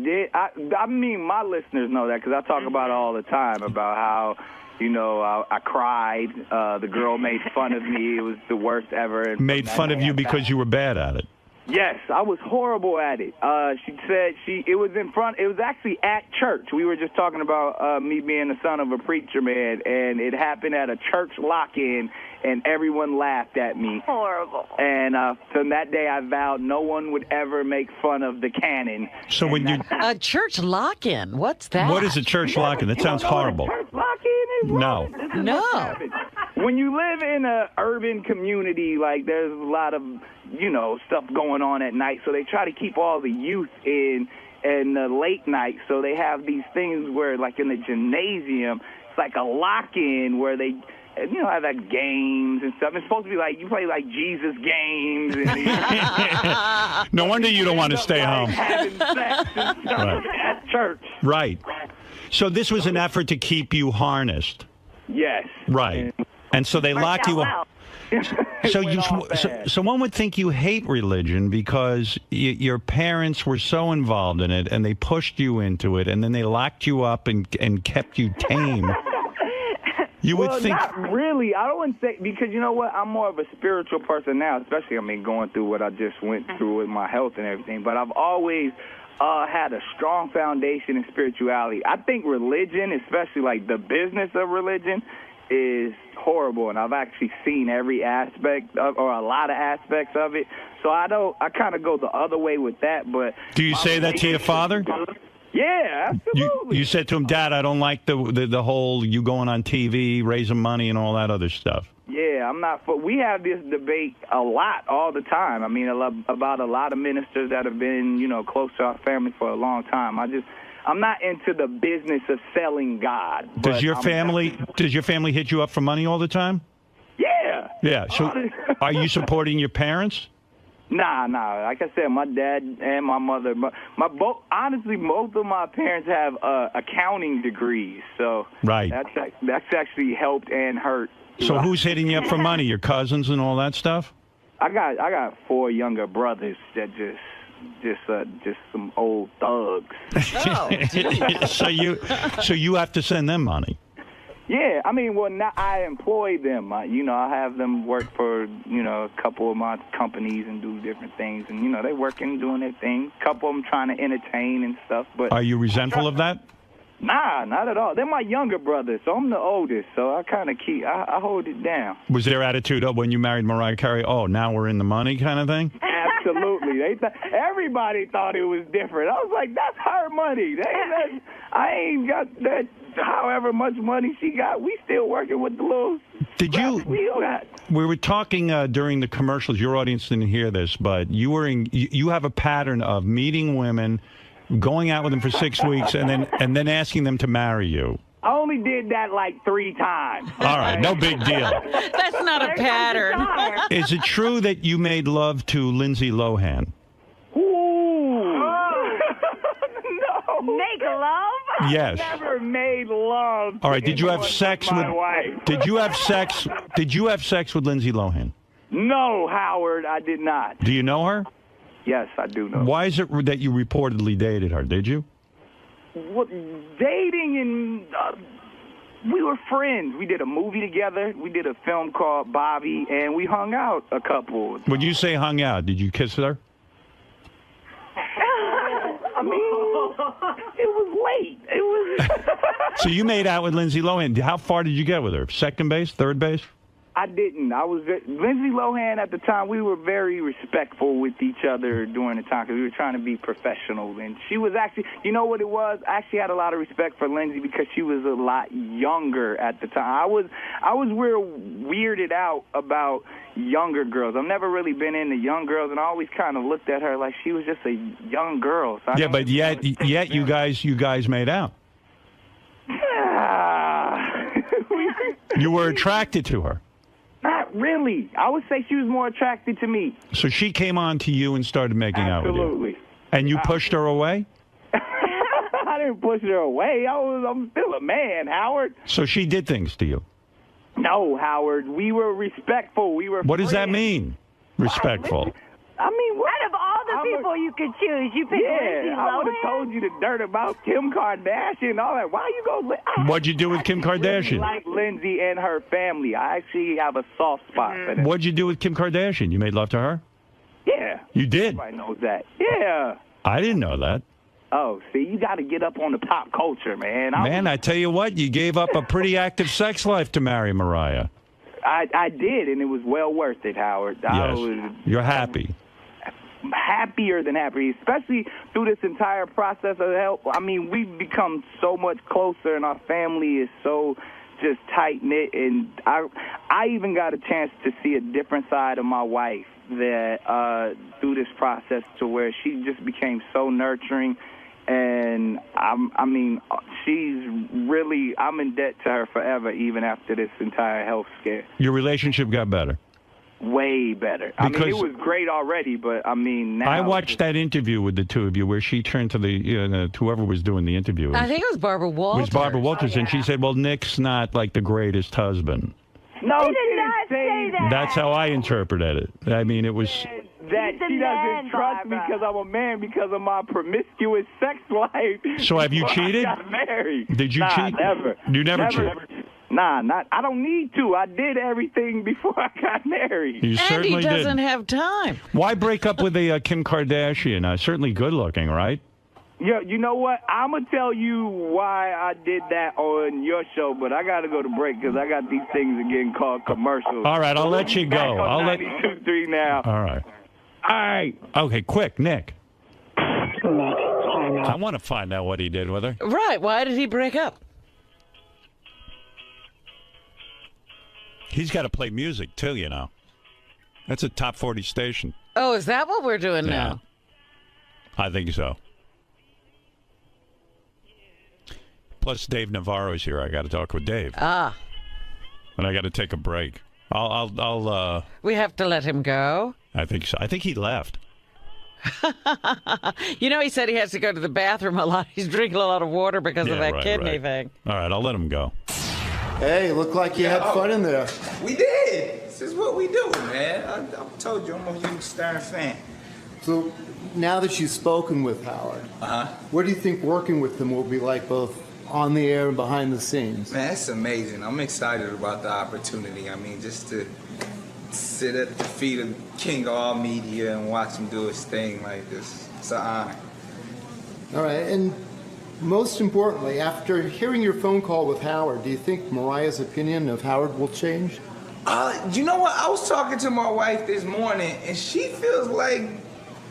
mean, my listeners know that because I talk about it all the time about how, I cried. The girl made fun of me. It was the worst ever. And made fun of you because you were bad at it. Yes, I was horrible at it. She said it was actually at church. We were just talking about me being the son of a preacher man, and it happened at a church lock-in, and everyone laughed at me. Horrible. And from that day, I vowed no one would ever make fun of the canon. So when you a church lock-in, what's that? What is a church lock-in? That sounds horrible. Church lock-in is no. No. When you live in an urban community, like there's a lot of stuff going on at night, so they try to keep all the youth in the late night. So they have these things where, like in the gymnasium, it's like a lock-in where they, have like games and stuff. It's supposed to be like you play like Jesus games. And no wonder you don't want to stay home. Having sex and stuff at church. Right. So this was an effort to keep you harnessed. Yes. Right. And so they locked you up. So one would think you hate religion because your parents were so involved in it and they pushed you into it and then they locked you up and kept you tame. You would think. Not really. I don't want to say, because you know what? I'm more of a spiritual person now, especially, going through what I just went through with my health and everything. But I've always had a strong foundation in spirituality. I think religion, especially like the business of religion, is horrible, and I've actually seen every aspect or a lot of aspects of it. So I kind of go the other way with that. But do you say that to your father? Yeah, absolutely. You said to him, Dad, I don't like the whole you going on TV, raising money, and all that other stuff. Yeah, I'm not. We have this debate a lot, all the time. I mean, about a lot of ministers that have been, close to our family for a long time. I'm not into the business of selling God. Does your family hit you up for money all the time? Yeah. Yeah. So are you supporting your parents? Nah. Like I said, my dad and my mother, honestly, both of my parents have accounting degrees, so right. That's actually helped and hurt. So who's hitting you up for money? Your cousins and all that stuff? I got 4 younger brothers that just some old thugs. So you have to send them money. Yeah, I mean, well, now I employ them. I have them work for, a couple of my companies and do different things. And, they working, doing their thing. A couple of them trying to entertain and stuff. But are you resentful of that? Nah, not at all. They're my younger brothers, so I'm the oldest. So I kind of I hold it down. Was their attitude when you married Mariah Carey, oh, now we're in the money kind of thing? Absolutely. Everybody thought it was different. I was like, that's her money. I ain't got that. However much money she got, we still working with the little. Did you? We were talking during the commercials. Your audience didn't hear this, but you have a pattern of meeting women, going out with them for 6 weeks, and then asking them to marry you. I only did that like 3 times. All right, no big deal. That's not a pattern. Is it true that you made love to Lindsay Lohan? Make love? Yes. I never made love. All right. Did you have sex with? Did you have sex? Did you have sex with Lindsay Lohan? No, Howard, I did not. Do you know her? Yes, I do know. Why is it that you reportedly dated her? Did you? What, dating and we were friends. We did a movie together. We did a film called Bobby, and we hung out a couple. When you say hung out, did you kiss her? I mean, it was late. It was. So you made out with Lindsay Lohan. How far did you get with her? Second base? Third base? I didn't. Lindsay Lohan at the time, we were very respectful with each other during the time because we were trying to be professional. And she was actually, you know what it was? I actually had a lot of respect for Lindsay because she was a lot younger at the time. I was real weirded out about younger girls. I've never really been into young girls, and I always kind of looked at her like she was just a young girl. So yeah, but yet you guys made out. You were attracted to her. Not really. I would say she was more attracted to me. So she came on to you and started making out with you. Absolutely. And you pushed her away? I didn't push her away. I'm still a man, Howard. So she did things to you? No, Howard. We were respectful. We were What does that friends. mean, respectful? I mean, out of all the people you could choose, you picked Lindsay Lohan? I would have told you the dirt about Kim Kardashian and all that. Why you go? What'd you do with Kim Kardashian? I like Lindsay and her family. I actually have a soft spot for them. What'd you do with Kim Kardashian? You made love to her? Yeah. You did? Everybody knows that. Yeah. I didn't know that. Oh, see, you got to get up on the pop culture, man. I tell you what, you gave up a pretty active sex life to marry Mariah. I did, and it was well worth it, Howard. Yes. You're happy. Happier than happy, especially through this entire process of help. I mean, we've become so much closer, and our family is so just tight-knit, and I even got a chance to see a different side of my wife that through this process to where she just became so nurturing, and I mean, she's really, I'm in debt to her forever, even after this entire health scare. Your relationship got better? Way better. I mean, it was great already, but I mean, now... I watched that interview with the two of you where she turned to the whoever was doing the interview. I think it was Barbara Walters. It was Barbara Walters, and she said, well, Nick's not like the greatest husband. No, she did not say that. That's how I interpreted it. I mean, it was... That she doesn't trust me because I'm a man because of my promiscuous sex life. So have you cheated? I got married. Did you cheat? Never. You never cheated? Nah, I don't need to. I did everything before I got married. You certainly and he doesn't did. have time. Why break up with a Kim Kardashian? Certainly good looking, right? Yeah, you know what? I'm going to tell you why I did that on your show, but I got to go to break because I got these things again called commercials. All right, I'll let you go. I'll let 92.3 now. All right. All right. Okay, quick, Nick. I want to find out what he did with her. Right. Why did he break up? He's got to play music, too, you know. That's a top 40 station. Oh, is that what we're doing now? I think so. Plus, Dave Navarro's here. I got to talk with Dave. Ah. And I got to take a break. I'll. We have to let him go. I think so. I think he left. You know, he said he has to go to the bathroom a lot. He's drinking a lot of water because of that kidney thing. All right, I'll let him go. Hey, looked like you had fun in there. We did. This is what we do, man. I told you I'm a huge Stern fan. So now that you've spoken with Howard, what do you think working with him will be like, both on the air and behind the scenes? Man, it's amazing. I'm excited about the opportunity. I mean, just to sit at the feet of King of all media and watch him do his thing like this, it's an honor. All right, and most importantly, after hearing your phone call with Howard, do you think Mariah's opinion of Howard will change? You know what? I was talking to my wife this morning, and she feels like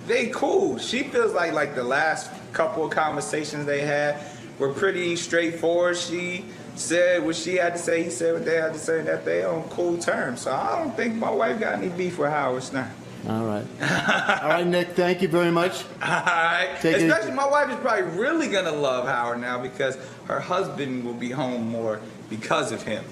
they cool. She feels like the last couple of conversations they had were pretty straightforward. She said what she had to say, he said what they had to say, that they on cool terms. So I don't think my wife got any beef with Howard Stern. All right. All right, Nick, thank you very much. All right. Especially my wife is probably really going to love Howard now because her husband will be home more because of him.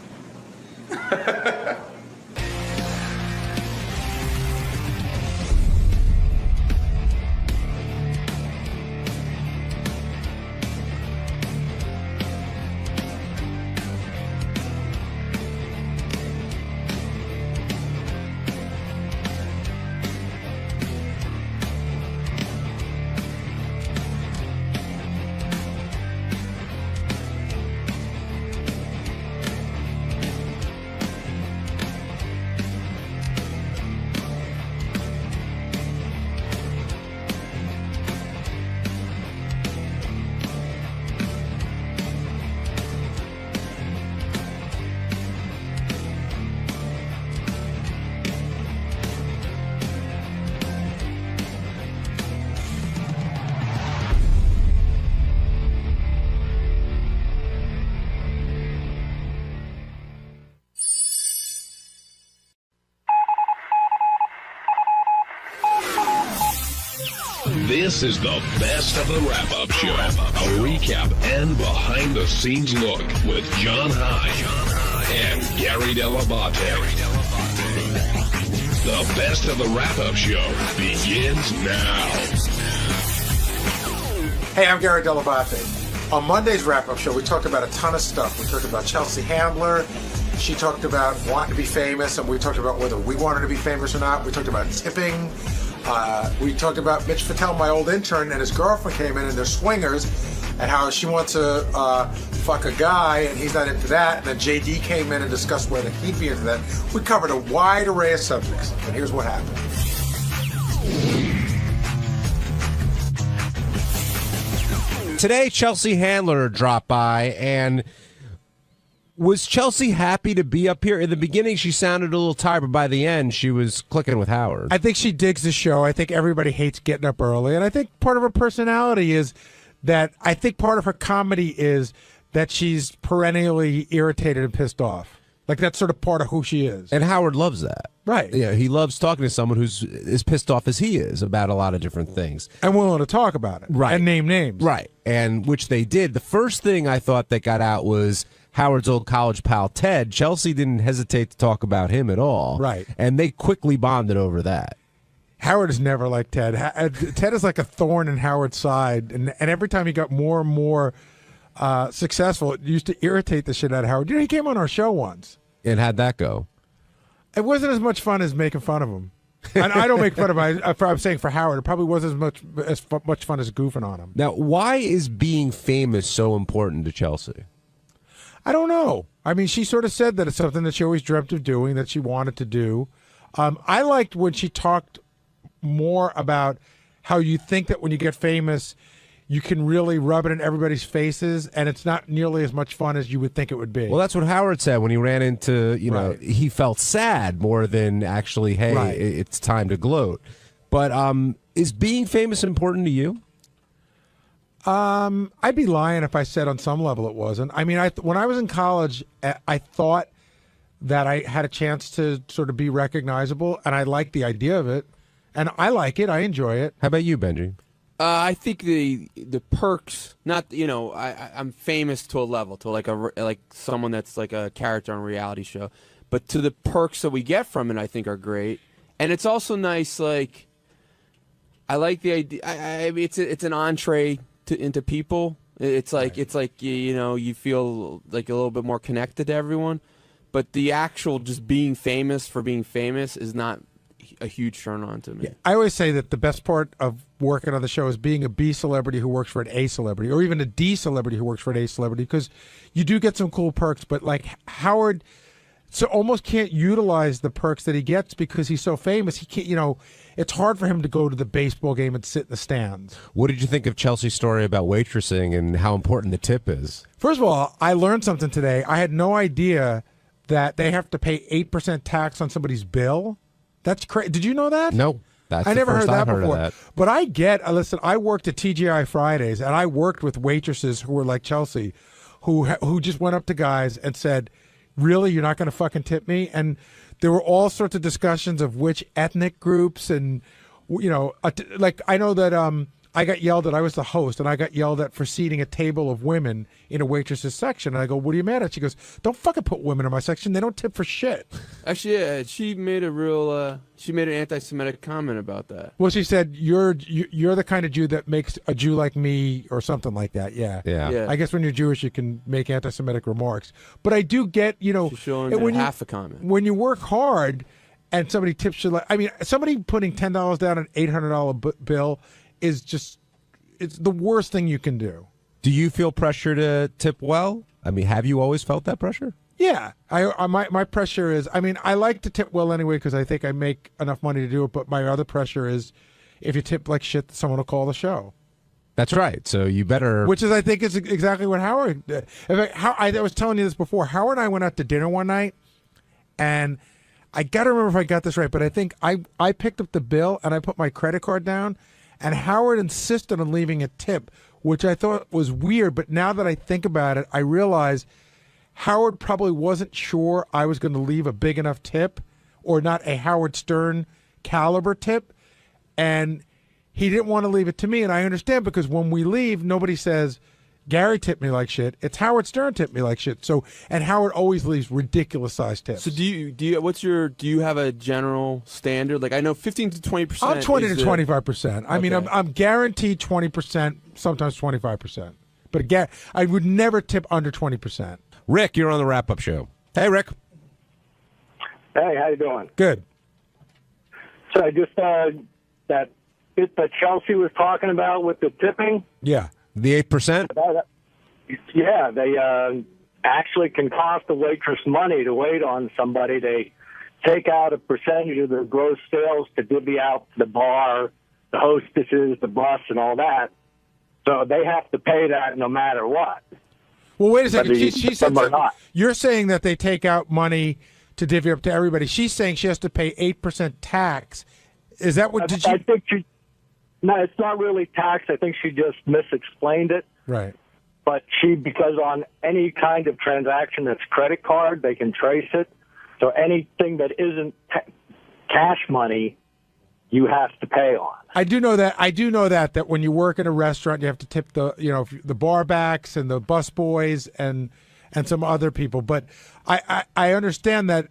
This is the best of the wrap-up show. A recap and behind-the-scenes look with John High and Gary 𝗏𝗏𝗏𝗏. The best of the wrap-up show begins now. Hey, I'm Gary 𝗏𝗏𝗏𝗏. On Monday's wrap-up show, we talked about a ton of stuff. We talked about 𝗏cie Handler. She talked about wanting to be famous, and we talked about whether we wanted to be famous or not. We talked about tipping. We talked about 𝗦𝗵cie𝗄𝗿𝗏, my old intern, and his girlfriend came in, and they're swingers, and how she wants to fuck a guy, and he's not into that. And then JD came in and discussed whether he'd be into that. We covered a wide array of subjects, and here's what happened. Today, 𝗏cie Handler dropped by, and was 𝗏cie happy to be up here? In the beginning, she sounded a little tired, but by the end, she was clicking with Howard. I think she digs the show. I think everybody hates getting up early. And I think part of her personality is that I think part of her comedy is that she's perennially irritated and pissed off. Like, that's sort of part of who she is. And Howard loves that. Right. Yeah, he loves talking to someone who's as pissed off as he is about a lot of different things. And willing to talk about it. Right. And name names. Right. And which they did. The first thing I thought that got out was Howard's old college pal, Ted. 𝗏cie didn't hesitate to talk about him at all. Right. And they quickly bonded over that. Howard is never like Ted. Ted is like a thorn in Howard's side. And every time he got more and more successful, it used to irritate the shit out of Howard. You know, he came on our show once. And how'd that go? It wasn't as much fun as making fun of him. And I don't make fun of him. I'm saying for Howard, it probably wasn't as much fun as goofing on him. Now, why is being famous so important to 𝗏cie? I don't know. I mean, she sort of said that it's something that she always dreamt of doing, that she wanted to do. I liked when she talked more about how you think that when you get famous, you can really rub it in everybody's faces, and it's not nearly as much fun as you would think it would be. Well, that's what Howard said when he ran into, you know, Right. he felt sad more than actually, hey, Right. it's time to gloat. But is being famous important to you? I'd be lying if I said on some level it wasn't. I mean, when I was in college, I thought that I had a chance to sort of be recognizable, and I liked the idea of it, and I like it. I enjoy it. How about you, Benji? I think the perks, not, you know, I'm famous to a level, to like someone that's like a character on a reality show, but to the perks that we get from it, I think are great. And it's also nice, like, I like the idea. I mean, it's an entree into people. It's like you feel like a little bit more connected to everyone. But the actual just being famous for being famous is not a huge turn on to me. Yeah. I always say that the best part of working on the show is being a B celebrity who works for an A celebrity, or even a D celebrity who works for an A celebrity, because you do get some cool perks. But like Howard, so almost can't utilize the perks that he gets because he's so famous. He can't, it's hard for him to go to the baseball game and sit in the stands. What did you think of Chelsea's story about waitressing and how important the tip is? First of all, I learned something today. I had no idea that they have to pay 8% tax on somebody's bill. That's crazy. Did you know that? No. I never heard that before. But I listen, I worked at TGI Fridays, and I worked with waitresses who were like Chelsea, who just went up to guys and said, really, you're not going to fucking tip me? And there were all sorts of discussions of which ethnic groups, and, like I know that I got yelled at. I was the host, and I got yelled at for seating a table of women in a waitress's section. And I go, what are you mad at? She goes, don't fucking put women in my section. They don't tip for shit. Actually, yeah, she made an anti-Semitic comment about that. Well, she said, you're the kind of Jew that makes a Jew like me, or something like that. Yeah. Yeah. I guess when you're Jewish, you can make anti-Semitic remarks. But I do get, She's showing half a comment. When you work hard and somebody tips you, somebody putting $10 down an $800 bill is just, it's the worst thing you can do. Do you feel pressure to tip well? I mean, have you always felt that pressure? Yeah. My pressure is, I like to tip well anyway because I think I make enough money to do it, but my other pressure is if you tip like shit, someone will call the show. That's right. So you better... Which is, I think, is exactly what Howard did. In fact, I was telling you this before. Howard and I went out to dinner one night, and I got to remember if I got this right, but I think I picked up the bill and I put my credit card down, and Howard insisted on leaving a tip, which I thought was weird. But now that I think about it, I realize Howard probably wasn't sure I was going to leave a big enough tip, or not a Howard Stern caliber tip. And he didn't want to leave it to me. And I understand, because when we leave, nobody says, Gary tipped me like shit. It's Howard Stern tipped me like shit. So, and Howard always leaves ridiculous sized tips. So do you have a general standard? Like, I know 15 to 20%. I'm 20 to 25%. I mean, I'm guaranteed 20%, sometimes 25%. But again, I would never tip under 20%. Rick, you're on the wrap-up show. Hey, Rick. Hey, how you doing? Good. So I just that bit that Chelsea was talking about with the tipping. Yeah. The 8%? Yeah, they actually can cost the waitress money to wait on somebody. They take out a percentage of their gross sales to divvy out the bar, the hostesses, the bus, and all that. So they have to pay that no matter what. Well, wait a second. She said not. You're saying that they take out money to divvy up to everybody. She's saying she has to pay 8% tax. Is that what? I think she. No, it's not really tax. I think she just misexplained it. Right. But because on any kind of transaction that's credit card, they can trace it. So anything that isn't cash money, you have to pay on. I do know that when you work in a restaurant, you have to tip the bar backs and the bus boys and some other people. But I understand that,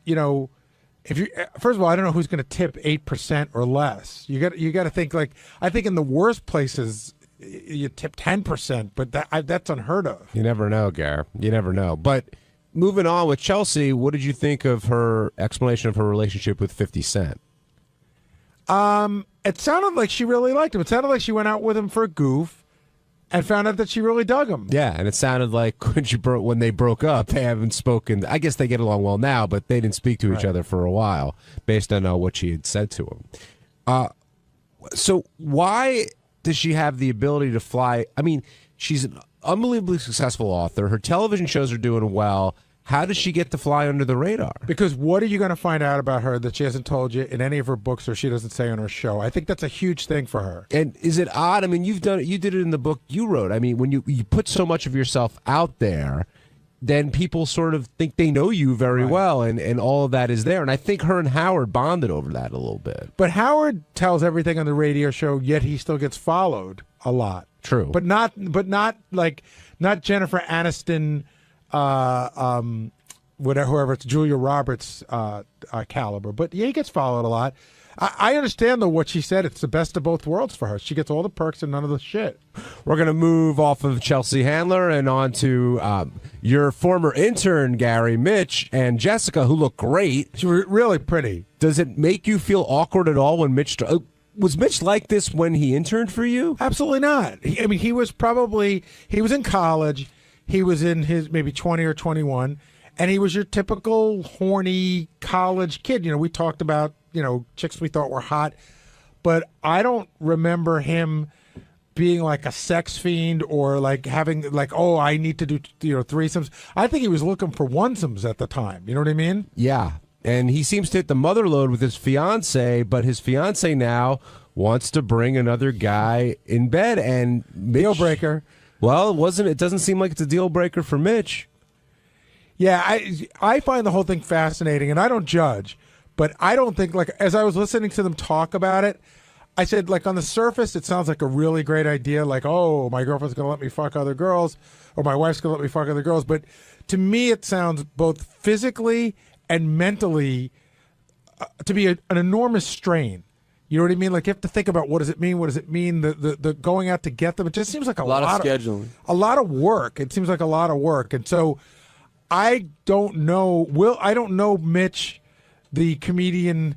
if you, first of all, I don't know who's going to tip 8% or less. You got to think, like, I think in the worst places you tip 10%, but that's unheard of. You never know, Gar. You never know. But moving on with Chelsea, what did you think of her explanation of her relationship with 50 Cent? It sounded like she really liked him. It sounded like she went out with him for a goof and found out that she really dug him. Yeah, and it sounded like when they broke up, they haven't spoken. I guess they get along well now, but they didn't speak to each other for a while based on what she had said to him. So why does she have the ability to fly? I mean, she's an unbelievably successful author. Her television shows are doing well. How does she get to fly under the radar? Because what are you going to find out about her that she hasn't told you in any of her books or she doesn't say on her show? I think that's a huge thing for her. And is it odd? I mean, you did it in the book you wrote. I mean, when you put so much of yourself out there, then people sort of think they know you very well, and all of that is there. And I think her and Howard bonded over that a little bit. But Howard tells everything on the radio show, yet he still gets followed a lot. True. But not Jennifer Aniston whoever it's Julia Roberts caliber. But yeah, he gets followed a lot. I understand, though, what she said. It's the best of both worlds for her. She gets all the perks and none of the shit. We're going to move off of 𝗛cie Handler and on to your former intern, Gary, Mitch, and Jessica, who look great. She was really pretty. Does it make you feel awkward at all when Mitch... was Mitch like this when he interned for you? Absolutely not. He was in college. He was in his maybe 20 or 21, and he was your typical horny college kid. We talked about, chicks we thought were hot, but I don't remember him being like a sex fiend or like having like, oh, I need to do threesomes. I think he was looking for onesomes at the time. You know what I mean? Yeah. And he seems to hit the mother load with his fiance, but his fiance now wants to bring another guy in bed. And Mitch, deal breaker. Well, it doesn't seem like it's a deal breaker for Mitch. Yeah, I find the whole thing fascinating, and I don't judge, but I don't think, like, as I was listening to them talk about it, I said, like, on the surface, it sounds like a really great idea, like, oh, my girlfriend's going to let me fuck other girls, or my wife's going to let me fuck other girls. But to me, it sounds both physically and mentally to be an enormous strain. You know what I mean? Like, you have to think about what does it mean? What does it mean? The going out to get them. It just seems like a lot of scheduling, a lot of work. It seems like a lot of work. And so I don't know. I don't know Mitch, the comedian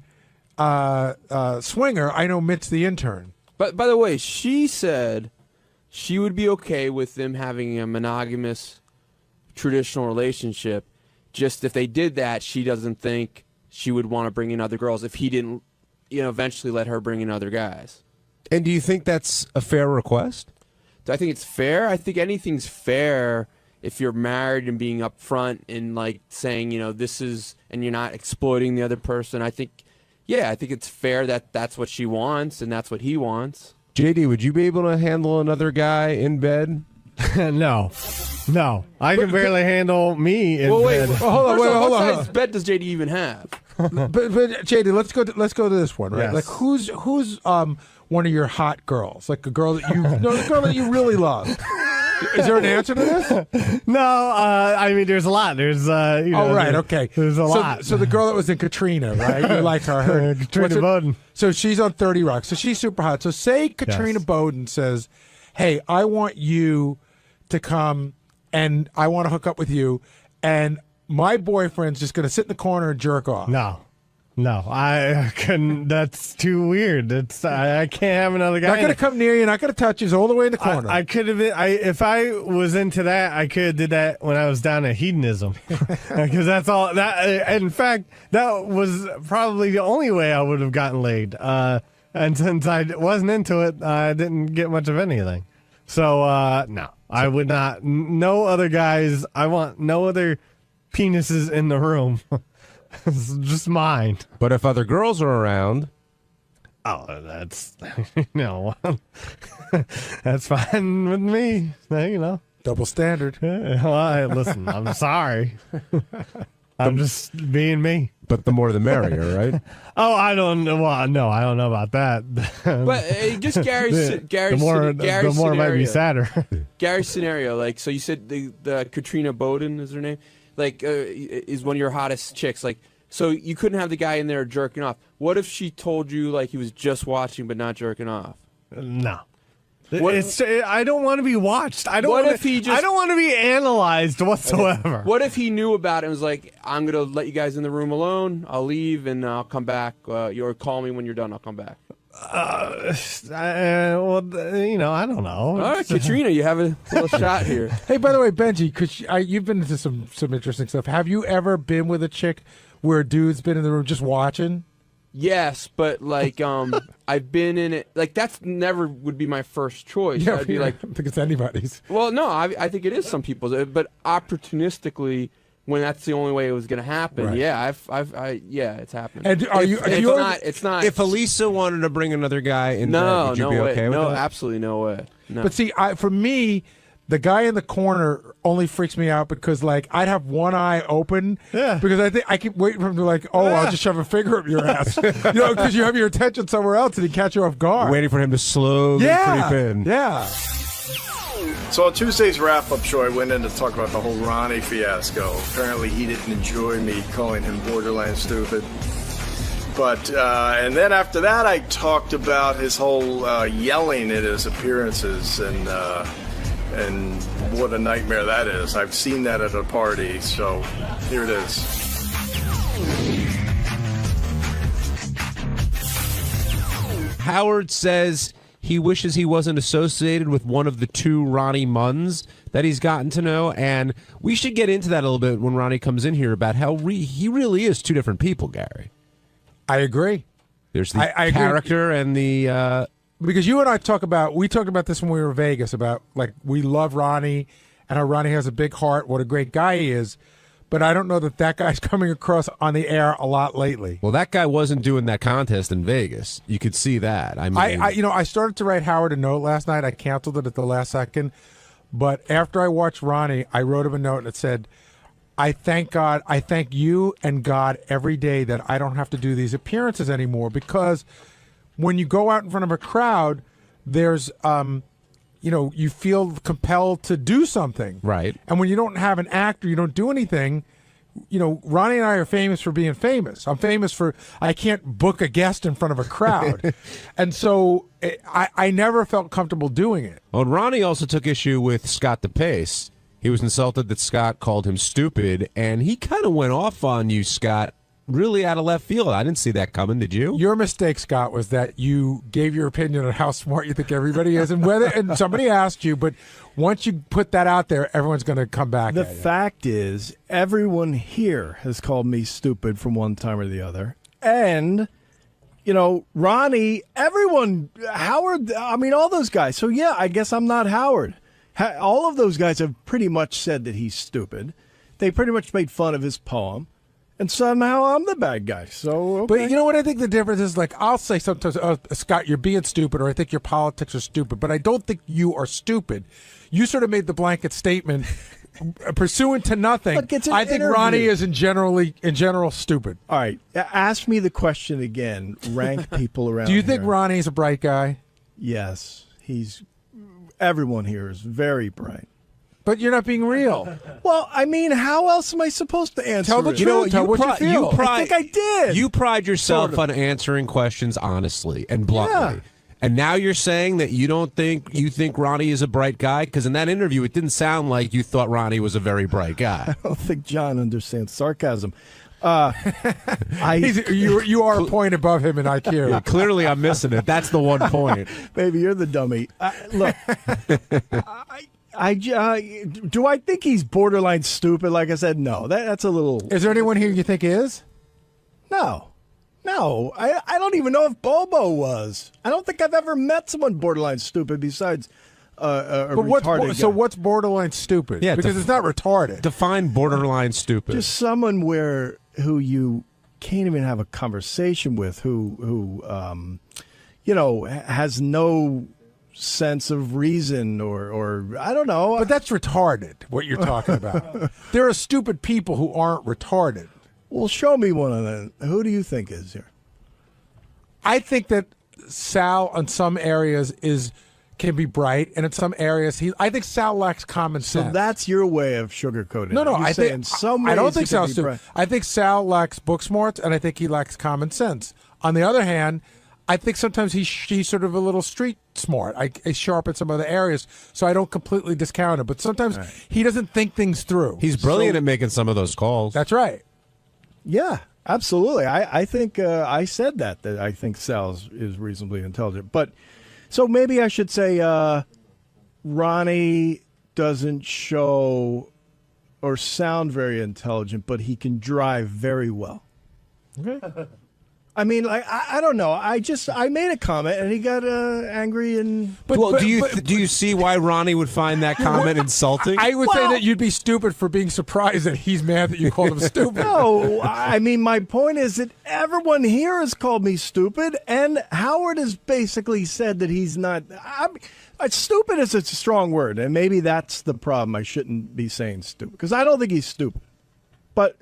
swinger. I know Mitch, the intern. But by the way, she said she would be okay with them having a monogamous, traditional relationship. Just if they did that, she doesn't think she would want to bring in other girls if he didn't, eventually let her bring in other guys. And do you think that's a fair request? Do I think it's fair? I think anything's fair if you're married and being upfront and like saying, this is, and you're not exploiting the other person. I think it's fair that that's what she wants and that's what he wants. JD, would you be able to handle another guy in bed? No. I can barely handle me in bed. Hold on. What size bed does JD even have? but JD, let's go to this one, right? Yes. Like, who's one of your hot girls? Like a girl that the girl that you really love. Is there an answer to this? No, I mean, there's a lot. There's, right, okay. There's a lot. So the girl that was in Katrina, right? You like her. Katrina Bowden. So she's on 30 Rock. So she's super hot. So say Katrina Bowden says, hey, I want you to come and I want to hook up with you, and my boyfriend's just going to sit in the corner and jerk off. No, I couldn't. That's too weird. I can't have another guy. Not going to come near you. Not going to touch you. He's all the way in the corner. I could have been. If I was into that, I could have did that when I was down at hedonism, because that's all. In fact, that was probably the only way I would have gotten laid. And since I wasn't into it, I didn't get much of anything. So no, I would not. No other guys. I want no other penises in the room. It's just mine. But if other girls are around, that's that's fine with me. Double standard. Listen, I'm sorry. I'm just being me. But the more the merrier, right? Oh, I don't know. Well, no, I don't know about that. But just Gary's the more it might be sadder. Gary's scenario, like, so you said the Katrina Bowden is her name, like, is one of your hottest chicks, like, so you couldn't have the guy in there jerking off. What if she told you like he was just watching but not jerking off? No. I don't want to be watched. I don't want to be analyzed whatsoever. What if he knew about it and was like, I'm going to let you guys in the room alone. I'll leave and I'll come back. Or call me when you're done. I'll come back. I don't know. All right, Katrina, you have a little shot here. Hey, by the way, Benji, you've been into some interesting stuff. Have you ever been with a chick where a dude's been in the room just watching? Yes, but like I've been in it. Like that's never would be my first choice. Yeah, I'd be like, I don't think it's anybody's. Well, no, I think it is some people's, but opportunistically, when that's the only way it was going to happen, right. Yeah, it's happened. And it's not. If Elisa wanted to bring another guy in, bed, would you be okay with that? No, absolutely no way. No. But see, for me, the guy in the corner only freaks me out because, like, I'd have one eye open because I think I keep waiting for him to, like, I'll just shove a finger up your ass, because you have your attention somewhere else and he catch you off guard. Waiting for him to slowly creep in. Yeah. So on Tuesday's wrap-up show, I went in to talk about the whole Ronnie fiasco. Apparently, he didn't enjoy me calling him borderline stupid. But and then after that, I talked about his whole yelling at his appearances and what a nightmare that is. I've seen that at a party, so here it is. Howard says he wishes he wasn't associated with one of the two Ronnie Munns that he's gotten to know, and we should get into that a little bit when Ronnie comes in here about how he really is two different people, Gary. I agree. There's the character and the... Because you and I talked about this when we were in Vegas, about, like, we love Ronnie and how Ronnie has a big heart, what a great guy he is. But I don't know that guy's coming across on the air a lot lately. Well, that guy wasn't doing that contest in Vegas. You could see that. I mean, I started to write Howard a note last night. I canceled it at the last second. But after I watched Ronnie, I wrote him a note that said, I thank God, I thank you and God every day that I don't have to do these appearances anymore, because when you go out in front of a crowd, there's, you feel compelled to do something. Right. And when you don't have an act or you don't do anything, Ronnie and I are famous for being famous. I'm famous for, I can't book a guest in front of a crowd. And so I never felt comfortable doing it. Well, Ronnie also took issue with 𝗪𝗏𝗏. He was insulted that Scott called him stupid, and he kind of went off on you, Scott, really out of left field. I didn't see that coming. Did you? Your mistake, Scott, was that you gave your opinion on how smart you think everybody is, and somebody asked you, but once you put that out there, everyone's going to come back. The fact is, everyone here has called me stupid from one time or the other, and Ronnie, everyone, Howard, I mean, all those guys. So yeah, I guess I'm not Howard. All of those guys have pretty much said that he's stupid. They pretty much made fun of his poem. And somehow I'm the bad guy. So, okay. But you know what I think the difference is? Like, I'll say sometimes, oh, Scott, you're being stupid, or I think your politics are stupid. But I don't think you are stupid. You sort of made the blanket statement pursuant to nothing. Look, it's an I think interview. Ronnie is in general stupid. All right. Ask me the question again. Rank people around Do you think here. Ronnie's a bright guy? Yes. Everyone here is very bright. But you're not being real. Well, I mean, how else am I supposed to answer Tell the it? truth. Tell what you feel. I think I did. You pride yourself on answering questions honestly and bluntly. Yeah. And now you're saying that you think Ronnie is a bright guy? Because in that interview, it didn't sound like you thought Ronnie was a very bright guy. I don't think John understands sarcasm. You are a point above him in IQ. Yeah, clearly, I'm missing it. That's the one point. Maybe you're the dummy. Look, do I think he's borderline stupid? Like I said, no. That's a little. Is there anyone here you think is? No. I don't even know if Bobo was. I don't think I've ever met someone borderline stupid besides a retarded guy. So what's borderline stupid? Yeah, because it's not retarded. Define borderline stupid. Just someone who you can't even have a conversation with, who has no sense of reason or I don't know. But that's retarded, what you're talking about. There are stupid people who aren't retarded. Well, show me one of them. Who do you think is here? I think that Sal, in some areas, can be bright, and in some areas, I think Sal lacks common sense. So that's your way of sugarcoating. No, I think I don't think Sal's stupid. I think Sal lacks book smarts, and I think he lacks common sense. On the other hand, I think sometimes he's sort of a little street smart. He's sharp in some other areas, so I don't completely discount him. But sometimes he doesn't think things through. He's brilliant at making some of those calls. That's right. Yeah, absolutely. I think I said that I think Sal is reasonably intelligent. But so maybe I should say Ronnie doesn't show or sound very intelligent, but he can drive very well. Okay. I mean, like I don't know. I made a comment and he got angry and. Do you see why Ronnie would find that comment insulting? I would say that you'd be stupid for being surprised that he's mad that you called him stupid. No, I mean my point is that everyone here has called me stupid, and Howard has basically said that he's not. Stupid is a strong word, and maybe that's the problem. I shouldn't be saying stupid because I don't think he's stupid, but.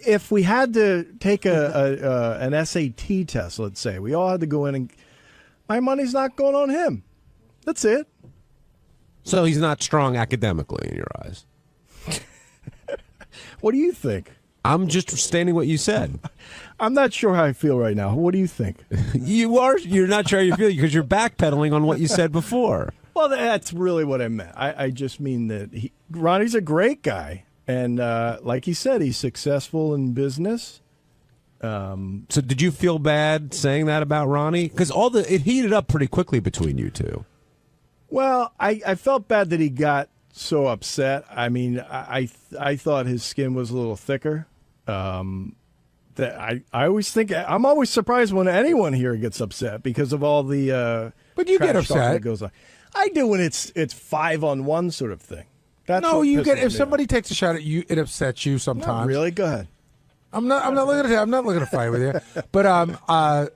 If we had to take an SAT test, let's say, we all had to go in and my money's not going on him. That's it. So he's not strong academically in your eyes. What do you think? I'm just stating what you said. I'm not sure how I feel right now. What do you think? You're not sure how you feel because you're backpedaling on what you said before. Well, that's really what I meant. I just mean that Ronnie's a great guy. And like he said, he's successful in business. So did you feel bad saying that about Ronnie? Because it heated up pretty quickly between you two. Well, I felt bad that he got so upset. I mean, I thought his skin was a little thicker. That I always think I'm always surprised when anyone here gets upset because of all the but you get trash talk upset. that goes on. I do when it's 5-on-1 sort of thing. That's no, what you pisses get me if off. somebody takes a shot at you, it upsets you sometimes. Not really? Go ahead. I'm not looking to fight with you. But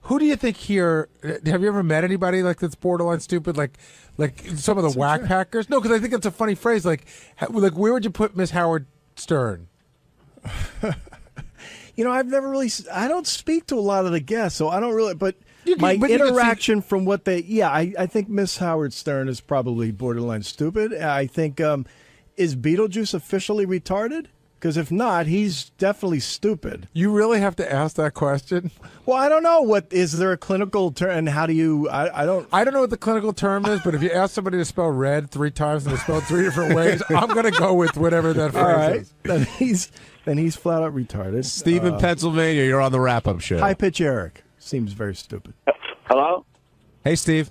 who do you think here? Have you ever met anybody like that's borderline stupid? Like some of the whack packers? No, because I think it's a funny phrase. Like where would you put Miss Howard Stern? I've never really. I don't speak to a lot of the guests, so I don't really. But my interaction from what they. Yeah, I think Miss Howard Stern is probably borderline stupid. I think is Beetlejuice officially retarded? Because if not, he's definitely stupid. You really have to ask that question? Well, I don't know. What is there a clinical term? And how do you? I don't know what the clinical term is. But if you ask somebody to spell red 3 times and they spell 3 different ways, I'm going to go with whatever that phrase is. Then he's flat out retarded. Steve in Pennsylvania, you're on the wrap-up show. High pitch Eric seems very stupid. Hello? Hey, Steve.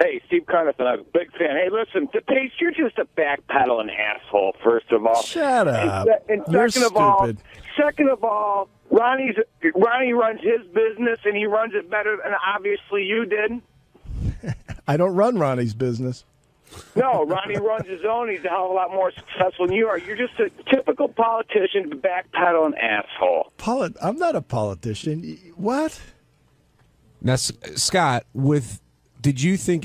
Hey, Steve Carnathan, I'm a big fan. Hey, listen, Pace, you're just a backpedaling asshole, first of all. Shut up. And You're second of all, Ronnie runs his business, and he runs it better than obviously you did. I don't run Ronnie's business. No, Ronnie runs his own. He's a hell of a lot more successful than you are. You're just a typical politician, backpedaling asshole. I'm not a politician. What? Now, Scott, did you think